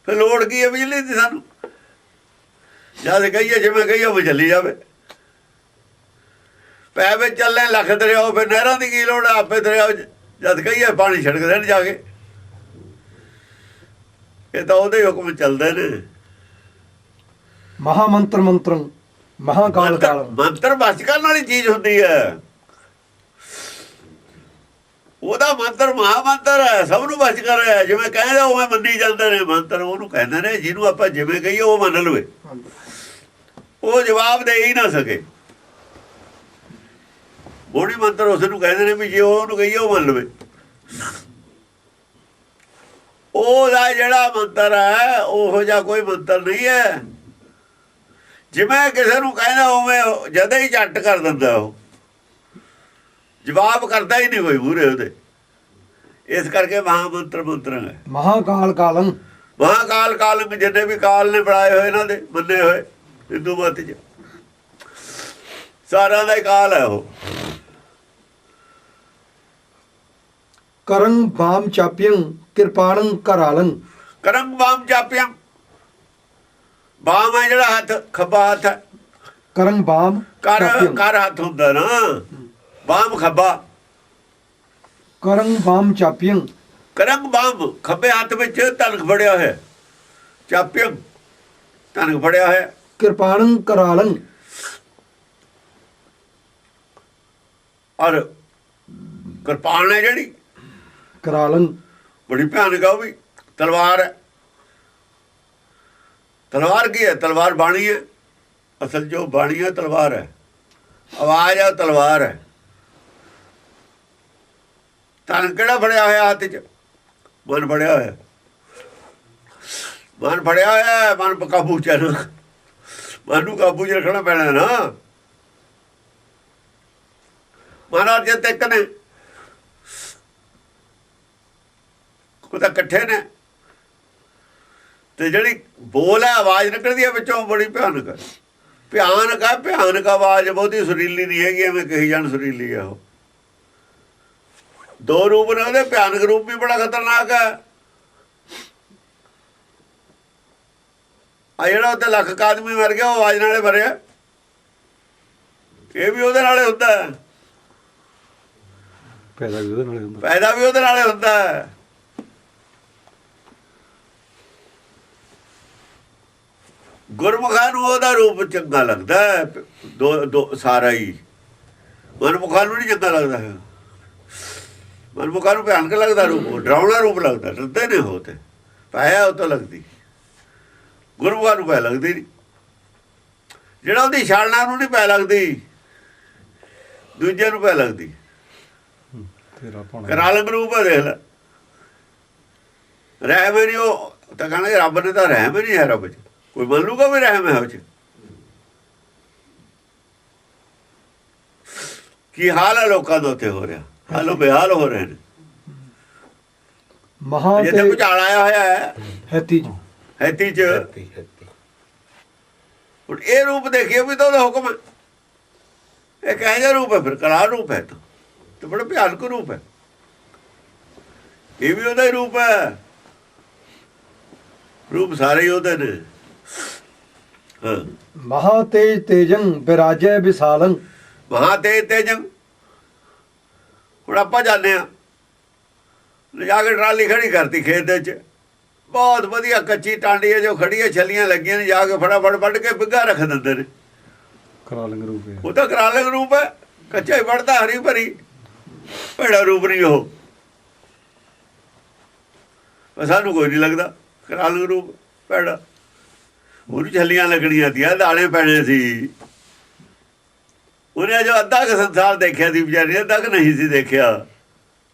ਫਿਰ ਲੋੜ ਕੀ ਹੈ ਬਿਜਲੀ ਦੀ ਸਾਨੂੰ? ਜਦ ਕਹੀਏ ਜਿਵੇਂ ਕਹੀਏ ਉਹ ਚੱਲੀ ਜਾਵੇ। ਪੈ ਵਿੱਚ ਚੱਲੇ ਲੱਖ ਦਰਿਆਓ, ਫਿਰ ਨਹਿਰਾਂ ਦੀ ਕੀ ਲੋੜ? ਆਪੇ ਦਰਿਆ ਜਦ ਕਹੀਏ ਪਾਣੀ ਛਿੜਕ ਦੇਣ ਜਾ ਕੇ। ਇਹ ਤਾਂ ਉਹਦੇ ਹੁਕਮ ਚੱਲਦੇ ਨੇ। ਮਹਾ ਮੰਤਰ ਮੰਤਰੰ ਮਹਾਕਾਲ ਕਾਲੰ। ਮੰਤਰ ਬਚ ਕਰਨ ਵਾਲੀ ਚੀਜ਼ ਹੁੰਦੀ ਹੈ। ਉਹਦਾ ਮੰਤਰ ਮਹਾ ਮੰਤਰ ਹੈ, ਸਭ ਨੂੰ ਬਚ ਕਰ ਰਿਹਾ। ਜਿਵੇਂ ਕਹਿੰਦੇ ਉਵੇਂ ਮੰਨੀ ਜਾਂਦੇ ਨੇ। ਮੰਤਰ ਉਹਨੂੰ ਕਹਿੰਦੇ ਨੇ ਜਿਹਨੂੰ ਆਪਾਂ ਜਿਵੇਂ ਕਹੀਏ ਉਹ ਮੰਨ ਲਵੇ। ਉਹ ਜਵਾਬ ਦੇ ਹੀ ਨਾ ਸਕੇ। ਬੋੜੀ ਮੰਤਰ ਉਸ ਨੂੰ ਕਹਿੰਦੇ ਨੇ ਵੀ ਜੇ ਉਹਨੂੰ ਕਹੀਏ ਉਹ ਮੰਨ ਲਵੇ। ਉਹਦਾ ਜਿਹੜਾ ਮੰਤਰ ਹੈ ਉਹੋ ਜਿਹਾ ਕੋਈ ਮੰਤਰ ਨਹੀਂ ਹੈ। ਜਿਵੇਂ ਕਿਸੇ ਨੂੰ ਕਹਿੰਦਾ ਉਵੇਂ ਜਦੇ ਹੀ ਝੱਟ ਕਰ ਦਿੰਦਾ। ਉਹ ਜਵਾਬ ਕਰਦਾ ਹੀ ਨਹੀਂ ਕੋਈ ਮੂਹਰੇ ਉਹਦੇ। ਇਸ ਕਰਕੇ ਮਹਾ ਮੰਤਰ ਮੰਤਰ ਹੈ। ਮਹਾਕਾਲ ਕਾਲੰ। ਮਹਾਕਾਲ ਕਾਲੰ ਜਿੰਨੇ ਵੀ ਕਾਲ ਨੇ ਬਣਾਏ ਹੋਏ ਇਹਨਾਂ ਦੇ ਮੰਨੇ ਹੋਏ ਹਿੰਦੂ ਮਤ 'ਚ ਸਾਰਿਆਂ ਦਾ ਹੀ ਕਾਲ ਹੈ ਉਹ। ਕਰੰ ਬਾਮ ਚਾਪਿਅੰ ਕਿਰਪਾਣੰ ਕਰਾਲੰ। ਕਰੰ ਬਾਮ ਚਾਪਿਅੰ, ਬਾਮ ਹੈ ਜਿਹੜਾ ਹੱਥ, ਖੱਬਾ ਹੱਥ ਹੈ। ਕਰੰ ਬਾਮ ਕਰ ਹੱਥ ਹੁੰਦਾ ਨਾ, ਬਾਮ ਖੱਬਾ। ਕਰੰ ਬਾਮ ਚਾਪਿਅੰ। ਕਰੰਗ ਬਾਮ ਖੱਬੇ ਹੱਥ ਵਿੱਚ ਧਨਕ ਫੜਿਆ ਹੋਇਆ। ਚਾਪਿਅੰ ਧਨਕ ਫੜਿਆ ਹੋਇਆ। ਕਿਰਪਾਣੰ ਕਰਾਲੰ। ਔਰ ਕਿਰਪਾਨ ਹੈ ਜਿਹੜੀ ਕਰਾਲੰ ਬੜੀ ਭਿਆਨਕ ਆ। ਉਹ ਵੀ ਤਲਵਾਰ ਹੈ। ਤਲਵਾਰ ਕੀ ਹੈ? ਤਲਵਾਰ ਬਾਣੀ ਹੈ। ਅਸਲ ਜੋ ਬਾਣੀ ਹੈ ਤਲਵਾਰ ਹੈ। ਆਵਾਜ਼ ਹੈ ਤਲਵਾਰ ਹੈ। ਧਨ ਕਿਹੜਾ ਫੜਿਆ ਹੋਇਆ ਹੱਥ 'ਚ? ਮਨ ਫੜਿਆ ਹੋਇਆ। ਮਨ ਫੜਿਆ ਹੋਇਆ। ਮਨ ਕਾਬੂ 'ਚ ਨਾ। ਮਨ ਨੂੰ ਕਾਬੂ 'ਚ ਰੱਖਣਾ ਪੈਣਾ ਨਾ। ਮਹਾਰਾਜ ਜੀ ਤੇ ਨੇ ਉਹ ਤਾਂ ਇਕੱਠੇ ਨੇ। ਤੇ ਜਿਹੜੀ ਬੋਲ ਹੈ ਆਵਾਜ਼ ਨਿਕਲਦੀ ਹੈ ਵਿੱਚੋਂ ਬੜੀ ਭਿਆਨਕ ਹੈ। ਭਿਆਨਕ ਹੈ। ਭਿਆਨਕ ਆਵਾਜ਼ ਬਹੁਤੀ ਸੁਰੀਲੀ ਨਹੀਂ ਹੈਗੀ ਐਵੇਂ ਕਹੀ ਜਾਣ ਸੁਰੀਲੀ ਹੈ। ਉਹ ਦੋ ਰੂਪ ਨੇ ਉਹਦੇ। ਭਿਆਨਕ ਰੂਪ ਵੀ ਬੜਾ ਖਤਰਨਾਕ ਹੈ। ਆ ਜਿਹੜਾ ਉੱਥੇ ਲੱਖ ਆਦਮੀ ਮਰ ਗਿਆ ਉਹ ਆਵਾਜ਼ ਨਾਲੇ ਮਰਿਆ। ਇਹ ਵੀ ਉਹਦੇ ਨਾਲੇ ਹੁੰਦਾ। ਪੈਦਾ ਵੀ ਉਹਦੇ ਨਾਲੇ ਹੁੰਦਾ। ਪੈਦਾ ਵੀ ਉਹਦੇ ਨਾਲੇ ਹੁੰਦਾ। ਗੁਰਮੁਖਾਂ ਨੂੰ ਉਹਦਾ ਰੂਪ ਚੰਗਾ ਲੱਗਦਾ। ਦੋ ਸਾਰਾ ਹੀ। ਮਨਮੁਖਾਂ ਨੂੰ ਨਹੀਂ ਚੰਗਾ ਲੱਗਦਾ। ਮਨਮੁਖਾਂ ਨੂੰ ਭਿਆਨਕ ਲੱਗਦਾ ਰੂਪ। ਡਰਾਉਣਾ ਰੂਪ ਲੱਗਦਾ। ਡਰਦੇ ਨੇ ਉਹ ਤੇ ਪਾਇਆ ਉਹ ਤੋਂ ਲੱਗਦੀ। ਗੁਰਮੁਖਾਂ ਨੂੰ ਪੈ ਲੱਗਦੀ ਨਹੀਂ। ਜਿਹੜਾ ਉਹਦੀ ਛਾਲਣਾ ਨੂੰ ਨਹੀਂ ਪੈ ਲੱਗਦੀ, ਦੂਜੇ ਨੂੰ ਪੈ ਲੱਗਦੀ। ਕਰਾਲੰਗ ਰੂਪ ਹੈ। ਦੇਖ ਲੈ ਰਹਿਮ ਨਹੀਂ। ਉਹ ਤਾਂ ਕਹਿੰਦੇ ਰੱਬ ਨੇ ਤਾਂ ਰਹਿਮ ਨਹੀਂ ਹੈ। ਰੱਬ 'ਚ ਕੋਈ ਮੰਨ ਲੂਗਾ ਵੀ ਰਹਿਮ ਹੈ ਉਹ 'ਚ? ਕੀ ਹਾਲ ਹੈ ਲੋਕਾਂ ਦਾ ਉੱਥੇ ਹੋ ਰਿਹਾ? ਹਾਲੋ ਬੇਹਾਲ ਹੋ ਰਹੇ ਨੇ। ਮਹਾ ਜਿੱਥੇ ਭੁਚਾਲ ਆਇਆ ਹੋਇਆ ਹੈ ਹੈਤੀ 'ਚ। ਹੈਤੀ 'ਚ ਹੁਣ ਇਹ ਰੂਪ ਦੇਖੀਏ ਵੀ ਤਾਂ ਉਹਦਾ ਹੁਕਮ ਹੈ। ਇਹ ਕਿਹੋ ਜਿਹਾ ਰੂਪ ਹੈ? ਫਿਰ ਕਰਾਲ ਰੂਪ ਹੈ। ਤਾਂ ਬੜਾ ਭਿਆਨਕ ਰੂਪ ਹੈ। ਇਹ ਵੀ ਉਹਦਾ ਹੀ ਰੂਪ ਹੈ। ਰੂਪ ਸਾਰੇ ਹੀ ਉਹਦੇ ਨੇ। ਮਹਾ ਤੇਜ ਤੇਜੰ ਬਿਰਾਜੈ ਵਿਸਾਲੰ। ਮਹਾ ਤੇਜ ਤੇਜੰ। ਹੁਣ ਆਪਾਂ ਜਾਂਦੇ ਹਾਂ ਲਿਜਾ ਕੇ ਟਰਾਲੀ ਖੜੀ ਕਰਤੀ ਖੇਤ ਦੇ ਵਿੱਚ। ਬਹੁਤ ਵਧੀਆ ਕੱਚੀ ਟਾਂਡੀ ਹੈ ਜੋ ਖੜੀ ਹੈ, ਛੱਲੀਆਂ ਲੱਗੀਆਂ ਨੇ, ਜਾ ਕੇ ਫਟਾਫਟ ਵੱਢ ਕੇ ਬਿੱਗਾ ਰੱਖ ਦਿੰਦੇ ਨੇ। ਕਰਾਲਿੰਗ ਰੂਪ ਹੈ ਉਹ ਤਾਂ ਕਰਾਲਿੰਗ ਰੂਪ ਹੈ, ਕੱਚਾ ਹੀ ਵੱਢਦਾ ਹਰੀ ਭਰੀ, ਭੈੜਾ ਰੂਪ ਨਹੀਂ ਉਹ। ਸਾਨੂੰ ਕੋਈ ਨਹੀਂ ਲੱਗਦਾ ਕਰਾਲਿੰਗ ਰੂਪ ਭੈੜਾ। ਉਹਨੂੰ ਛੱਲੀਆਂ ਲੱਗਣੀਆਂ ਤੀਆਂ, ਦਾਣੇ ਪੈਣੇ ਸੀ। ਉਹਨੇ ਜੋ ਅੱਧਾ ਕੁ ਸੰਸਾਰ ਦੇਖਿਆ ਸੀ ਵਿਚਾਰੀ, ਅੱਧਾ ਕੁ ਨਹੀਂ ਸੀ ਦੇਖਿਆ।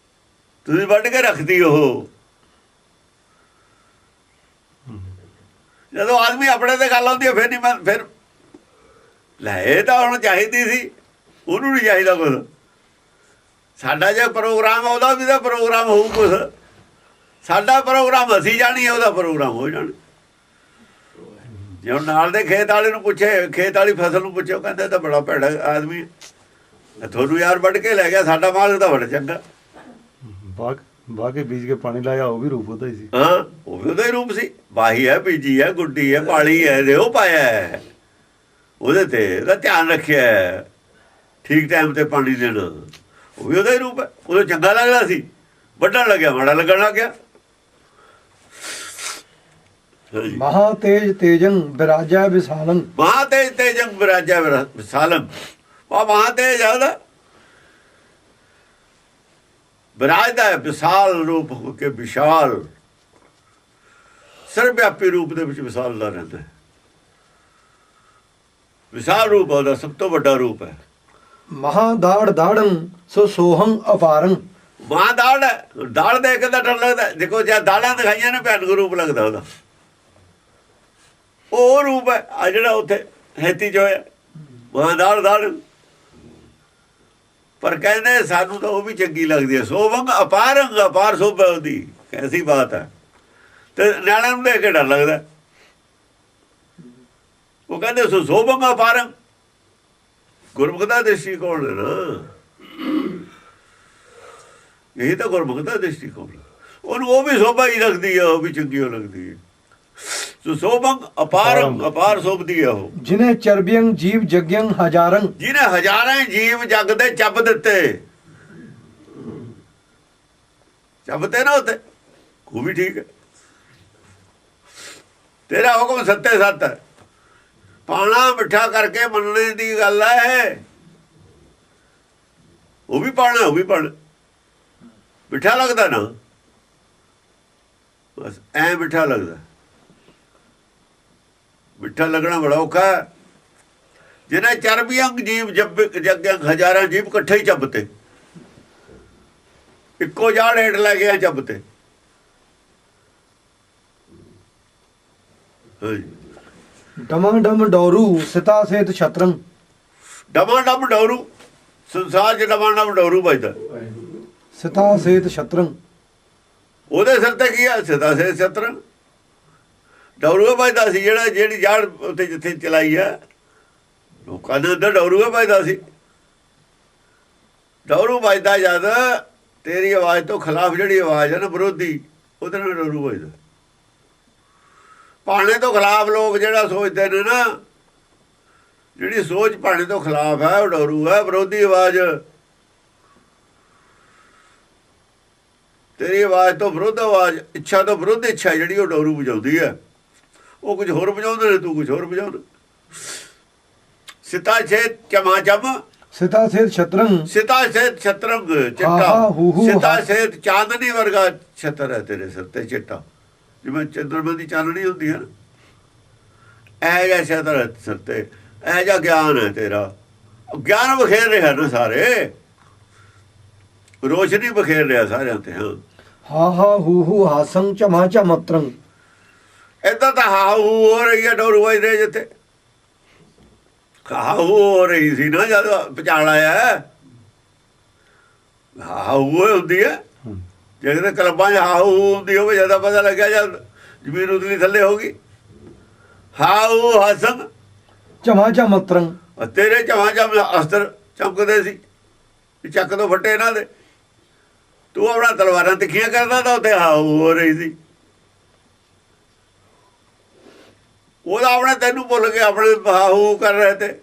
ਤੁਸੀਂ ਵੱਢ ਕੇ ਰੱਖਦੀ ਉਹ। ਜਦੋਂ ਆਦਮੀ ਆਪਣੇ ਤੇ ਗੱਲ ਆਉਂਦੀ ਹੈ ਫਿਰ ਨਹੀਂ ਫਿਰ ਲੈ, ਇਹ ਤਾਂ ਹੁਣ ਚਾਹੀਦੀ ਸੀ, ਉਹਨੂੰ ਨਹੀਂ ਚਾਹੀਦਾ ਕੁਛ। ਸਾਡਾ ਜੇ ਪ੍ਰੋਗਰਾਮ ਉਹਦਾ ਵੀ ਤਾਂ ਪ੍ਰੋਗਰਾਮ ਹੋਊ ਕੁਛ। ਸਾਡਾ ਪ੍ਰੋਗਰਾਮ ਅਸੀਂ ਜਾਣੀ ਹੈ, ਉਹਦਾ ਪ੍ਰੋਗਰਾਮ ਹੋ ਜਾਣਾ। ਜੇ ਹੁਣ ਨਾਲ ਦੇ ਖੇਤ ਵਾਲੇ ਨੂੰ ਪੁੱਛੇ, ਖੇਤ ਵਾਲੀ ਫਸਲ ਨੂੰ ਪੁੱਛੇ, ਉਹ ਕਹਿੰਦੇ ਤਾਂ ਬੜਾ ਭੈੜਾ ਆਦਮੀ ਹੈ, ਤੁਹਾਨੂੰ ਯਾਰ ਵੱਢ ਕੇ ਲੈ ਗਿਆ, ਸਾਡਾ ਮਾਲ ਤਾਂ ਬੜਾ ਚੰਗਾ। ਬਾਗ ਕੇ ਬੀਜ ਕੇ ਪਾਣੀ ਲਾਇਆ, ਉਹ ਵੀ ਰੂਪ ਉਹਦਾ ਹੀ ਸੀ। ਹਾਂ, ਉਹ ਵੀ ਉਹਦਾ ਹੀ ਰੂਪ ਸੀ। ਵਾਹੀ ਹੈ, ਬੀਜੀ ਹੈ, ਗੁੱਡੀ ਹੈ, ਪਾਲੀ ਹੈ, ਦਿਓ ਪਾਇਆ ਹੈ, ਉਹਦੇ ਤੇ ਉਹਦਾ ਧਿਆਨ ਰੱਖਿਆ, ਠੀਕ ਟਾਈਮ ਤੇ ਪਾਣੀ ਦੇਣਾ, ਉਹ ਵੀ ਉਹਦਾ ਹੀ ਰੂਪ ਹੈ। ਉਦੋਂ ਚੰਗਾ ਲੱਗਦਾ ਸੀ, ਵੱਢਣ ਲੱਗਿਆ ਮਾੜਾ ਲੱਗਣ ਲੱਗ ਗਿਆ। ਮਹਾ ਤੇਜ ਤੇਜੰ ਵਿਰਾਜੈ ਵਿਸਾਲੰ। ਮਹਾ ਤੇਜ ਤੇਜੰ ਵਿਰਾਜੈ ਵਿਸਾਲੰ। ਉਹ ਮਹਾ ਤੇਜ ਹੈ ਉਹਦਾ, ਵਿਰਾਜਦਾ ਹੈ ਵਿਸ਼ਾਲ ਰੂਪ ਹੋ ਕੇ, ਵਿਸ਼ਾਲ ਸਰਵਿਆਪੀ ਰੂਪ ਦੇ ਵਿੱਚ ਵਿਸ਼ਾਲਦਾ ਰਹਿੰਦਾ ਹੈ। ਵਿਸ਼ਾਲ ਰੂਪ ਉਹਦਾ ਸਭ ਤੋਂ ਵੱਡਾ ਰੂਪ ਹੈ। ਮਹਾ ਦਾੜ ਦਾੜੰ ਸੋ ਸੋਹੰ ਅਪਾਰੰ। ਮਾਂ ਦਾੜ ਹੈ, ਦਾੜ ਦੇਖ ਕੇ ਤਾਂ ਡਰ ਲੱਗਦਾ। ਦੇਖੋ ਜੇ ਦਾੜਾਂ ਦਿਖਾਈਆਂ ਨੇ, ਭਿਆਨਕ ਰੂਪ ਲੱਗਦਾ ਉਹਦਾ। ਉਹ ਰੂਪ ਹੈ ਆ ਜਿਹੜਾ ਉੱਥੇ ਹੈਤੀ ਚ ਹੋਇਆ, ਮਾਂ ਦਾੜ ਦਾੜ। ਪਰ ਕਹਿੰਦੇ ਸਾਨੂੰ ਤਾਂ ਉਹ ਵੀ ਚੰਗੀ ਲੱਗਦੀ ਹੈ। ਸੋਭੰਗ ਅਪਾਰੰਗ, ਅਪਾਰ ਸੋਭਾ ਉਹਦੀ, ਐਸੀ ਬਾਤ ਹੈ। ਤੇ ਨਿਆਣਿਆਂ ਨੂੰ ਦੇਖ ਕੇ ਡਰ ਲੱਗਦਾ। ਉਹ ਕਹਿੰਦੇ ਸੋਭੰਗ ਅਪਾਰੰਗ, ਗੁਰਮੁਖ ਦਾ ਦ੍ਰਿਸ਼ਟੀਕੋਣ ਹੈ ਨਾ, ਇਹੀ ਤਾਂ ਗੁਰਮੁਖ ਦਾ ਦ੍ਰਿਸ਼ਟੀਕੋਣ। ਉਹਨੂੰ ਉਹ ਵੀ ਸੋਭਾ ਹੀ ਲੱਗਦੀ ਹੈ, ਉਹ ਵੀ ਚੰਗੀ ਉਹ ਲੱਗਦੀ ਹੈ। ਸੋਭੰਗ ਅਪਾਰੰਗ, ਅਪਾਰ ਸੋਭਦੀ ਹੈ ਉਹ। ਜਿਨੇ ਚਰਬਿਯੰ ਜੀਵ ਜਗਯੰ ਹਜ਼ਾਰੰ। ਜਿਹਨੇ ਹਜ਼ਾਰਾਂ ਜੀਵ ਜਗ ਦੇ ਚੱਬ ਦਿੱਤੇ, ਚੱਬ ਤੇ ਨਾ ਉੱਤੇ, ਉਹ ਵੀ ਠੀਕ ਹੈ। ਤੇਰਾ ਹੁਕਮ ਸੱਤੇ ਸੱਤ ਹੈ। ਪਾਣਾ ਮਿੱਠਾ ਕਰਕੇ ਮੰਨਣੇ ਦੀ ਗੱਲ ਹੈ। ਉਹ ਵੀ ਪਾਣਾ, ਉਹ ਵੀ ਪਾਣਾ। ਮਿੱਠਾ ਲੱਗਦਾ ਨਾ, ਬਸ ਐ ਮਿੱਠਾ ਲੱਗਦਾ। ਮਿੱਠਾ ਲੱਗਣਾ ਬੜਾ ਔਖਾ ਹੈ। ਜਿਹਨੇ ਚਰਬੀ ਅੰਗ ਜੀਵ ਜਗ ਹਜ਼ਾਰਾਂ ਜੀਵ ਇਕੱਠੇ ਹੀ ਚੱਬ ਤੇ, ਇੱਕੋ ਜਾੜ ਹੇਠ ਲੈ ਗਿਆ ਚੱਬ ਤੇ। ਡਮਾ ਡਮ ਡੋਰੂ ਸਿਤਾ ਸੇਤ ਛਤਰੰ। ਡਮਾ ਡਮ ਡੋਰੂ, ਸੰਸਾਰ 'ਚ ਡਮਾ ਡਮ ਡੋਰੂ ਵੱਜਦਾ। ਸਿਤਾ ਸੇਤ ਛਤਰੰ, ਉਹਦੇ ਸਿਰ ਤੇ ਕੀ ਆ? ਸਿਤਾ ਸੇਤ ਛਤਰੰ। ਡੌਰੂ ਵੱਜਦਾ ਸੀ, ਜਿਹੜਾ ਜਿਹੜੀ ਜੜ ਉੱਤੇ ਜਿੱਥੇ ਚਲਾਈ ਆ, ਲੋਕਾਂ ਦੇ ਅੰਦਰ ਡੌਰੂ ਵੱਜਦਾ ਸੀ। ਡੌਰੂ ਵੱਜਦਾ ਜਦ ਤੇਰੀ ਆਵਾਜ਼ ਤੋਂ ਖਿਲਾਫ ਜਿਹੜੀ ਆਵਾਜ਼ ਹੈ ਨਾ, ਵਿਰੋਧੀ, ਉਹਦੇ ਨਾਲ ਡੌਰੂ ਵੱਜਦਾ। ਭਾਣੇ ਤੋਂ ਖਿਲਾਫ ਲੋਕ ਜਿਹੜਾ ਸੋਚਦੇ ਨੇ ਨਾ, ਜਿਹੜੀ ਸੋਚ ਭਾਣੇ ਤੋਂ ਖਿਲਾਫ ਹੈ, ਉਹ ਡੌਰੂ ਹੈ, ਵਿਰੋਧੀ ਆਵਾਜ਼। ਤੇਰੀ ਆਵਾਜ਼ ਤੋਂ ਵਿਰੋਧ ਆਵਾਜ਼, ਇੱਛਾ ਤੋਂ ਵਿਰੋਧ ਇੱਛਾ ਜਿਹੜੀ, ਉਹ ਡੌਰੂ ਵਜਾਉਂਦੀ ਹੈ। ਉਹ ਕੁਝ ਹੋਰ ਵਜਾਉਂਦੇ ਨੇ, ਤੂੰ ਕੁਝ ਹੋਰ ਵਜਾਉਂਦਾ। ਸਿਤਾ ਛੇਤ ਚਮਾ ਚਮ, ਸਿਤਾ ਸੇਤ ਛਤਰੰ। ਸਿਤਾ ਸੇਤ ਛਤਰੰਗ, ਚਿੱਟਾ। ਸਿਤਾ ਸੇਤ ਚਾਂਦਨੀ ਵਰਗਾ ਛਤਰ ਹੈ ਤੇਰੇ ਸਿਰ ਤੇ, ਚਿੱਟਾ, ਜਿਵੇਂ ਚੰਦਰਮਾ ਦੀ ਚਾਨਣੀ ਹੁੰਦੀ ਹੈ ਨਾ, ਇਹ ਜਿਹਾ ਛਤਰ ਹੈ ਸਿਰ ਤੇ। ਇਹ ਜਿਹਾ ਗਿਆਨ ਹੈ ਤੇਰਾ। ਗਿਆਨ ਬਖੇਰ ਰਿਹਾ ਨਾ ਸਾਰੇ, ਰੋਸ਼ਨੀ ਬਖੇਰ ਰਿਹਾ ਸਾਰਿਆਂ ਤੇ। ਹਾਂ, ਹਾ ਹਾ ਹੂ ਹਾਸੰ ਚਮਾ ਚਮਤਰੰ। ਏਦਾਂ ਤਾਂ ਹਾਹੂ ਹੋ ਰਹੀ ਹੈ ਡੋਰੂ ਵੱਜਦੇ ਜਿੱਥੇ। ਹਾਹੂ ਹੋ ਰਹੀ ਸੀ ਨਾ ਜਦ ਪਛਾਣ ਆਇਆ। ਹਾਹੂ ਹੁੰਦੀ ਹੈ ਜੇ ਕਿਤੇ ਕਲਬਾਂ 'ਚ ਹਾਹੂ ਹੁੰਦੀ ਹੋਵੇ, ਜਿਆਦਾ ਪਤਾ ਲੱਗਿਆ ਜਦ ਜ਼ਮੀਨ ਉਤਲੀ ਥੱਲੇ ਹੋ ਗਈ। ਹਾਹੂ ਹਾਸੰ ਚਮਾ ਚਮਤਰੰ। ਤੇਰੇ ਚਮਾ ਚਮ ਅਸਤਰ ਚਮਕਦੇ ਸੀ, ਚੱਕ ਤੋਂ ਫੱਟੇ ਇਹਨਾਂ ਦੇ। ਤੂੰ ਆਪਣਾ ਤਲਵਾਰਾਂ ਤਿੱਖੀਆਂ ਕਰਦਾ ਤਾਂ ਉੱਥੇ ਹਾਹੂ ਹੋ ਰਹੀ ਸੀ। ਉਹਦਾ ਆਪਣੇ ਤੈਨੂੰ ਭੁੱਲ ਕੇ ਆਪਣੇ ਹਾਹੂ ਕਰ ਰਹੇ ਤੇ,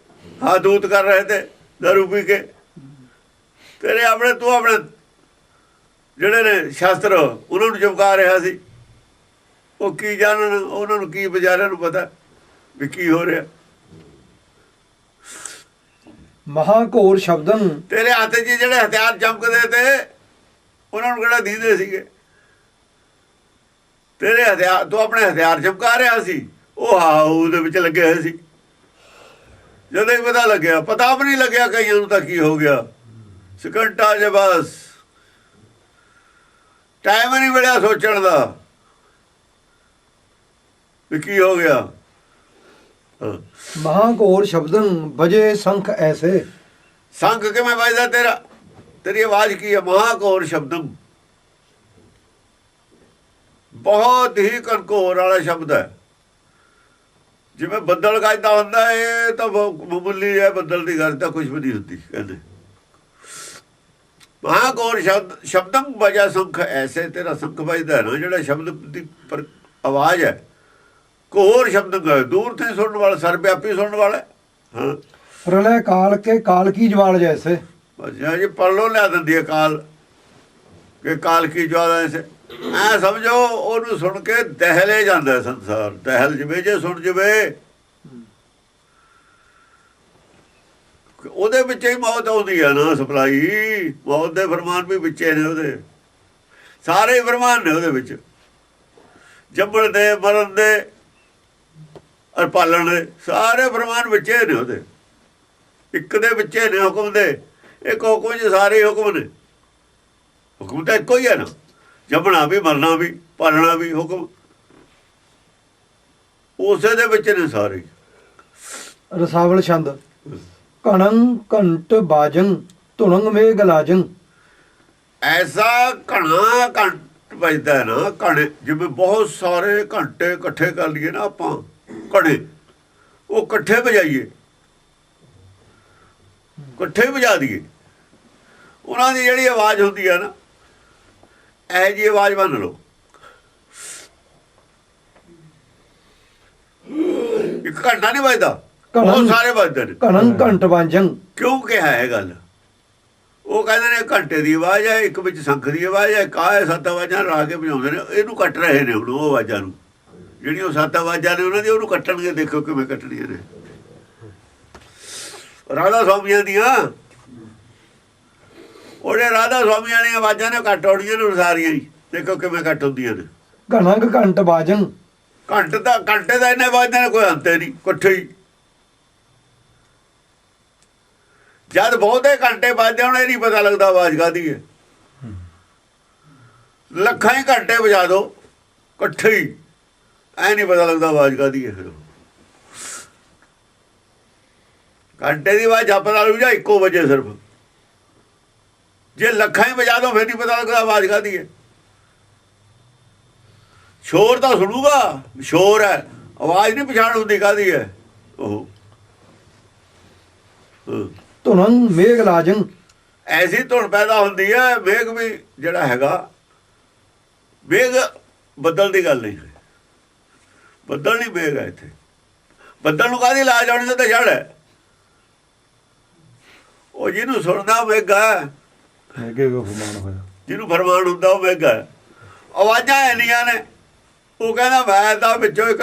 ਹਾਦੂਤ ਕਰ ਰਹੇ ਤੇ ਦਾਰੂ ਪੀ ਕੇ। ਤੇਰੇ ਆਪਣੇ ਤੂੰ ਆਪਣੇ ਜਿਹੜੇ ਨੇ ਸ਼ਾਸਤਰ ਉਹਨਾਂ ਨੂੰ ਚਮਕਾ ਰਿਹਾ ਸੀ। ਉਹ ਕੀ ਜਾਣਨ, ਉਹਨਾਂ ਨੂੰ ਕੀ ਵਿਚਾਰਿਆਂ ਨੂੰ ਪਤਾ ਵੀ ਕੀ ਹੋ ਰਿਹਾ। ਮਹਾਘੋਰ ਸ਼ਬਦੰ ਤੇਰੇ ਹੱਥ 'ਚ ਜਿਹੜੇ ਹਥਿਆਰ ਚਮਕਦੇ ਤੇ ਉਹਨਾਂ ਨੂੰ ਕਿਹੜਾ ਦੀਂਦੇ ਸੀਗੇ? ਤੇਰੇ ਹਥਿਆਰ, ਤੂੰ ਆਪਣੇ ਹਥਿਆਰ ਚਮਕਾ ਰਿਹਾ ਸੀ, ਉਹ ਉਹਦੇ ਵਿੱਚ ਲੱਗੇ ਹੋਏ ਸੀ। ਜਦੋਂ ਹੀ ਪਤਾ ਲੱਗਿਆ, ਪਤਾ ਵੀ ਨਹੀਂ ਲੱਗਿਆ ਕਈਆਂ ਨੂੰ ਤਾਂ ਕੀ ਹੋ ਗਿਆ। ਸਕਿੰਟਾਂ 'ਚ ਬਸ ਟਾਈਮ ਨਹੀਂ ਮਿਲਿਆ ਸੋਚਣ ਦਾ ਵੀ ਕੀ ਹੋ ਗਿਆ। ਮਹਾਘੋਰ ਸ਼ਬਦੰ ਵਜੇ ਸੰਖ ਐਸੇ। ਸੰਖ ਕਿਵੇਂ ਵੱਜਦਾ ਤੇਰਾ? ਤੇਰੀ ਆਵਾਜ਼ ਕੀ ਹੈ? ਮਹਾਘੋਰ ਸ਼ਬਦੰ, ਬਹੁਤ ਹੀ ਘਨਘੋਰ ਵਾਲਾ ਸ਼ਬਦ ਹੈ। ਜਿਵੇਂ ਬੱਦਲ ਗੱਜਦਾ ਹੁੰਦਾ, ਇਹ ਤਾਂ ਮਾਮੂਲੀ ਹੈ, ਬੱਦਲ ਦੀ ਗੱਲ ਤਾਂ ਕੁਝ ਵੀ ਨਹੀਂ ਹੁੰਦੀ। ਕਹਿੰਦੇ ਮਹਾਘੋਰ ਸ਼ਬਦੰ ਵਜਾ ਸੰਖ ਐਸੇ। ਤੇਰਾ ਸੰਖ ਵੱਜਦਾ ਨਾ ਜਿਹੜਾ ਸ਼ਬਦ ਦੀ ਪਰ ਆਵਾਜ਼ ਹੈ, ਘੋਰ ਸ਼ਬਦ, ਦੂਰ ਤੇ ਸੁਣਨ ਵਾਲਾ, ਸਰਵਿਆਪੀ ਸੁਣਨ ਵਾਲਾ। ਹਾਂ, ਪ੍ਰਲय ਕਾਲ ਕੇ ਕਾਲ ਕੀ ਜਵਾਲ ਜੈਸੇ। ਜੀ ਪਰਲੋਂ ਲਿਆ ਦਿੰਦੀ ਹੈ ਕਾਲ ਕਿ ਕਾਲ ਕੀ ਜਵਾਲ ਐਸੇ। ਐ ਸਮਝੋ ਉਹਨੂੰ ਸੁਣ ਕੇ ਦਹਿਲੇ ਜਾਂਦਾ ਸੰਸਾਰ, ਦਹਿਲ ਜਵੇ ਜੇ ਸੁਣ ਜਵੇ। ਉਹਦੇ ਵਿੱਚ ਹੀ ਮੌਤ ਆਉਂਦੀ ਹੈ ਨਾ, ਸਪਲਾਈ ਮੌਤ ਦੇ ਫਰਮਾਨ ਵੀ ਵਿੱਚੇ ਨੇ ਉਹਦੇ, ਸਾਰੇ ਫਰਮਾਨ ਨੇ ਉਹਦੇ ਵਿੱਚ, ਜੰਮਣ ਦੇ, ਮਰਨ ਦੇ ਔਰ ਪਾਲਣ ਦੇ, ਸਾਰੇ ਫਰਮਾਨ ਵਿੱਚੇ ਨੇ ਉਹਦੇ, ਇੱਕ ਦੇ ਵਿੱਚੇ ਨੇ ਹੁਕਮ ਦੇ। ਇੱਕ ਹੁਕਮ 'ਚ ਸਾਰੇ ਹੁਕਮ ਨੇ, ਹੁਕਮ ਤਾਂ ਇੱਕੋ ਹੀ ਹੈ ਨਾ, ਜੰਮਣਾ ਵੀ, ਮਰਨਾ ਵੀ, ਪਾਲਣਾ ਵੀ, ਹੁਕਮ ਉਸੇ ਦੇ ਵਿੱਚ ਨੇ ਸਾਰੇ। ਰਸਾਵਲ ਛੰਦ ਕਣੰ ਘੰਟ ਬਾਜੰ ਧੁਣੰਗ ਮੇਘ ਲਾਜੰ। ਐਸਾ ਘਣਾ ਘੰਟ ਵੱਜਦਾ ਨਾ, ਘਣੇ ਜਿਵੇਂ ਬਹੁਤ ਸਾਰੇ ਘੰਟੇ ਇਕੱਠੇ ਕਰ ਲਈਏ ਨਾ ਆਪਾਂ, ਘੜੇ ਉਹ ਇਕੱਠੇ ਵਜਾਈਏ, ਇਕੱਠੇ ਵਜਾ ਦਈਏ, ਉਹਨਾਂ ਦੀ ਜਿਹੜੀ ਆਵਾਜ਼ ਹੁੰਦੀ ਹੈ ਨਾ, ਇਹ ਜਿਹੀ ਆਵਾਜ਼ ਮੰਨ ਲਓ। ਇੱਕ ਘੰਟਾ ਨਹੀਂ ਵੱਜਦਾ, ਬਹੁਤ ਸਾਰੇ ਵੱਜਦੇ ਨੇ। ਕਣੰ ਘੰਟ ਬਾਜੰ ਕਿਉਂ ਕਿਹਾ ਇਹ ਗੱਲ? ਉਹ ਕਹਿੰਦੇ ਨੇ ਘੰਟੇ ਦੀ ਆਵਾਜ਼ ਹੈ, ਇੱਕ ਵਿੱਚ ਸੰਖ ਦੀ ਆਵਾਜ਼ ਹੈ, ਕਾਹ 7 ਆਵਾਜ਼ਾਂ ਲਾ ਕੇ ਵਜਾਉਂਦੇ ਨੇ। ਇਹਨੂੰ ਕੱਟ ਰਹੇ ਨੇ ਹੁਣ ਉਹ ਆਵਾਜ਼ਾਂ ਨੂੰ, ਜਿਹੜੀਆਂ ਉਹ 7 ਆਵਾਜ਼ਾਂ ਨੇ ਉਹਨਾਂ ਦੀ, ਉਹਨੂੰ ਕੱਟਣਗੇ। ਦੇਖੋ ਕਿਵੇਂ ਕੱਟਣੀਆਂ ਨੇ ਰਾਧਾ ਸਵਾਮੀਆਂ ਦੀਆਂ। ਉਹਦੇ ਰਾਧਾ ਸਵਾਮੀਆਂ ਦੀਆਂ ਆਵਾਜ਼ਾਂ ਨੇ ਕੱਟ ਆਉਣੀਆਂ ਨੇ ਸਾਰੀਆਂ ਹੀ। ਦੇਖੋ ਕਿਵੇਂ ਕੱਟ ਹੁੰਦੀਆਂ ਨੇ। ਕਣੰਗ ਘੰਟ ਬਾਜੰ ਘੰਟੇ ਦਾ ਇੰਨੇ ਵੱਜਦੇ ਨੇ, ਕੋਈ ਅੰਤ ਨਹੀਂ, ਇਕੱਠੇ ਹੀ। ਜਦ ਬਹੁਤੇ ਘੰਟੇ ਵੱਜਦੇ ਹੁਣ, ਇਹ ਨਹੀਂ ਪਤਾ ਲੱਗਦਾ ਆਵਾਜ਼ ਕਾਹਦੀ ਹੈ। ਲੱਖਾਂ ਹੀ ਘੰਟੇ ਵਜਾ ਦੋ ਇਕੱਠੇ ਹੀ, ਐ ਨਹੀਂ ਪਤਾ ਲੱਗਦਾ ਆਵਾਜ਼ ਕਾਹਦੀ ਹੈ। ਫਿਰ ਘੰਟੇ ਦੀ ਆਵਾਜ਼ ਪਤਾ ਲੱਗ ਜਾ ਇੱਕੋ ਵਜੇ ਸਿਰਫ। ਜੇ ਲੱਖਾਂ ਹੀ ਵਜਾ ਦੋ ਫਿਰ ਨਹੀਂ ਪਤਾ ਲੱਗਦਾ ਆਵਾਜ਼ ਕਾਹਦੀ ਹੈ। ਸ਼ੋਰ ਤਾਂ ਸੁਣੂਗਾ, ਸ਼ੋਰ ਹੈ, ਆਵਾਜ਼ ਨਹੀਂ ਪਛਾਣ ਹੁੰਦੀ ਕਾਹਦੀ ਹੈ ਉਹ। ਧੁਣੰਗ ਮੇਘ ਲਾਜੰ ਐਸੀ ਧੁਨ ਪੈਦਾ ਹੁੰਦੀ ਹੈ। ਮੇਘ ਵੀ ਜਿਹੜਾ ਹੈਗਾ, ਮੇਘ ਬੱਦਲ ਦੀ ਗੱਲ ਨਹੀਂ ਹੈ, ਬੱਦਲ ਨਹੀਂ ਮੇਘ ਹੈ ਇੱਥੇ। ਬੱਦਲ ਨੂੰ ਕਾਹਦੀ ਲਾਜ ਆਉਣੀ ਤਾਂ ਜੜ ਹੈ। ਉਹ ਜਿਹਨੂੰ ਸੁਣਦਾ ਮੇਘਾ, ਜਿਹਨੂੰ ਫਰਮਾਨ ਹੁੰਦਾ ਉਹ ਮੇਘਾ। ਆਵਾਜ਼ਾਂ ਇੰਨੀਆਂ ਨੇ, ਉਹ ਕਹਿੰਦਾ ਮੈਂ ਤਾਂ ਵਿੱਚੋਂ ਇੱਕ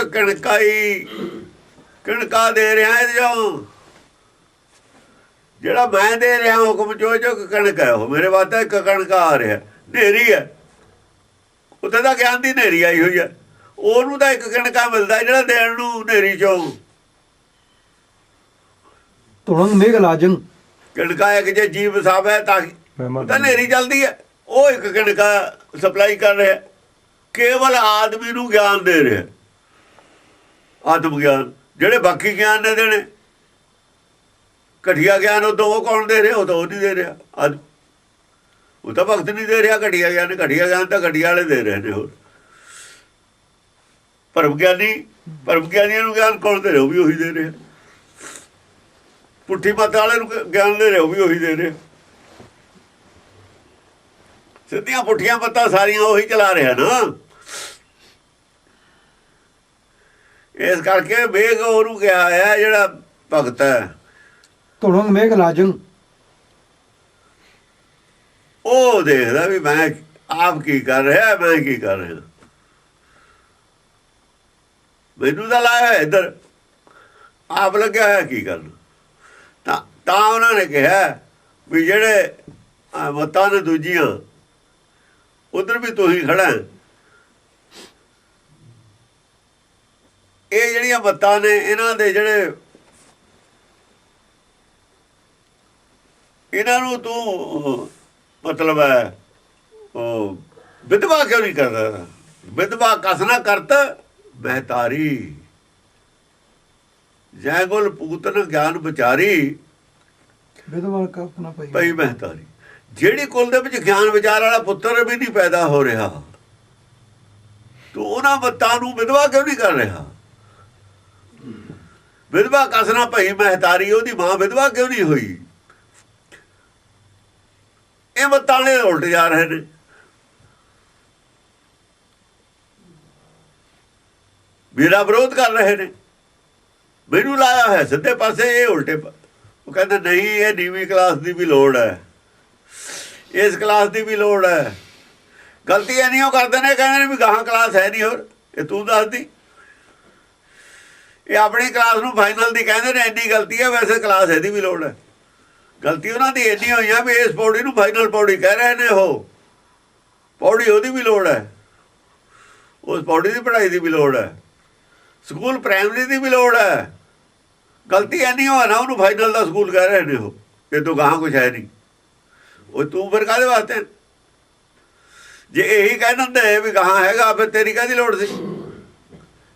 ਕਿਣਕਾ ਦੇ ਰਿਹਾ ਇਹਦੇ ਚੋਂ, ਜਿਹੜਾ ਮੈਂ ਦੇ ਰਿਹਾ ਹੁਕਮ ਚੋਂ ਕਣਕ ਹੈ। ਉਹ ਮੇਰੇ ਵਾਸਤੇ ਇੱਕ ਕਣਕਾ ਆ ਰਿਹਾ, ਹਨੇਰੀ ਹੈ, ਉੱਥੇ ਤਾਂ ਗਿਆਨ ਦੀ ਹਨੇਰੀ ਆਈ ਹੋਈ ਹੈ। ਉਹਨੂੰ ਤਾਂ ਇੱਕ ਕਣਕਾ ਮਿਲਦਾ ਜਿਹੜਾ ਦੇਣ ਨੂੰ ਹਨੇਰੀ ਚੋਂ। ਧੁਣੰਗ ਮੇਘ ਲਾਜੰ ਕਣਕਾ ਇੱਕ ਜੇ ਜੀਵ ਸਾਬ ਹੈ ਤਾਂ ਹਨੇਰੀ ਚੱਲਦੀ ਹੈ, ਉਹ ਇੱਕ ਕਣਕਾ ਸਪਲਾਈ ਕਰ ਰਿਹਾ। ਕੇਵਲ ਆਦਮੀ ਨੂੰ ਗਿਆਨ ਦੇ ਰਿਹਾ, ਆਤਮ ਗਿਆਨ। ਜਿਹੜੇ ਬਾਕੀ ਗਿਆਨ ਨੇ ਦੇਣੇ, ਘਟੀਆ ਗਿਆਨ ਉਦੋਂ ਉਹ ਕੌਣ ਦੇ ਰਿਹਾ? ਉਹ ਤਾਂ ਉਹ ਨਹੀਂ ਦੇ ਰਿਹਾ, ਉਹ ਤਾਂ ਭਗਤ ਨਹੀਂ ਦੇ ਰਿਹਾ ਘਟੀਆ ਗਿਆਨ। ਘਟੀਆ ਗਿਆਨ ਤਾਂ ਘਟੀਆ ਵਾਲੇ ਦੇ ਰਹੇ ਨੇ। ਹੋਰ ਪਰਮ ਗਿਆਨੀਆਂ ਨੂੰ ਗਿਆਨ ਕੌਣ ਦੇ ਰਿਹਾ? ਉਹ ਵੀ ਉਹੀ ਦੇ ਰਿਹਾ। ਪੁੱਠੀ ਮੱਤ ਵਾਲੇ ਨੂੰ ਗਿਆਨ ਦੇ ਰਿਹਾ, ਉਹ ਵੀ ਉਹੀ ਦੇ ਰਿਹਾ। ਸਿੱਧੀਆਂ ਪੁੱਠੀਆਂ ਮੱਤਾਂ ਸਾਰੀਆਂ ਉਹੀ ਚਲਾ ਰਿਹਾ ਨਾ। ਇਸ ਕਰਕੇ ਮੇਘ ਉਹਨੂੰ ਕਿਹਾ ਹੈ ਜਿਹੜਾ ਭਗਤ ਹੈ। ਧੁਣੰਗ ਮੇਘ ਲਾਜੰ ਉਹ ਦੇਖਦਾ ਵੀ ਮੈਂ ਆਪ ਕੀ ਕਰ ਰਿਹਾ, ਮੈਂ ਕੀ ਕਰ ਰਿਹਾ, ਮੈਨੂੰ ਤਾਂ ਲਾਇਆ ਇੱਧਰ, ਆਪ ਲੱਗਿਆ ਹੋਇਆ ਕੀ ਕਰਨ। ਤਾਂ ਉਹਨਾਂ ਨੇ ਕਿਹਾ ਵੀ ਜਿਹੜੇ ਮੱਤਾਂ ਨੇ ਦੂਜੀਆਂ ਉਧਰ ਵੀ ਤੂੰ ਹੀ ਖੜਾ, ਇਹ ਜਿਹੜੀਆਂ ਮੱਤਾਂ ਨੇ ਇਹਨਾਂ ਦੇ ਜਿਹੜੇ ਇਹਨਾਂ ਨੂੰ ਤੂੰ ਮਤਲਬ ਹੈ ਉਹ ਵਿਧਵਾ ਕਿਉਂ ਨਹੀਂ ਕਰਦਾ, ਵਿਧਵਾ ਕਸ ਨਾ ਕਰਤ ਮਹਿਤਾਰੀ, ਜੈ ਗੁਲ ਪੂਤਨ ਗਿਆਨ ਵਿਚਾਰੀ ਵਿਧਵਾ ਕਲਪਨਾ ਪਈ ਮਹਿਤਾਰੀ। ਜਿਹੜੀ ਕੁਲ ਦੇ ਵਿੱਚ ਗਿਆਨ ਵਿਚਾਰ ਵਾਲਾ ਪੁੱਤਰ ਵੀ ਨਹੀਂ ਪੈਦਾ ਹੋ ਰਿਹਾ, ਤੂੰ ਉਹਨਾਂ ਮੱਤਾਂ ਨੂੰ ਵਿਧਵਾ ਕਿਉਂ ਨਹੀਂ ਕਰ ਰਿਹਾ। ਵਿਧਵਾ ਕਸ ਨਾ ਪਈ ਮਹਿਤਾਰੀ, ਉਹਦੀ ਮਾਂ ਵਿਧਵਾ ਕਿਉਂ ਨਹੀਂ ਹੋਈ। ਇਹ ਮੱਤਾਂ ਨੇ ਉਲਟ ਜਾ ਰਹੇ ਨੇ। ਮੇਰਾ ਵਿਰੋਧ ਕਰ ਰਹੇ ਨੇ, ਮੈਨੂੰ ਲਾਇਆ ਹੈ ਸਿੱਧੇ ਪਾਸੇ, ਇਹ ਉਲਟੇ। ਉਹ ਕਹਿੰਦੇ ਨਹੀਂ, ਇਹ ਨੀਵੀਂ ਕਲਾਸ ਦੀ ਵੀ ਲੋੜ ਹੈ, ਇਸ ਕਲਾਸ ਦੀ ਵੀ ਲੋੜ ਹੈ। ਗਲਤੀ ਇਹ ਨਹੀਂ ਉਹ ਕਰਦੇ ਨੇ, ਕਹਿੰਦੇ ਨੇ ਵੀ ਗਾਹਾਂ ਕਲਾਸ ਹੈ ਨਹੀਂ। ਹੋਰ ਇਹ ਤੂੰ ਦੱਸਦੀ, ਇਹ ਆਪਣੀ ਕਲਾਸ ਨੂੰ ਫਾਈਨਲ ਦੀ ਕਹਿੰਦੇ ਨੇ ਇੰਨੀ ਗਲਤੀ ਹੈ, ਵੈਸੇ ਕਲਾਸ ਇਹਦੀ ਵੀ ਲੋੜ ਹੈ। ਗਲਤੀ ਉਹਨਾਂ ਦੀ ਇੰਨੀ ਹੋਈ ਆ ਵੀ ਇਸ ਪੌੜੀ ਨੂੰ ਫਾਈਨਲ ਪੌੜੀ ਕਹਿ ਰਹੇ ਨੇ, ਉਹ ਪੌੜੀ ਉਹਦੀ ਵੀ ਲੋੜ ਹੈ, ਉਸ ਪੌੜੀ ਦੀ ਪੜ੍ਹਾਈ ਦੀ ਵੀ ਲੋੜ ਹੈ, ਸਕੂਲ ਪ੍ਰਾਇਮਰੀ ਦੀ ਵੀ ਲੋੜ ਹੈ। ਗਲਤੀ ਇੰਨੀ ਹੋਆ ਨਾ, ਉਹਨੂੰ ਫਾਈਨਲ ਦਾ ਸਕੂਲ ਕਹਿ ਰਹੇ ਨੇ, ਉਹ ਇਹ ਤੋਂ ਗਾਹਾਂ ਕੁਛ ਹੈ ਨਹੀਂ। ਉਹ ਤੂੰ ਫਿਰ ਕਾਹਦੇ ਵਾਸਤੇ, ਜੇ ਇਹੀ ਕਹਿ ਦਿੰਦੇ ਵੀ ਗਾਹਾਂ ਹੈਗਾ, ਫਿਰ ਤੇਰੀ ਕਾਹਦੀ ਲੋੜ ਸੀ।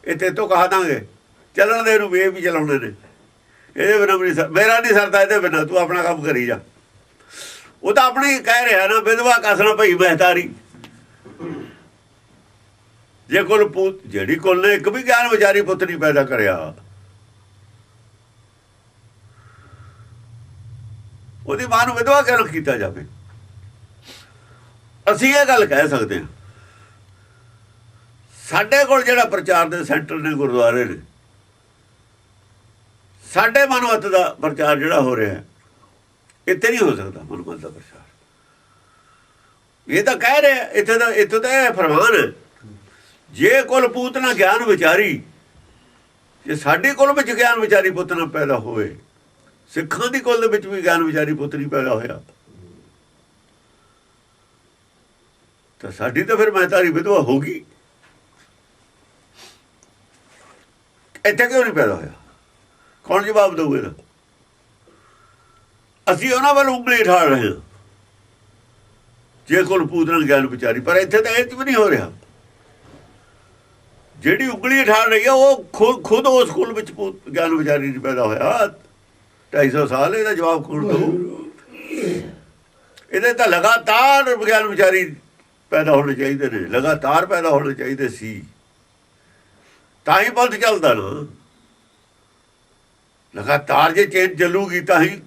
ਇਹ ਤੇ ਤੋਂ ਕਹਾ ਦਾਂਗੇ ਚੱਲਣ ਦੇ ਨੂੰ, ਇਹ ਵੀ ਚਲਾਉਣੇ ਨੇ, ਇਹਦੇ ਬਿਨਾਂ ਵੀ ਨਹੀਂ, ਮੇਰਾ ਨਹੀਂ ਸਰਦਾ ਇਹਦੇ ਬਿਨਾਂ, ਤੂੰ ਆਪਣਾ ਕੰਮ ਕਰੀ ਜਾ। ਉਹ ਤਾਂ ਆਪਣੀ ਕਹਿ ਰਿਹਾ ਨਾ, ਵਿਧਵਾ ਕਸਣਾ ਭਈ ਮਹਿਤਾਰੀ। ਜੇ ਕੁਲ ਪੁੱਤ, ਜਿਹੜੀ ਕੁਲ ਨੇ ਇੱਕ ਵੀ ਗਿਆਨ ਵਿਚਾਰੀ ਪੁੱਤ ਨਹੀਂ ਪੈਦਾ ਕਰਿਆ, ਉਹਦੀ ਮਾਂ ਨੂੰ ਵਿਧਵਾ ਕਿਉਂ ਕੀਤਾ ਜਾਵੇ। ਅਸੀਂ ਇਹ ਗੱਲ ਕਹਿ ਸਕਦੇ ਹਾਂ। ਸਾਡੇ ਕੋਲ ਜਿਹੜਾ ਪ੍ਰਚਾਰ ਦੇ ਸੈਂਟਰ ਨੇ, ਗੁਰਦੁਆਰੇ ਨੇ, ਸਾਡੇ ਮਨਮਤ ਦਾ ਪ੍ਰਚਾਰ ਜਿਹੜਾ ਹੋ ਰਿਹਾ, ਇੱਥੇ ਨਹੀਂ ਹੋ ਸਕਦਾ ਮਨਮਤ ਦਾ ਪ੍ਰਚਾਰ। ਇਹ ਤਾਂ ਕਹਿ ਰਿਹਾ ਇੱਥੇ ਤਾਂ ਇਹ ਫਰਮਾਨ ਹੈ, ਜੇ ਕੁਲ ਪੂਤ ਨਾ ਗਿਆਨ ਵਿਚਾਰੀ, ਜੇ ਸਾਡੀ ਕੁਲ ਵਿੱਚ ਗਿਆਨ ਵਿਚਾਰੀ ਪੁੱਤ ਨਾ ਪੈਦਾ ਹੋਏ, ਸਿੱਖਾਂ ਦੀ ਕੁਲ ਦੇ ਵਿੱਚ ਵੀ ਗਿਆਨ ਵਿਚਾਰੀ ਪੁੱਤ ਨਹੀਂ ਪੈਦਾ ਹੋਇਆ, ਤਾਂ ਸਾਡੀ ਤਾਂ ਫਿਰ ਮਹਿਤਾਰੀ ਵਿਧਵਾ ਹੋਗੀ। ਇੱਥੇ ਕਿਉਂ ਨਹੀਂ ਪੈਦਾ ਹੋਇਆ, ਕੌਣ ਜਵਾਬ ਦਊ ਇਹਦਾ। ਅਸੀਂ ਉਹਨਾਂ ਵੱਲ ਉਂਗਲੀ ਠਾਲ ਰਹੇ ਹਾਂ, ਜੇ ਕੁਲ ਪੂਤ ਨਾਲ ਗਿਆਨ ਵਿਚਾਰੀ, ਪਰ ਇੱਥੇ ਤਾਂ ਇਹ ਵੀ ਨਹੀਂ ਹੋ ਰਿਹਾ। ਜਿਹੜੀ ਉਂਗਲੀ ਠਾਲ ਰਹੀ ਆ, ਉਹ ਖੁਦ ਉਸ ਕੁਲ ਵਿੱਚ ਗਿਆਨ ਵਿਚਾਰੀ ਨਹੀਂ ਪੈਦਾ ਹੋਇਆ। 250 ਸਾਲ ਇਹਦਾ ਜਵਾਬ ਕੌਣ ਦਊ। ਇਹਦੇ ਤਾਂ ਲਗਾਤਾਰ ਗਿਆਨ ਵਿਚਾਰੀ ਪੈਦਾ ਹੋਣੇ ਚਾਹੀਦੇ ਨੇ, ਲਗਾਤਾਰ ਪੈਦਾ ਹੋਣੇ ਚਾਹੀਦੇ ਸੀ, ਤਾਂ ਹੀ ਪੰਥ ਚੱਲਦਾ ਨਾ। ਲਗਾਤਾਰ ਜੇ ਚੇਨ ਚੱਲੂਗੀ ਤਾਂ ਹੀ,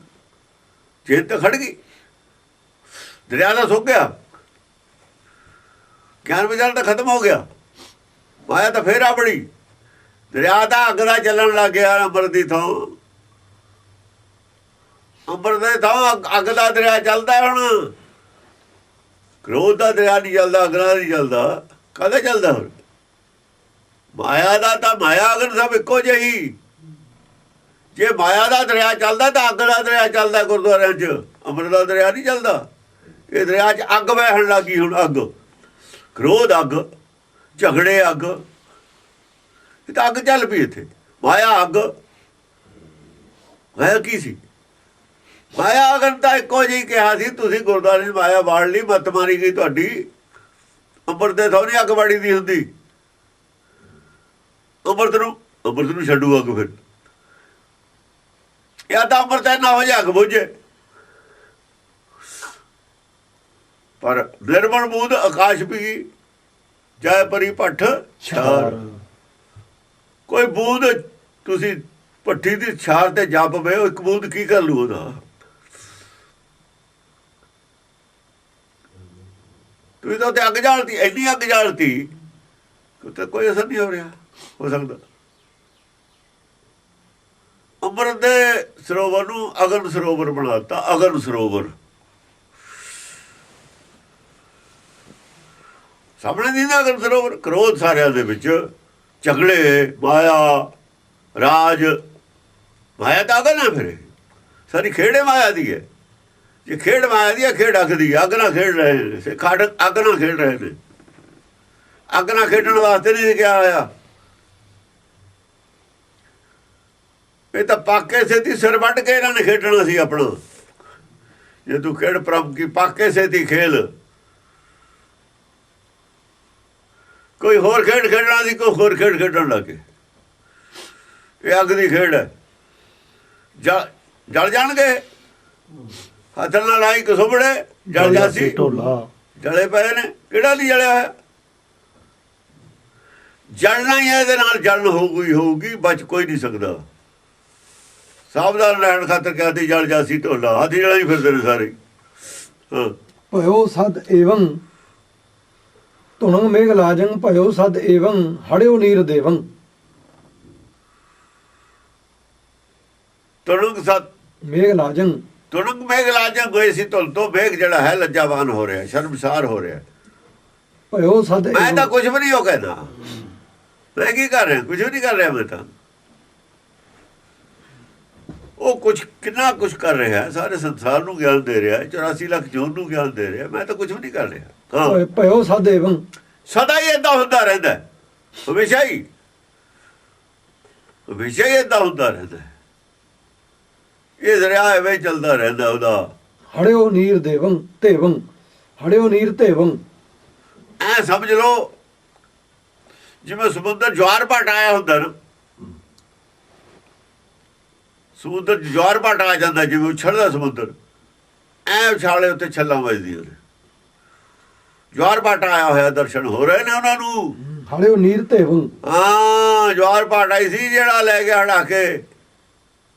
ਚੇਨ ਤਾਂ ਖੜ ਗਈ, ਦਰਿਆ ਦਾ ਸੁੱਕ ਗਿਆ, ਗਿਆਨ ਵਿਚਾਰ ਤਾਂ ਖਤਮ ਹੋ ਗਿਆ, ਮਾਇਆ ਤਾਂ ਫੇਰ ਆ ਬੜੀ। ਦਰਿਆ ਤਾਂ ਅੱਗ ਦਾ ਚੱਲਣ ਲੱਗ ਗਿਆ, ਅੰਬਰ ਦੀ ਥਾਂ, ਅੰਬਰ ਦੇ ਥਾਂ ਅੱਗ ਦਾ ਦਰਿਆ ਚੱਲਦਾ ਹੁਣ। ਕ੍ਰੋਧ ਦਾ ਦਰਿਆ ਨਹੀਂ ਚੱਲਦਾ, ਅੱਗ ਦਾ ਨਹੀਂ ਚੱਲਦਾ, ਕਾਹਦਾ ਚੱਲਦਾ ਹੁਣ। ਮਾਇਆ ਦਾ ਤਾਂ ਮਾਇਆ ਅਗਨ ਸਭ ਇੱਕੋ ਜਿਹੀ। ਜੇ ਮਾਇਆ ਦਾ ਦਰਿਆ ਚੱਲਦਾ ਤਾਂ ਅੱਗ ਦਾ ਦਰਿਆ ਚੱਲਦਾ ਗੁਰਦੁਆਰਿਆਂ 'ਚ, ਅੰਮ੍ਰਿਤ ਦਾ ਦਰਿਆ ਨਹੀਂ ਚੱਲਦਾ। ਇਹ ਦਰਿਆ 'ਚ ਅੱਗ ਵਹਿਣ ਲੱਗੀ ਹੁਣ, ਅੱਗ, ਕ੍ਰੋਧ ਅੱਗ, ਝਗੜੇ ਅੱਗ, ਇਹ ਤਾਂ ਅੱਗ ਚੱਲ ਪਈ ਇੱਥੇ। ਮਾਇਆ ਅੱਗ, ਮਾਇਆ ਕੀ ਸੀ, ਮਾਇਆ ਅਗਨ ਤਾਂ ਇੱਕੋ ਜਿਹੀ ਕਿਹਾ ਸੀ। ਤੁਸੀਂ ਗੁਰਦੁਆਰੇ 'ਚ ਮਾਇਆ ਬਾੜ ਲਈ, ਮੱਤ ਮਾਰੀ ਗਈ ਤੁਹਾਡੀ। ਅੰਮ੍ਰਿਤ ਦੇ ਥੋੜੀ ਅੱਗ ਬਾੜੀ ਦੀ ਹੁੰਦੀ, ਅੰਮ੍ਰਿਤ ਨੂੰ ਛੱਡੂ ਅੱਗ ਫਿਰ, ਜਾਂ ਤਾਂ ਅੰਮ੍ਰਿਤ ਨਾ ਹੋ ਜਾ ਅੱਗ ਬੁਝੇ। ਪਰ ਨਿਰਮਲ ਬੂੰਦ ਆਕਾਸ਼ ਵੀ ਜੈ ਪਰੀ ਭੱਠ ਛਾਰ। ਕੋਈ ਬੂੰਦ ਤੁਸੀਂ ਭੱਠੀ ਦੀ ਛਾਰ ਤੇ ਜਾ ਪਵੇ, ਇੱਕ ਬੂੰਦ ਕੀ ਕਰ ਲੂ ਉਹਦਾ। ਤੁਸੀਂ ਤਾਂ ਉੱਥੇ ਅੱਗ ਜਾਲਤੀ, ਇੰਨੀ ਅੱਗ ਜਾਲਤੀ ਉੱਥੇ ਕੋਈ ਅਸਰ ਨਹੀਂ ਹੋ ਰਿਹਾ, ਹੋ ਸਕਦਾ। ਅੰਮ੍ਰਿਤ ਦੇ ਸਰੋਵਰ ਨੂੰ ਅਗਨ ਸਰੋਵਰ ਬਣਾਤਾ, ਅਗਨ ਸਰੋਵਰ। ਸਾਹਮਣੇ ਦਿੰਦਾ ਅਗਨ ਸਰੋਵਰ। ਕ੍ਰੋਧ ਸਾਰਿਆਂ ਦੇ ਵਿੱਚ, ਝਗੜੇ, ਮਾਇਆ, ਰਾਜ। ਮਾਇਆ ਤਾਂ ਅਗਨ ਹੈ, ਫਿਰ ਸਾਰੀ ਖੇੜੇ ਮਾਇਆ ਦੀ ਹੈ। ਜੇ ਖੇਡ ਮਾਇਆ ਦੀ ਹੈ, ਖੇਡ ਅੱਗ ਦੀ, ਅੱਗ ਨਾਲ ਖੇਡ ਰਹੇ ਨੇ ਸਿੱਖ, ਅੱਗ ਨਾਲ ਖੇਡ ਰਹੇ ਨੇ। ਅੱਗ ਨਾਲ ਖੇਡਣ ਵਾਸਤੇ ਨਹੀਂ ਕਿਹਾ ਹੋਇਆ। ਇਹ ਤਾਂ ਪਾਕੇ ਸੇਤੀ ਸਿਰ ਵੱਢ ਕੇ ਇਹਨਾਂ ਨੇ ਖੇਡਣਾ ਸੀ ਆਪਣਾ। ਜੇ ਤੂੰ ਖੇਡ ਪ੍ਰਭ ਕੀ ਪਾਕੇ ਸੇਤੀ ਖੇਲ। ਕੋਈ ਹੋਰ ਖੇਡ ਖੇਡਣਾ ਸੀ, ਕੋਈ ਹੋਰ ਖੇਡ ਖੇਡਣ ਲੱਗੇ। ਇਹ ਅੱਗ ਦੀ ਖੇਡ ਹੈ। ਜਲ ਜਾਣਗੇ, ਹੱਥ ਨਾਲ ਲਾਈ ਕਸੁਬੜੇ, ਜਲ ਜਾਸੀ ਢੋਲਾ ਜਲੇ ਪਏ ਨੇ। ਕਿਹੜਾ ਨਹੀਂ ਜਲਿਆ ਹੋਇਆ? ਜਲਣਾ ਹੀ ਹੈ, ਇਹਦੇ ਨਾਲ ਜਲਣ ਹੋਊਗੀ, ਬਚ ਕੋਈ ਨਹੀਂ ਸਕਦਾ। ਸਾਵਧਾਨ ਰਹਿਣ ਖਾਤਰ ਕਹਿੰਦੇ ਜਲ ਜਾਸੀ ਢੋਲਾ। ਹਾਥੀ ਜਲਾ ਹੀ ਫਿਰਦੇ ਨੇ ਸਾਰੇ। ਹਾਂ, ਭਇਓ ਸਦ ਏਵੰ ਤੁਣੰਗ ਮੇਘ ਲਾਜੰ, ਭਇਓ ਸਦ ਏਵੰ ਹੜਿਓ ਨੀਰ ਦੇਵੰ। ਤੁਣੰਗ ਸਤ ਮੇਘ ਲਾਜੰ, ਤੁਣੰਗ ਮੇਘ ਲਾਜਾਂ ਗਏ ਸੀ ਧੁਲ ਤੋਂ। ਮੇਘ ਜਿਹੜਾ ਹੈ ਲੱਜਾਵਾਨ ਹੋ ਰਿਹਾ, ਸ਼ਰਮਸਾਰ ਹੋ ਰਿਹਾ। ਭਇਓ ਸਦ ਮੈਂ ਤਾਂ ਏਵੰ। ਕੁਝ ਵੀ ਨਹੀਂ ਉਹ ਕਹਿੰਦਾ। ਮੈਂ ਕੀ ਕਰ ਰਿਹਾ? ਕੁਝ ਵੀ ਨਹੀਂ ਕਰ ਰਿਹਾ ਮੈਂ ਤਾਂ। ਉਹ ਕਿੰਨਾ ਕੁਛ ਕਰ ਰਿਹਾ, ਸਾਰੇ ਸੰਸਾਰ ਨੂੰ ਗਿਆਨ ਦੇ ਰਿਹਾ, 84 ਲੱਖ ਜੂਨ ਨੂੰ ਗਿਆਨ ਦੇ ਰਿਹਾ। ਮੈਂ ਤਾਂ ਕੁਝ ਵੀ ਨਹੀਂ ਕਰ ਰਿਹਾ। ਹਾਂ, ਭਇਓ ਸਦ ਏਵੰ, ਸਦਾ ਹੀ ਏਦਾਂ ਹੁੰਦਾ ਰਹਿੰਦਾ, ਹਮੇਸ਼ਾ ਹੀ ਏਦਾਂ ਹੁੰਦਾ ਰਹਿੰਦਾ। ਇਹ ਦਰਿਆ ਐਵੇਂ ਚੱਲਦਾ ਰਹਿੰਦਾ ਉਹਦਾ। ਹੜਿਓ ਨੀਰ ਦੇਵੰ ਧੇਵੰ, ਹੜਿਓ ਨੀਰ ਧੇਵੰ। ਐ ਸਮਝ ਲਓ ਜਿਵੇਂ ਸਮੁੰਦਰ ਜਵਾਰ ਭਾਟ ਆਇਆ ਹੁੰਦਾ ਨਾ। ਸਮੁੰਦਰ ਜਵਾਰ ਭਾਟ ਆ ਜਾਂਦਾ, ਜਿਵੇਂ ਉਛਲਦਾ ਸਮੁੰਦਰ, ਐ ਉਛਾਲੇ ਉੱਤੇ ਛੱਲਾਂ ਵੱਜਦੀਆਂ ਨੇ। ਜਵਾਰ ਭਾਟ ਆਇਆ ਹੋਇਆ, ਦਰਸ਼ਨ ਹੋ ਰਹੇ ਨੇ ਉਹਨਾਂ ਨੂੰ। ਹੜਿਓ ਨੀਰ ਧੇਵੰ। ਹਾਂ, ਜਵਾਰ ਭਾਟ ਆਈ ਸੀ, ਜਿਹੜਾ ਲੈ ਗਿਆ ਹੜਾ ਕੇ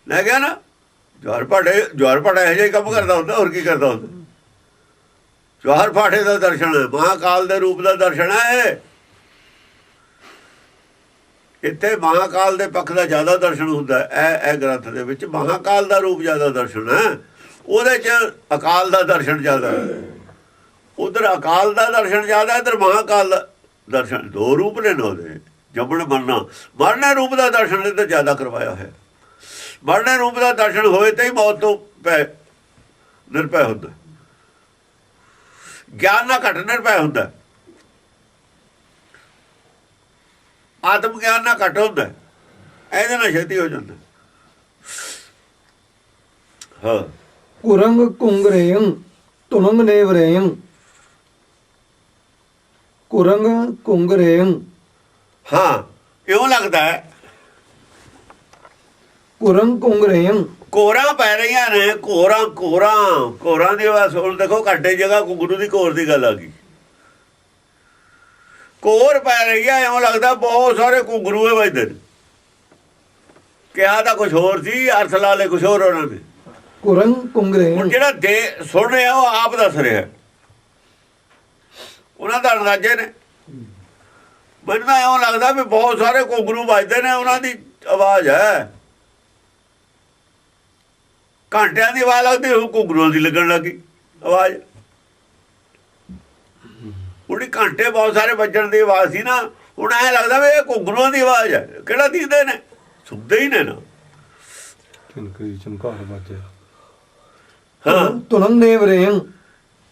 ਲੈ ਗਿਆ ਨਾ। ਜਵਾਰ ਭਾਟ ਇਹੋ ਜਿਹਾ ਹੀ ਕੰਮ ਕਰਦਾ ਹੁੰਦਾ, ਹੋਰ ਕੀ ਕਰਦਾ ਹੁੰਦਾ? ਜਵਾਰ ਭਾਟੇ ਦਾ ਦਰਸ਼ਨ ਹੈ, ਮਹਾਕਾਲ ਦੇ ਰੂਪ ਦਾ ਦਰਸ਼ਨ ਹੈ। ਇੱਥੇ ਮਹਾਕਾਲ ਦੇ ਪੱਖ ਦਾ ਜ਼ਿਆਦਾ ਦਰਸ਼ਨ ਹੁੰਦਾ। ਇਹ ਗ੍ਰੰਥ ਦੇ ਵਿੱਚ ਮਹਾਕਾਲ ਦਾ ਰੂਪ ਜ਼ਿਆਦਾ ਦਰਸ਼ਨ ਹੈ। ਉਹਦੇ 'ਚ ਅਕਾਲ ਦਾ ਦਰਸ਼ਨ ਜ਼ਿਆਦਾ ਹੈ। ਉਧਰ ਅਕਾਲ ਦਾ ਦਰਸ਼ਨ ਜ਼ਿਆਦਾ, ਇੱਧਰ ਮਹਾਕਾਲ ਦਾ ਦਰਸ਼ਨ। ਦੋ ਰੂਪ ਨੇ ਨਾ ਉਹਦੇ, ਜੰਮਣ ਮਰਨੇ ਰੂਪ ਦਾ ਦਰਸ਼ਨ ਇਹਦੇ ਜ਼ਿਆਦਾ ਕਰਵਾਇਆ ਹੋਇਆ। ਮਰਨੇ ਰੂਪ ਦਾ ਦਰਸ਼ਨ ਹੋਏ ਤੇ ਹੀ ਮੌਤ ਤੋਂ ਨਿਰਭੈ ਹੁੰਦਾ। ਗਿਆਨ ਨਾਲ ਘੱਟ ਨਿਰਭੈ ਹੁੰਦਾ। ਆਤਮ ਗਿਆਨ ਨਾਲ ਘੱਟ ਹੁੰਦਾ, ਇਹਦੇ ਨਾਲ ਛੇਤੀ ਹੋ ਜਾਂਦਾ। ਹਾਂ, ਕੁਰੰਗ ਕੁੰਗਰੇਯੰ ਤੁਣੰਗ ਨੇਵਰੇਯੰ, ਕੁਰੰਗ ਕੁੰਗਰੇਯੰ। ਹਾਂ, ਇਉਂ ਲੱਗਦਾ ਹੈ ਕੁਰੰਗ ਕੁੰਗਰੇਯੰ। ਕੋਰਾਂ ਪੈ ਰਹੀਆਂ ਨੇ, ਕੋਰਾਂ ਦੀ ਆਵਾਜ਼ ਹੁਣ ਦੇਖੋ। ਘੱਟੇ ਜਗ੍ਹਾ ਗੁਰੂ ਦੀ ਕੋਰ ਦੀ ਗੱਲ ਆ ਗਈ। ਕੋਰ ਪੈ ਰਹੀ ਹੈ, ਇਉਂ ਲੱਗਦਾ ਬਹੁਤ ਸਾਰੇ ਘੁੰਗਰੂ ਵੱਜਦੇ ਨੇ। ਕਿਹਾ ਤਾਂ ਕੁਛ ਹੋਰ ਸੀ, ਅਰਥ ਲਾ ਲਏ ਕੁਛ ਹੋਰ ਉਹਨਾਂ ਨੇ। ਕੁਰੰਗ ਕੁੰਗਰੇਯੰ। ਹੁਣ ਜਿਹੜਾ ਸੁਣ ਰਿਹਾ ਉਹ ਆਪ ਦੱਸ ਰਿਹਾ, ਉਹਨਾਂ ਦਾ ਅੰਦਾਜ਼ੇ ਨੇ। ਮੈਨੂੰ ਤਾਂ ਇਉਂ ਲੱਗਦਾ ਵੀ ਬਹੁਤ ਸਾਰੇ ਘੁੰਗਰੂ ਵੱਜਦੇ ਨੇ, ਉਹਨਾਂ ਦੀ ਆਵਾਜ਼ ਹੈ। ਘੰਟਿਆਂ ਦੀ ਆਵਾਜ਼ ਲੱਗਦੀ, ਹੁਣ ਘੁੰਗਰੂਆਂ ਦੀ ਲੱਗਣ ਲੱਗੀ ਆਵਾਜ਼। ਉਹਦੀ ਘੰਟੇ ਬਹੁਤ ਸਾਰੇ ਵੱਜਣ ਦੀ ਆਵਾਜ਼ ਸੀ ਨਾ, ਹੁਣ ਐਂ ਲੱਗਦਾ ਵੀ ਇਹ ਘੁੰਗਰੂਆਂ ਦੀ ਆਵਾਜ਼ ਹੈ। ਕਿਹੜਾ ਦਿੰਦੇ ਨੇ? ਸੁਣਦੇ ਹੀ ਨੇ ਨਾ। ਚਮਕਰੀ ਚਮਕਾਰ ਬਾਜੇ। ਹਾਂ, ਤੁਣੰਗ ਨੇਵਰੇਯੰ।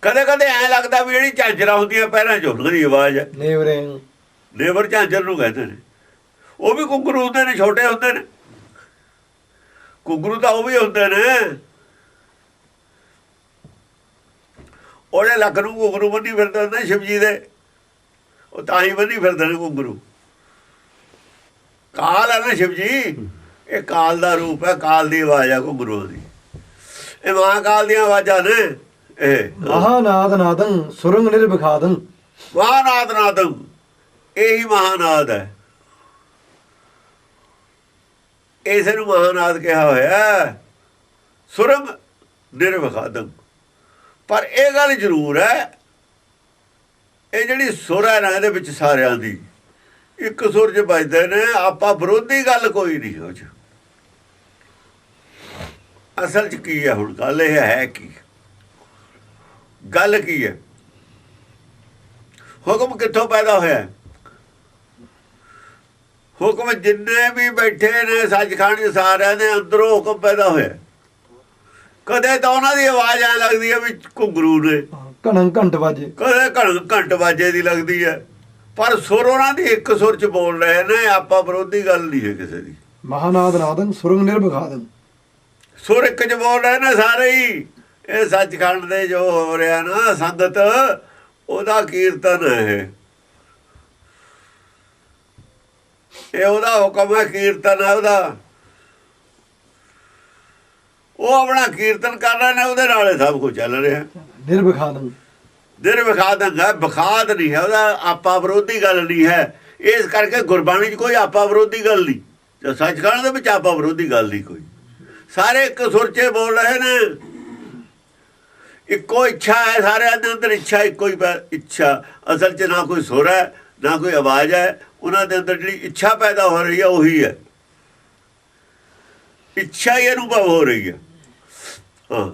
ਕਦੇ ਕਦੇ ਐਂ ਲੱਗਦਾ ਵੀ ਜਿਹੜੀ ਝਾਂਜਰਾਂ ਹੁੰਦੀਆਂ ਪੈਰਾਂ 'ਚ, ਉਹਨਾਂ ਦੀ ਆਵਾਜ਼ ਹੈ। ਨੇਵਰੇਯੰ। ਲੇਬਰ ਝਾਂਜਰ ਨੂੰ ਕਹਿੰਦੇ ਨੇ। ਉਹ ਵੀ ਘੁੰਗਰੂ ਹੁੰਦੇ ਨੇ, ਛੋਟੇ ਹੁੰਦੇ ਨੇ ਘੁੰਗਰੂ, ਤਾਂ ਉਹ ਵੀ ਹੁੰਦੇ ਨੇ। ਉਹਦੇ ਲੱਕ ਨੂੰ ਘੁੰਗਰੂ ਬੰਨੀ ਫਿਰਦੇ ਹੁੰਦੇ ਸ਼ਿਵ ਜੀ ਦੇ, ਉਹ ਤਾਂ ਹੀ ਬੰਨੀ ਫਿਰਦੇ ਨੇ ਘੁੰਗਰੂ। ਕਾਲ ਹੈ ਨਾ ਸ਼ਿਵ ਜੀ, ਇਹ ਕਾਲ ਦਾ ਰੂਪ ਹੈ, ਕਾਲ ਦੀ ਆਵਾਜ਼ ਹੈ ਘੁੰਗਰੂ ਦੀ। ਇਹ ਮਹਾਕਾਲ ਦੀਆਂ ਆਵਾਜ਼ਾਂ ਨੇ। ਇਹ ਮਹਾਨਾਦ ਨਾਦੰ ਸੁਰੰਗ ਨਿਰਵਿਖਾਦੰ। ਮਹਾਨਾਦ ਨਾਦੰ, ਇਹੀ ਮਹਾਨਾਦ ਹੈ। ਇਸੇ ਨੂੰ ਮਹਾਨਾਦ ਕਿਹਾ ਹੋਇਆ, ਸੁਰੰਗ ਨਿਰਵਿਖਾਦੰ। ਪਰ ਇਹ ਗੱਲ ਜ਼ਰੂਰ ਹੈ, ਇਹ ਜਿਹੜੀ ਸੁਰ ਹੈ ਨਾ, ਇਹਦੇ ਵਿੱਚ ਸਾਰਿਆਂ ਦੀ ਇੱਕ ਸੁਰ 'ਚ ਵੱਜਦੇ ਨੇ। ਆਪਾਂ ਵਿਰੋਧੀ ਗੱਲ ਕੋਈ ਨਹੀਂ ਉਹ 'ਚ। ਅਸਲ 'ਚ ਕੀ ਹੈ ਹੁਣ ਗੱਲ? ਇਹ ਹੈ ਕੀ ਗੱਲ ਕੀ ਹੈ? ਹੁਕਮ ਕਿੱਥੋਂ ਪੈਦਾ ਹੋਇਆ? ਹੁਕਮ ਜਿੰਨੇ ਵੀ ਬੈਠੇ ਨੇ ਸੱਚਖੰਡ 'ਚ ਸਾਰਿਆਂ ਦੇ ਅੰਦਰੋਂ ਹੁਕਮ ਪੈਦਾ ਹੋਇਆ। ਕਦੇ ਤਾਂ ਉਹਨਾਂ ਦੀ ਆਵਾਜ਼ ਐ ਲੱਗਦੀ ਹੈ ਵੀ ਘੁੰਗਰੂ ਨੇ, ਘਣੰ ਘੰਟ ਵਾਜੇ, ਕਦੇ ਘੰਟ ਬਾਜੇ ਦੀ ਲੱਗਦੀ ਹੈ, ਪਰ ਸੁਰ ਉਹਨਾਂ ਦੀ ਇੱਕ ਸੁਰ 'ਚ ਬੋਲ ਰਹੇ ਨੇ। ਆਪਾਂ ਵਿਰੋਧੀ ਗੱਲ ਨਹੀਂ ਹੈ ਕਿਸੇ ਦੀ। ਮਹਾਨਾਦ ਨਾਦਨ ਸੁਰੰਗ ਨਿਰਭਖਾਦਨ, ਸੁਰ ਇੱਕ 'ਚ ਬੋਲ ਰਹੇ ਨੇ ਸਾਰੇ ਹੀ। ਇਹ ਸੱਚਖੰਡ ਦੇ ਜੋ ਹੋ ਰਿਹਾ ਨਾ ਸੰਗਤ, ਉਹਦਾ ਕੀਰਤਨ ਹੈ ਇਹ ਉਹਦਾ ਹੁਕਮ ਹੈ, ਕੀਰਤਨ ਹੈ ਉਹਦਾ। ਉਹ ਆਪਣਾ ਕੀਰਤਨ ਕਰ ਰਹੇ ਨੇ, ਉਹਦੇ ਨਾਲ ਸਭ ਕੁਝ ਚੱਲ ਰਿਹਾ। ਨਿਰਭਖਾਦਨ, ਨਿਰਵਿਖਾਦਨ ਹੈ, ਵਿਖਾਦ ਨਹੀਂ ਹੈ ਉਹਦਾ। ਆਪਾ ਵਿਰੋਧੀ ਗੱਲ ਨਹੀਂ ਹੈ। ਇਸ ਕਰਕੇ ਗੁਰਬਾਣੀ 'ਚ ਕੋਈ ਆਪਾ ਵਿਰੋਧੀ ਗੱਲ ਨਹੀਂ। ਜੋ ਸੱਚਖੰਡ ਦੇ ਵਿੱਚ ਆਪਾ ਵਿਰੋਧੀ ਗੱਲ ਨਹੀਂ ਕੋਈ। ਸਾਰੇ ਇੱਕ ਸੁਰ 'ਚ ਬੋਲ ਰਹੇ ਨੇ। ਇੱਕੋ ਇੱਛਾ ਹੈ ਸਾਰਿਆਂ ਦੇ ਅੰਦਰ, ਇੱਛਾ ਇੱਕੋ ਹੀ ਇੱਛਾ। ਅਸਲ 'ਚ ਨਾ ਕੋਈ ਸੁਰ ਹੈ ਨਾ ਕੋਈ ਆਵਾਜ਼ ਹੈ। ਉਹਨਾਂ ਦੇ ਅੰਦਰ ਜਿਹੜੀ ਇੱਛਾ ਪੈਦਾ ਹੋ ਰਹੀ ਹੈ ਉਹੀ ਹੈ। ਇੱਛਾ ਹੀ ਅਨੁਭਵ ਹੋ ਰਹੀ ਹੈ। ਹਾਂ।